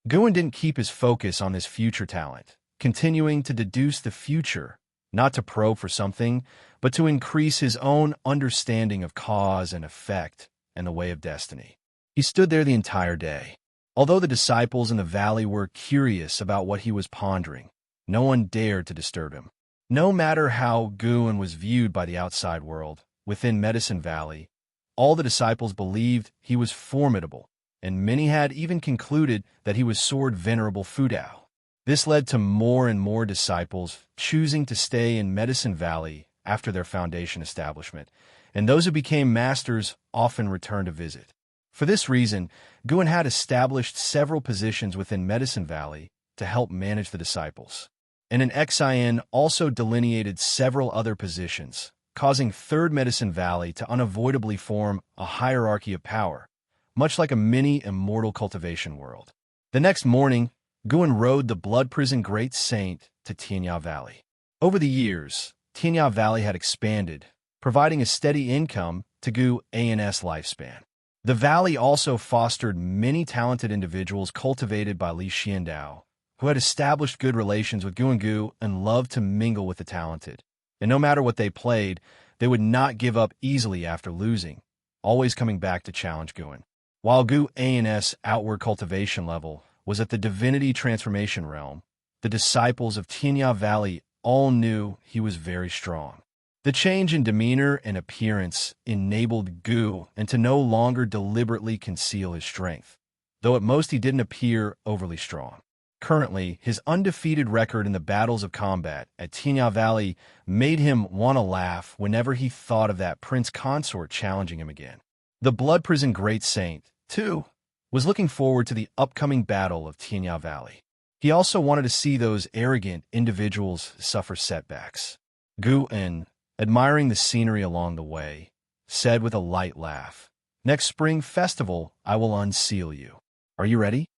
Guan didn't keep his focus on this future talent, continuing to deduce the future, not to probe for something, but to increase his own understanding of cause and effect and the way of destiny. He stood there the entire day. Although the disciples in the valley were curious about what he was pondering, no one dared to disturb him. No matter how Guan was viewed by the outside world, within Medicine Valley, all the disciples believed he was formidable, and many had even concluded that he was Sword Venerable Fudao. This led to more and more disciples choosing to stay in Medicine Valley after their foundation establishment, and those who became masters often returned to visit. For this reason, Guan had established several positions within Medicine Valley to help manage the disciples. And an Xin also delineated several other positions, causing Third Medicine Valley to unavoidably form a hierarchy of power, much like a mini Immortal cultivation world. The next morning, Guan rode the Blood Prison Great Saint to Tianya Valley. Over the years, Tianya Valley had expanded, providing a steady income to Guan's lifespan. The valley also fostered many talented individuals cultivated by Li Xiandao, who had established good relations with Guan and loved to mingle with the talented. And no matter what they played, they would not give up easily after losing, always coming back to challenge Guan. While Guan's outward cultivation level was at the divinity transformation realm, the disciples of Tianya Valley all knew he was very strong. The change in demeanor and appearance enabled Guan to no longer deliberately conceal his strength, though at most he didn't appear overly strong. Currently, his undefeated record in the battles of combat at Tianya Valley made him want to laugh whenever he thought of that prince consort challenging him again. The Blood Prison Great Saint, too, was looking forward to the upcoming battle of Tianya Valley. He also wanted to see those arrogant individuals suffer setbacks. Guan, admiring the scenery along the way, said with a light laugh, "Next spring festival, I will unseal you. Are you ready?"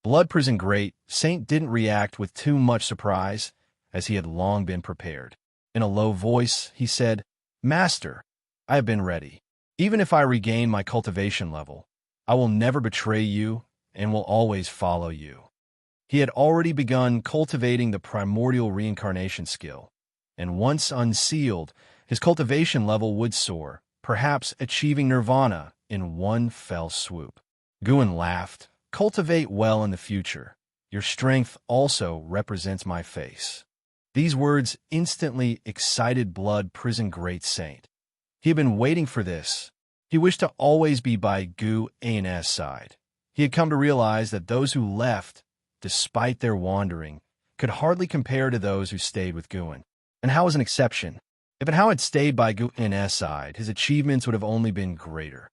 Blood Prison Great Saint didn't react with too much surprise, as he had long been prepared. In a low voice, he said, "Master, I have been ready. Even if I regain my cultivation level, I will never betray you and will always follow you." He had already begun cultivating the primordial reincarnation skill, and once unsealed, his cultivation level would soar, perhaps achieving nirvana in one fell swoop. Guan laughed. "Cultivate well in the future. Your strength also represents my face." These words instantly excited Blood Prison Great Saint. He had been waiting for this. He wished to always be by Guan's side. He had come to realize that those who left, despite their wandering, could hardly compare to those who stayed with Guan. And Hao was an exception. If Hao had stayed by Guan's side, his achievements would have only been greater.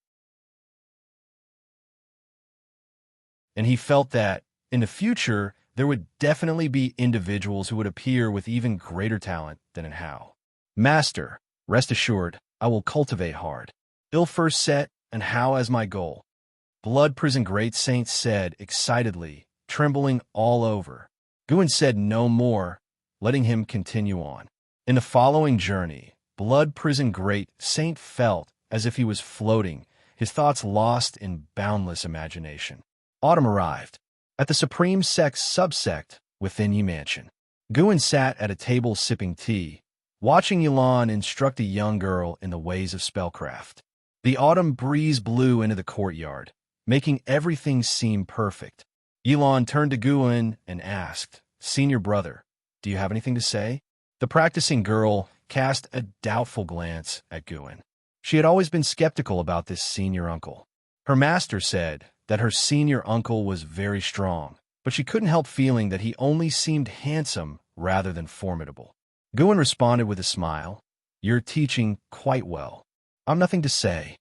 And he felt that, in the future, there would definitely be individuals who would appear with even greater talent than in Hao. "Master, rest assured, I will cultivate hard. I'll first set and Hao as my goal." Blood Prison Great Saint said excitedly, trembling all over. Guan said no more, letting him continue on. In the following journey, Blood Prison Great Saint felt as if he was floating, his thoughts lost in boundless imagination. Autumn arrived. At the Supreme Sect's subsect within Yi Mansion, Guan sat at a table sipping tea, watching Yilan instruct a young girl in the ways of spellcraft. The autumn breeze blew into the courtyard, making everything seem perfect. Yilan turned to Guan and asked, "Senior brother, Do you have anything to say? The practicing girl cast a doubtful glance at Guin. She had always been skeptical about this senior uncle. Her master said that her senior uncle was very strong, but she couldn't help feeling that he only seemed handsome rather than formidable. Guin responded with a smile. You're teaching quite well. I'm nothing to say.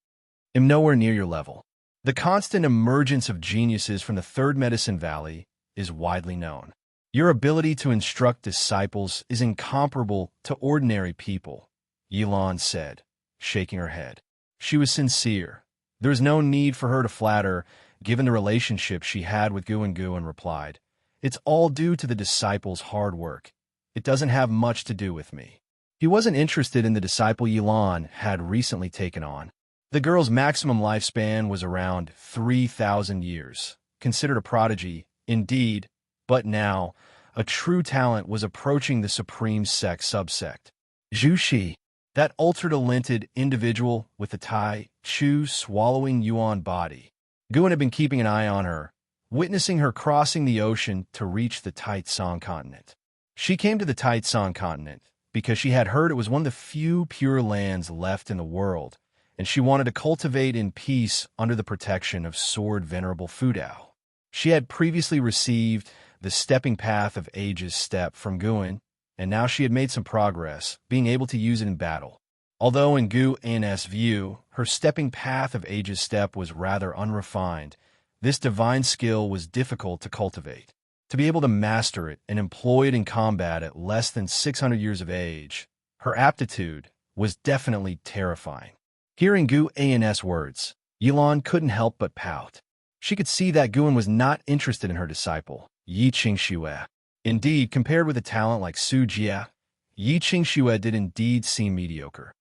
I'm nowhere near your level. The constant emergence of geniuses from the Third Medicine Valley is widely known. Your ability to instruct disciples is incomparable to ordinary people, Yilan said, shaking her head. She was sincere. There was no need for her to flatter, given the relationship she had with Guin replied. It's all due to the disciples' hard work. It doesn't have much to do with me. He wasn't interested in the disciple Yilan had recently taken on. The girl's maximum lifespan was around 3,000 years, considered a prodigy, indeed, but now, a true talent was approaching the supreme subsect. Zhu Shi, that ultra-talented individual with the Tai Chu swallowing Yuan body. Guin had been keeping an eye on her, witnessing her crossing the ocean to reach the Taitsong continent. She came to the Taitsong continent because she had heard it was one of the few pure lands left in the world, and she wanted to cultivate in peace under the protection of Sword Venerable Fudao. She had previously received the Stepping Path of Ages step from Guin, and now she had made some progress, being able to use it in battle. Although in Guin's view, her Stepping Path of Ages step was rather unrefined, this divine skill was difficult to cultivate. To be able to master it and employ it in combat at less than 600 years of age, her aptitude was definitely terrifying. Hearing Guin's words, Yilan couldn't help but pout. She could see that Guin was not interested in her disciple, Yi Qingxue. Indeed, compared with a talent like Su Jie, Yi Qingxue did indeed seem mediocre.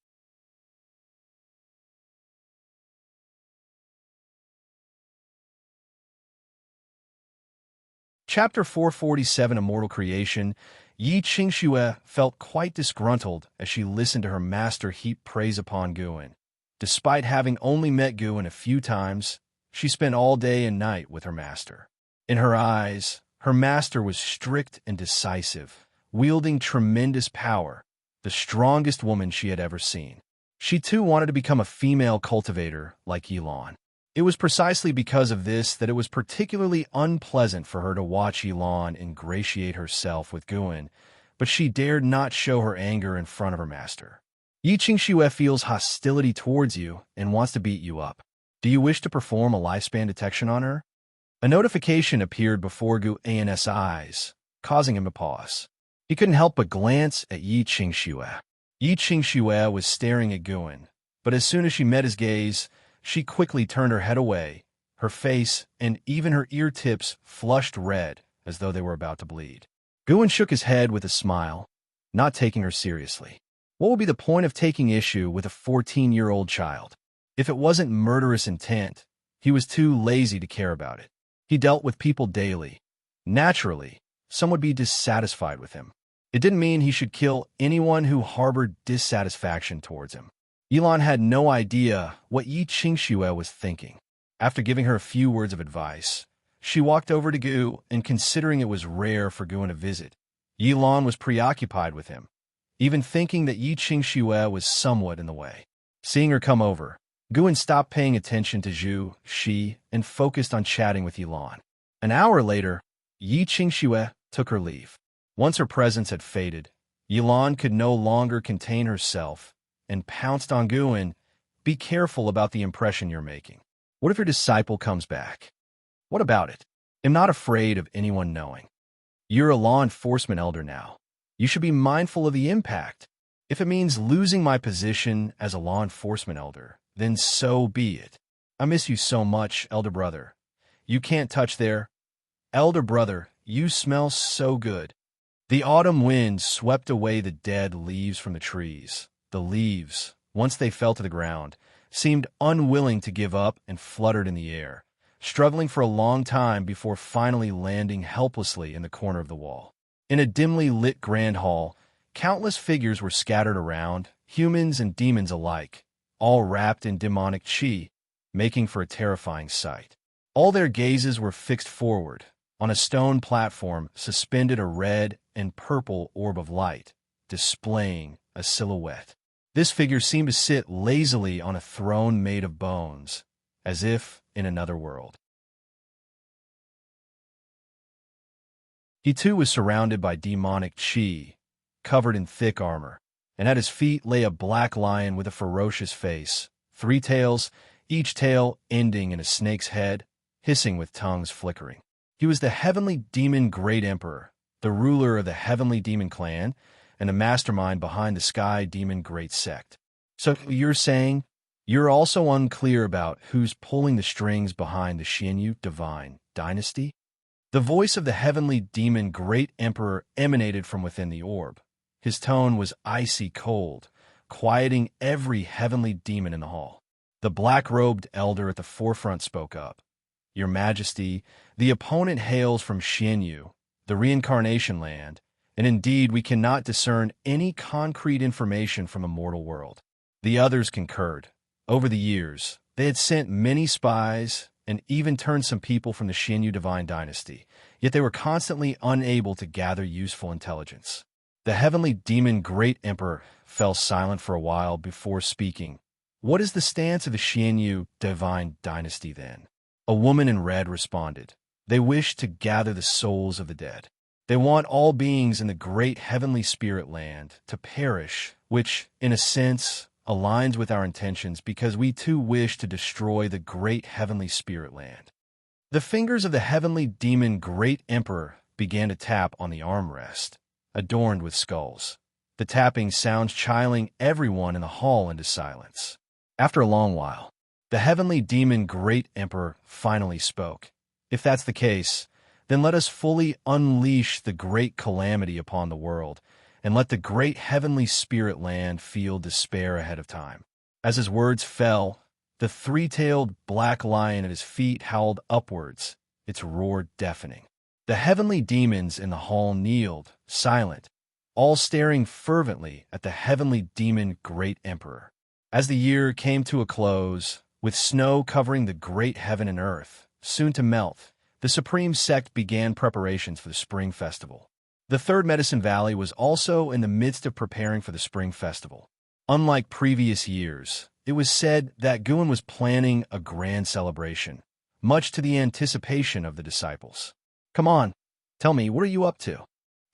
Chapter 447 Immortal Creation. Yi Qingxue felt quite disgruntled as she listened to her master heap praise upon Guin. Despite having only met Guin a few times, she spent all day and night with her master. In her eyes, her master was strict and decisive, wielding tremendous power, the strongest woman she had ever seen. She too wanted to become a female cultivator like Yilan. It was precisely because of this that it was particularly unpleasant for her to watch Yilan ingratiate herself with Guin, but she dared not show her anger in front of her master. Yi Qingxue feels hostility towards you and wants to beat you up. Do you wish to perform a lifespan detection on her? A notification appeared before Guin's eyes, causing him to pause. He couldn't help but glance at Yi Qingxue. Yi Qingxue was staring at Guin, but as soon as she met his gaze, she quickly turned her head away, her face and even her ear tips flushed red as though they were about to bleed. Guin shook his head with a smile, not taking her seriously. What would be the point of taking issue with a 14-year-old child? If it wasn't murderous intent, he was too lazy to care about it. He dealt with people daily. Naturally, some would be dissatisfied with him. It didn't mean he should kill anyone who harbored dissatisfaction towards him. Yilan had no idea what Yi Qingxue was thinking. After giving her a few words of advice, she walked over to Gu, and considering it was rare for Guin to visit, Yilan was preoccupied with him, even thinking that Yi Qingxue was somewhat in the way. Seeing her come over, Guin stopped paying attention to Zhu Shi and focused on chatting with Yilan. An hour later, Yi Qingxue took her leave. Once her presence had faded, Yilan could no longer contain herself and pounced on Guin. Be careful about the impression you're making. What if your disciple comes back? What about it? I'm not afraid of anyone knowing. You're a law enforcement elder now. You should be mindful of the impact. If it means losing my position as a law enforcement elder, then so be it. I miss you so much, elder brother. You can't touch there. Elder brother, you smell so good. The autumn wind swept away the dead leaves from the trees. The leaves, once they fell to the ground, seemed unwilling to give up and fluttered in the air, struggling for a long time before finally landing helplessly in the corner of the wall. In a dimly lit grand hall, countless figures were scattered around, humans and demons alike, all wrapped in demonic qi, making for a terrifying sight. All their gazes were fixed forward. On a stone platform suspended a red and purple orb of light, displaying a silhouette. This figure seemed to sit lazily on a throne made of bones, as if in another world. He too was surrounded by demonic chi, covered in thick armor, and at his feet lay a black lion with a ferocious face, 3 tails, each tail ending in a snake's head, hissing with tongues flickering. He was the heavenly demon Great Emperor, the ruler of the heavenly demon clan, and the mastermind behind the sky demon Great Sect. So you're saying you're also unclear about who's pulling the strings behind the Xianyu divine dynasty? The voice of the heavenly demon Great Emperor emanated from within the orb. His tone was icy cold, quieting every heavenly demon in the hall. The black-robed elder at the forefront spoke up. Your Majesty, the opponent hails from Xianyu, the reincarnation land, and indeed we cannot discern any concrete information from the mortal world. The others concurred. Over the years, they had sent many spies and even turned some people from the Xianyu divine dynasty, yet they were constantly unable to gather useful intelligence. The heavenly demon Great Emperor fell silent for a while before speaking. What is the stance of the Xianyu divine dynasty then? A woman in red responded. They wish to gather the souls of the dead. They want all beings in the great heavenly spirit land to perish, which, in a sense, aligns with our intentions because we too wish to destroy the great heavenly spirit land. The fingers of the heavenly demon Great Emperor began to tap on the armrest, adorned with skulls. The tapping sounds chilling everyone in the hall into silence. After a long while, the heavenly demon Great Emperor finally spoke. If that's the case, then let us fully unleash the great calamity upon the world, and let the great heavenly spirit land feel despair ahead of time. As his words fell, the 3-tailed black lion at his feet howled upwards, its roar deafening. The heavenly demons in the hall kneeled, silent, all staring fervently at the heavenly demon Great Emperor. As the year came to a close, with snow covering the great heaven and earth, soon to melt, the Supreme Sect began preparations for the Spring Festival. The Third Medicine Valley was also in the midst of preparing for the Spring Festival. Unlike previous years, it was said that Guan was planning a grand celebration, much to the anticipation of the disciples. Come on, tell me, what are you up to?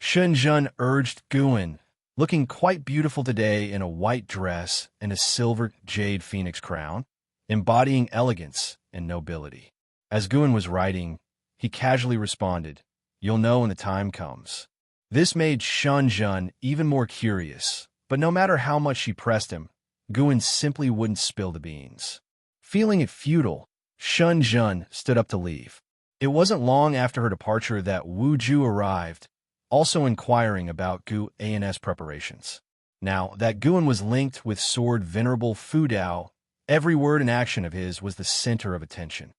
Shenzhen urged Guan, looking quite beautiful today in a white dress and a silver jade phoenix crown, embodying elegance and nobility. As Guan was writing, he casually responded, "You'll know when the time comes." This made Shenzhen even more curious, but no matter how much she pressed him, Guan simply wouldn't spill the beans. Feeling it futile, Shenzhen stood up to leave. It wasn't long after her departure that Wu Ju arrived, also inquiring about Gu An's preparations. Now that Guan was linked with sword venerable Fu Dao, every word and action of his was the center of attention.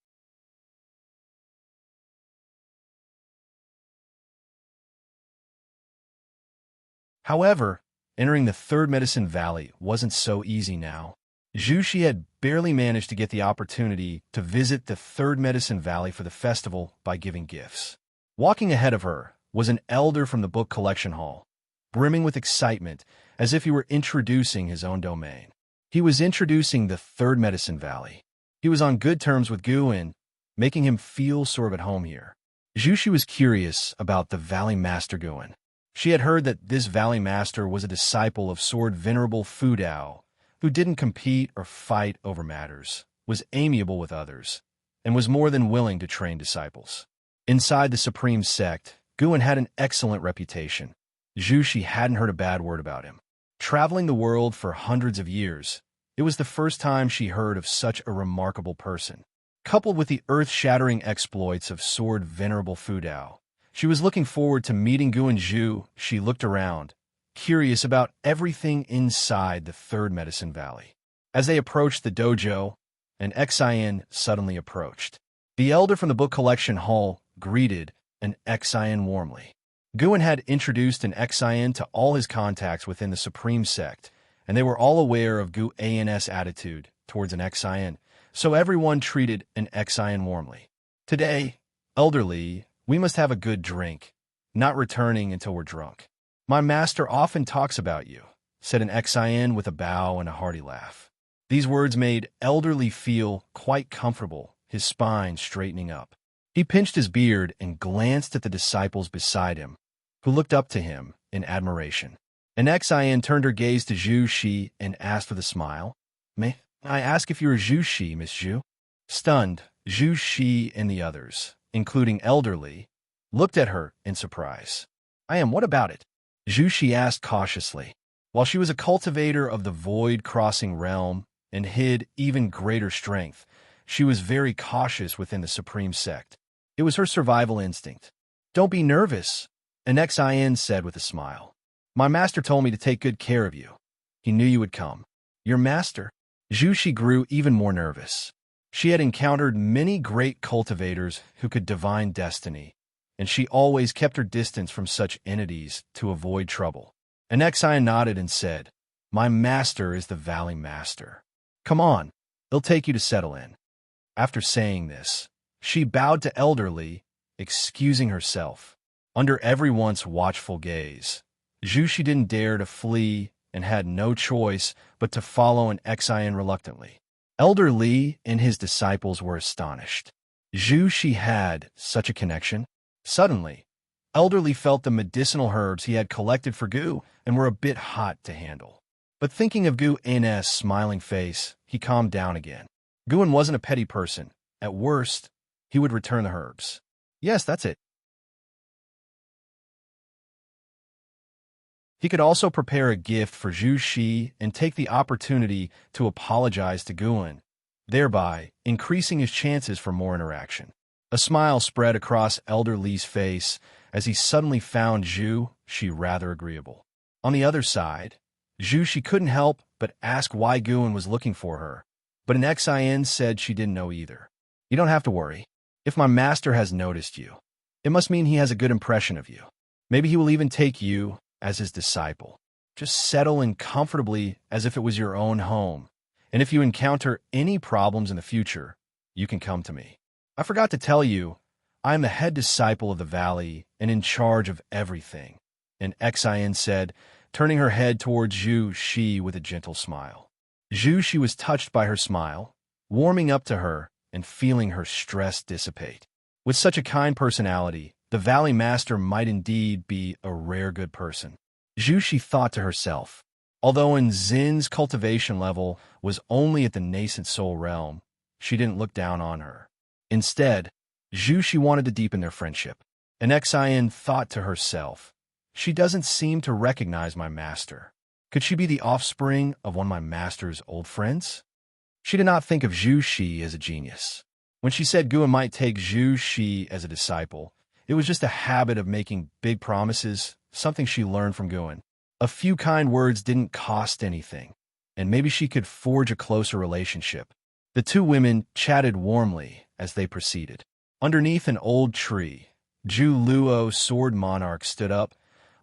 However, entering the Third Medicine Valley wasn't so easy now. Zhu Shi had barely managed to get the opportunity to visit the Third Medicine Valley for the festival by giving gifts. Walking ahead of her was an elder from the book collection hall, brimming with excitement as if he were introducing his own domain. He was introducing the Third Medicine Valley. He was on good terms with Guan, making him feel sort of at home here. Zhu Shi was curious about the Valley Master Guan. She had heard that this Valley Master was a disciple of Sword Venerable Fu Dao, who didn't compete or fight over matters, was amiable with others, and was more than willing to train disciples. Inside the Supreme Sect, Guan had an excellent reputation. Zhu Shi hadn't heard a bad word about him. Traveling the world for hundreds of years, it was the first time she heard of such a remarkable person. Coupled with the earth-shattering exploits of Sword Venerable Fu Dao, she was looking forward to meeting Guan Zhu. She looked around, curious about everything inside the Third Medicine Valley. As they approached the dojo, an Xian suddenly approached. The elder from the book collection hall greeted an Xian warmly. Guan had introduced an Xian to all his contacts within the Supreme Sect, and they were all aware of Gu An's attitude towards an Xian, so everyone treated an Xian warmly. "Today, elderly, we must have a good drink," not returning until we're drunk. My master often talks about you, said an Xian with a bow and a hearty laugh. These words made Elderly feel quite comfortable, his spine straightening up. He pinched his beard and glanced at the disciples beside him, who looked up to him in admiration. An Xian turned her gaze to Zhu Shi and asked with a smile, "May I ask if you're Zhu Shi, Miss Zhu?" Stunned, Zhu Shi and the others, including Elderly, looked at her in surprise. "I am. What about it?" Zhu Shi asked cautiously. While she was a cultivator of the void-crossing realm and hid even greater strength, she was very cautious within the supreme sect. It was her survival instinct. "Don't be nervous," an Xian said with a smile. "My master told me to take good care of you. He knew you would come." "Your master?" Zhu Shi grew even more nervous. She had encountered many great cultivators who could divine destiny, and she always kept her distance from such entities to avoid trouble. An Xian nodded and said, "My master is the Valley Master. Come on, he'll take you to settle in." After saying this, she bowed to Elderly, excusing herself. Under everyone's watchful gaze, Zhu Shi didn't dare to flee and had no choice but to follow an Xian reluctantly. Elderly and his disciples were astonished. Zhu Shi had such a connection. Suddenly, Elderly felt the medicinal herbs he had collected for Gu and were a bit hot to handle. But thinking of Gu's smiling face, he calmed down again. Guin wasn't a petty person. At worst, he would return the herbs. Yes, that's it. He could also prepare a gift for Zhu Shi and take the opportunity to apologize to Guin, thereby increasing his chances for more interaction. A smile spread across Elderly's face as he suddenly found Zhu Shi rather agreeable. On the other side, Zhu Shi couldn't help but ask why Guin was looking for her, but an Xian said she didn't know either. "You don't have to worry. If my master has noticed you, it must mean he has a good impression of you. Maybe he will even take you as his disciple. Just settle in comfortably as if it was your own home, and if you encounter any problems in the future, you can come to me. I forgot to tell you, I am the head disciple of the valley and in charge of everything," an Xian said, turning her head towards Zhu Shi with a gentle smile. Zhu Shi was touched by her smile, warming up to her and feeling her stress dissipate. With such a kind personality, the Valley Master might indeed be a rare good person. Zhu Shi thought to herself. Although Zin's cultivation level was only at the nascent soul realm, she didn't look down on her. Instead, Zhu Shi wanted to deepen their friendship. An Xian thought to herself, "She doesn't seem to recognize my master. Could she be the offspring of one of my master's old friends?" She did not think of Zhu Shi as a genius. When she said Guin might take Zhu Shi as a disciple, it was just a habit of making big promises, something she learned from Guin. A few kind words didn't cost anything, and maybe she could forge a closer relationship. The two women chatted warmly as they proceeded. Underneath an old tree, Zhu Luo, Sword Monarch, stood up,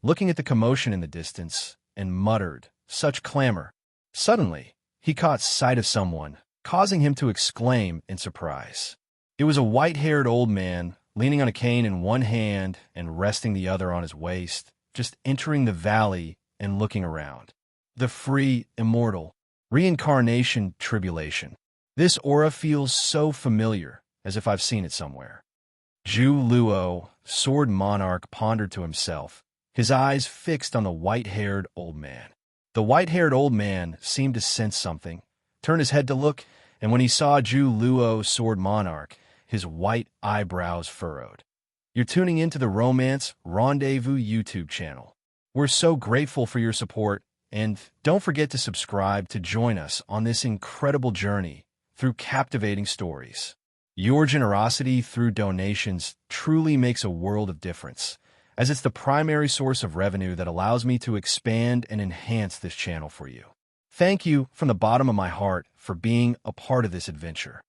looking at the commotion in the distance, and muttered, "Such clamor." Suddenly, he caught sight of someone, causing him to exclaim in surprise. It was a white-haired old man, leaning on a cane in one hand and resting the other on his waist, just entering the valley and looking around. The free, immortal, reincarnation tribulation. This aura feels so familiar, as if I've seen it somewhere. Zhu Luo, Sword Monarch, pondered to himself, his eyes fixed on the white-haired old man. The white-haired old man seemed to sense something, turned his head to look, and when he saw Zhu Luo, Sword Monarch, his white eyebrows furrowed. You're tuning into the Romance Rendezvous YouTube channel. We're so grateful for your support, and don't forget to subscribe to join us on this incredible journey through captivating stories. Your generosity through donations truly makes a world of difference, as it's the primary source of revenue that allows me to expand and enhance this channel for you. Thank you from the bottom of my heart for being a part of this adventure.